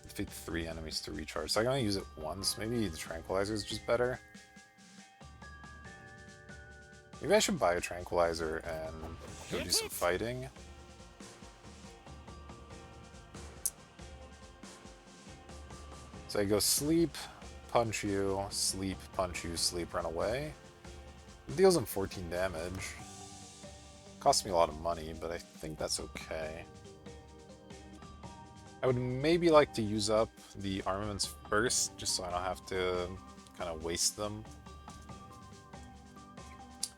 Defeat 3 enemies to recharge. So I'm gonna use it once. Maybe the tranquilizer is just better. Maybe I should buy a tranquilizer and go do some fighting. So I go sleep, punch you, sleep, punch you, sleep, run away. It deals him 14 damage. Costs me a lot of money, but I think that's okay. I would maybe like to use up the armaments first, just so I don't have to kind of waste them.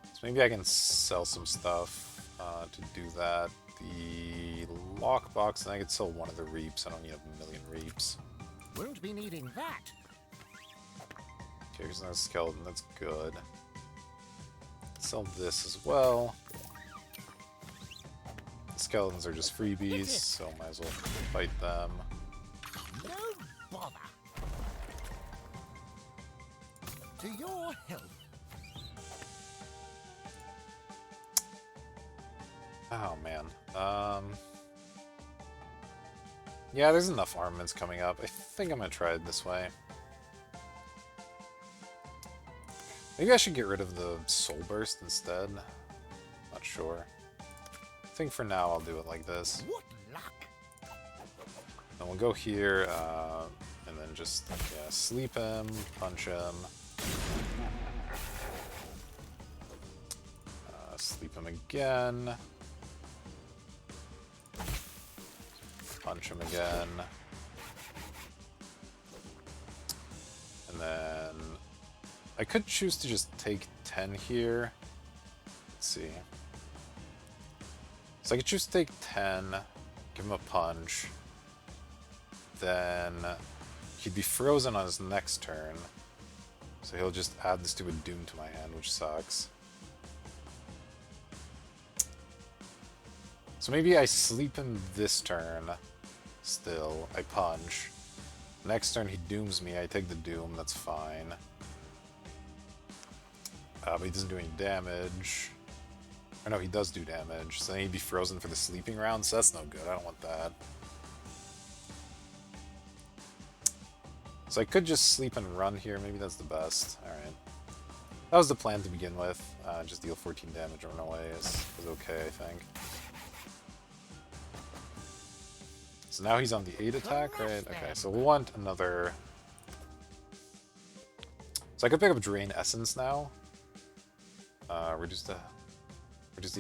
So maybe I can sell some stuff to do that. The lockbox, and I could sell one of the reaps. I don't need a million reaps. Won't be needing that. Okay, here's another skeleton, that's good. Sell this as well. The skeletons are just freebies, so might as well fight them. No bother. To your health. Oh man. Yeah, there's enough armaments coming up. I think I'm gonna try it this way. Maybe I should get rid of the Soul Burst instead. Not sure. I think for now I'll do it like this. What luck. Then we'll go here, and then just sleep him, punch him. Sleep him again. Punch him again. And then I could choose to just take 10 here. Let's see. So I could choose to take 10, give him a punch. Then he'd be frozen on his next turn. So he'll just add the stupid Doom to my hand, which sucks. So maybe I sleep him this turn. Still, I punch. Next turn he dooms me, I take the doom, that's fine. But he doesn't do any damage. Or no, he does do damage. So then he'd be frozen for the sleeping round, so that's no good, I don't want that. So I could just sleep and run here, maybe that's the best. Alright. That was the plan to begin with. Just deal 14 damage, run away is okay, I think. So now he's on the 8 attack, right? Okay, so we'll want another... So I could pick up Drain Essence now. Reduce the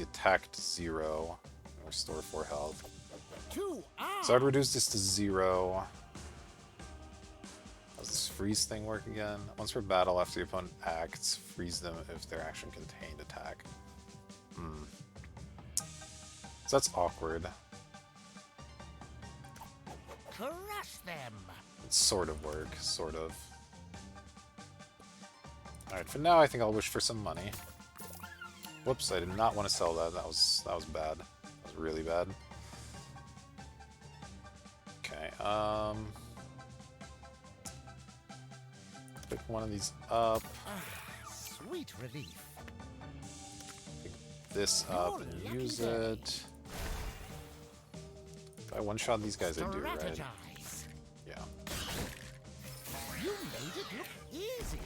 attack to 0. And restore 4 health. So I'd reduce this to 0. How does this freeze thing work again? Once per battle, after the opponent acts, freeze them if their action contained attack. So that's awkward. Crush them. It sort of work, sort of. Alright, for now I think I'll wish for some money. Whoops, I did not want to sell that. That was bad. That was really bad. Okay, pick one of these up. Sweet relief. Pick this up and use it. If I one-shot these guys, I do, right? Strategize. Yeah. You made it look easy.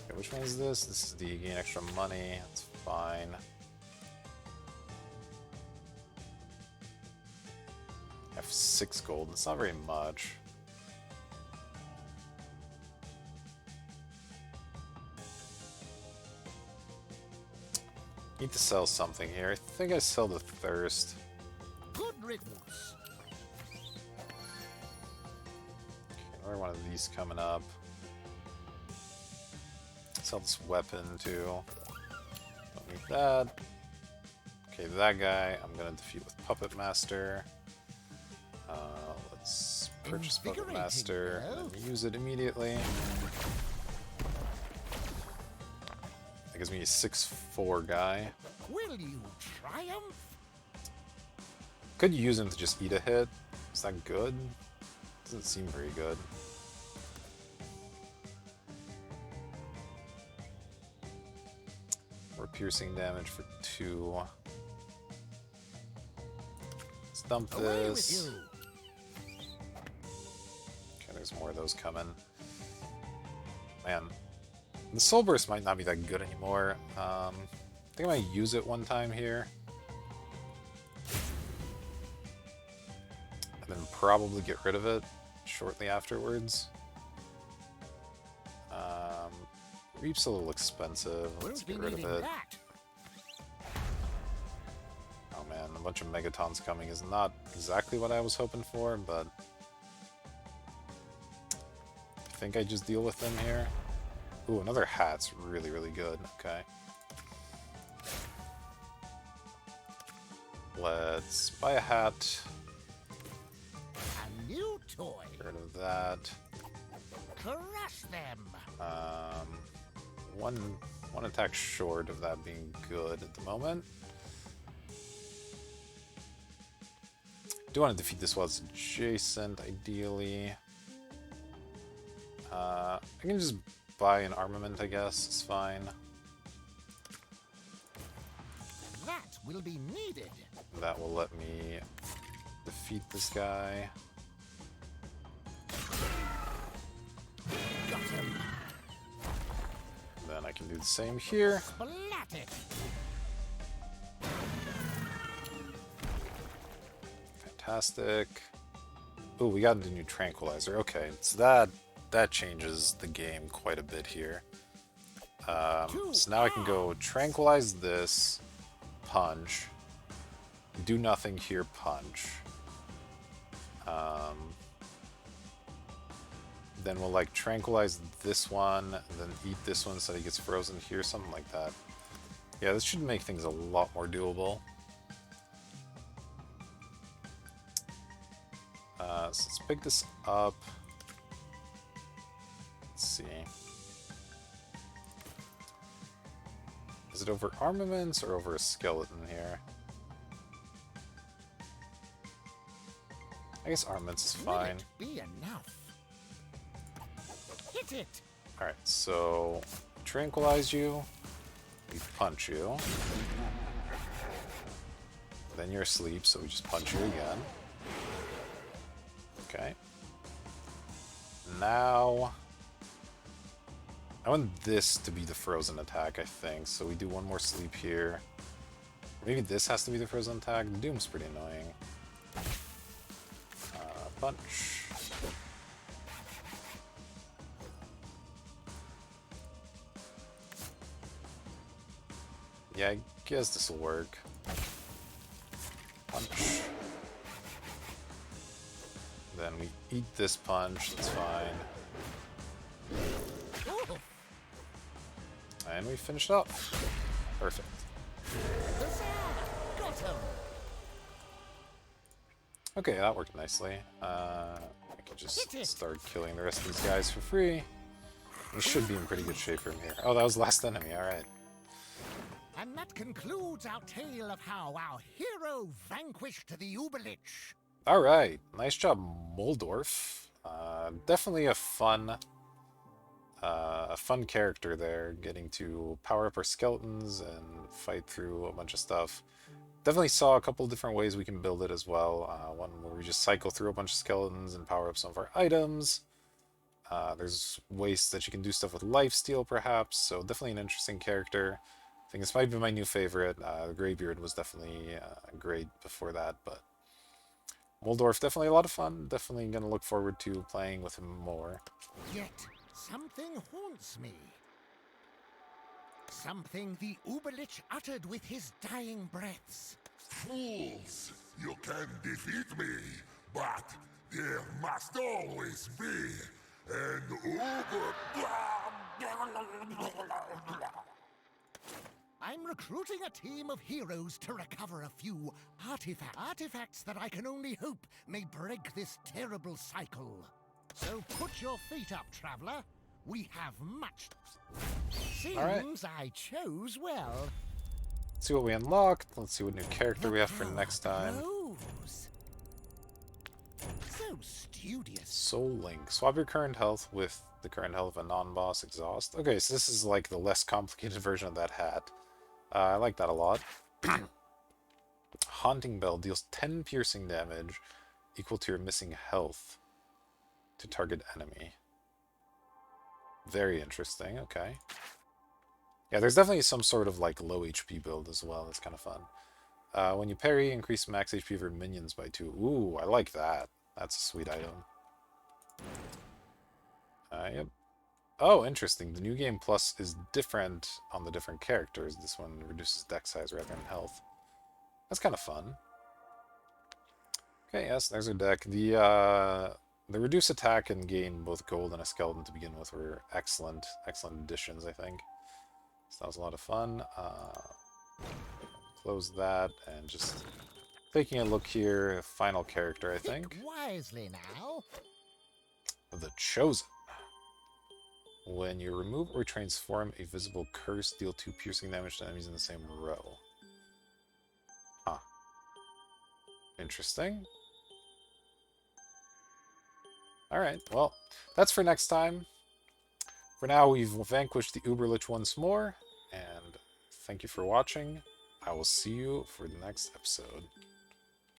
Okay, which one is this? This is the gain extra money. That's fine. I have 6 gold. It's not very much. Need to sell something here. I think I sell the thirst. Good riddance. Okay, another one of these coming up. Sell this weapon too. Don't need that. Okay, that guy I'm gonna defeat with Puppet Master. Let's purchase Puppet Master and then use it immediately. That gives me a 6-4 guy. Will you triumph? Could use him to just eat a hit. Is that good? Doesn't seem very good. More piercing damage for 2. Let's dump Away with this. you. Okay, there's more of those coming. Man, the Soul Burst might not be that good anymore. I think I might use it one time here. And then probably get rid of it shortly afterwards. Reap's a little expensive. Let's get rid of it. That. Oh man, a bunch of Megatons coming is not exactly what I was hoping for, but I think I just deal with them here. Ooh, another hat's really, really good. Okay. Let's buy a hat. A new toy. Get rid of that. Crush them. One attack short of that being good at the moment. Do want to defeat this while it's adjacent, ideally. I can just buy an armament, I guess. It's fine. That will be needed. That will let me defeat this guy. Got him. Then I can do the same here. Splat it. Fantastic. Ooh, we got a new tranquilizer. Okay, so that changes the game quite a bit here. So now I can go tranquilize this, punch, do nothing here, punch. Then we'll like tranquilize this one, and then eat this one so he gets frozen here, something like that. Yeah, this should make things a lot more doable. So let's pick this up. Let's see. Is it over armaments or over a skeleton here? I guess armaments is Will fine. it be enough? Hit it. Alright, so tranquilize you, we punch you. Then you're asleep, so we just punch you again. Okay. Now I want this to be the frozen attack, I think. So we do one more sleep here. Maybe this has to be the frozen attack. Doom's pretty annoying. Punch. Yeah, I guess this will work. Punch. Then we eat this punch, that's fine. Ooh, And we finished up. Perfect. the bottom. Okay, that worked nicely. I can Hit just it. start killing the rest of these guys for free. We should be in pretty good shape from here. Oh, that was the last enemy, alright. And that concludes our tale of how our hero vanquished the Uberlich. Alright, nice job, Moldorf. Definitely a fun character there, getting to power up our skeletons and fight through a bunch of stuff. Definitely saw a couple different ways we can build it as well. One where we just cycle through a bunch of skeletons and power up some of our items. There's ways that you can do stuff with lifesteal, perhaps, so definitely an interesting character. I think this might be my new favorite. The Greybeard was definitely great before that, but Moldorf, definitely a lot of fun. Definitely going to look forward to playing with him more. Yet something haunts me. Something the Uberlich uttered with his dying breaths. Fools! You can defeat me, but there must always be an Uber. I'm recruiting a team of heroes to recover a few artifacts that I can only hope may break this terrible cycle. So put your feet up, traveler. We have much. Seems right. I chose well. Let's see what we unlocked. Let's see what new character we have for Power next time. grows. So studious. Soul Link. Swap your current health with the current health of a non-boss exhaust. Okay, so this is like the less complicated version of that hat. I like that a lot. Haunting Bell deals 10 piercing damage, equal to your missing health, to target enemy. Very interesting, okay. Yeah, there's definitely some sort of like low HP build as well. That's kind of fun. When you parry, increase max HP for minions by 2. Ooh, I like that. That's a sweet item. Yep. Oh, interesting. The New Game Plus is different on the different characters. This one reduces deck size rather than health. That's kind of fun. Okay, yes, there's our deck. The reduce attack and gain both gold and a skeleton to begin with were excellent additions, I think. So that was a lot of fun. Close that and just taking a look here. Final character, I think. Think wisely now. The Chosen. When you remove or transform a visible curse, deal 2 piercing damage to enemies in the same row. Huh. Interesting. Alright, well, that's for next time. For now, we've vanquished the Uberlich once more, and thank you for watching. I will see you for the next episode.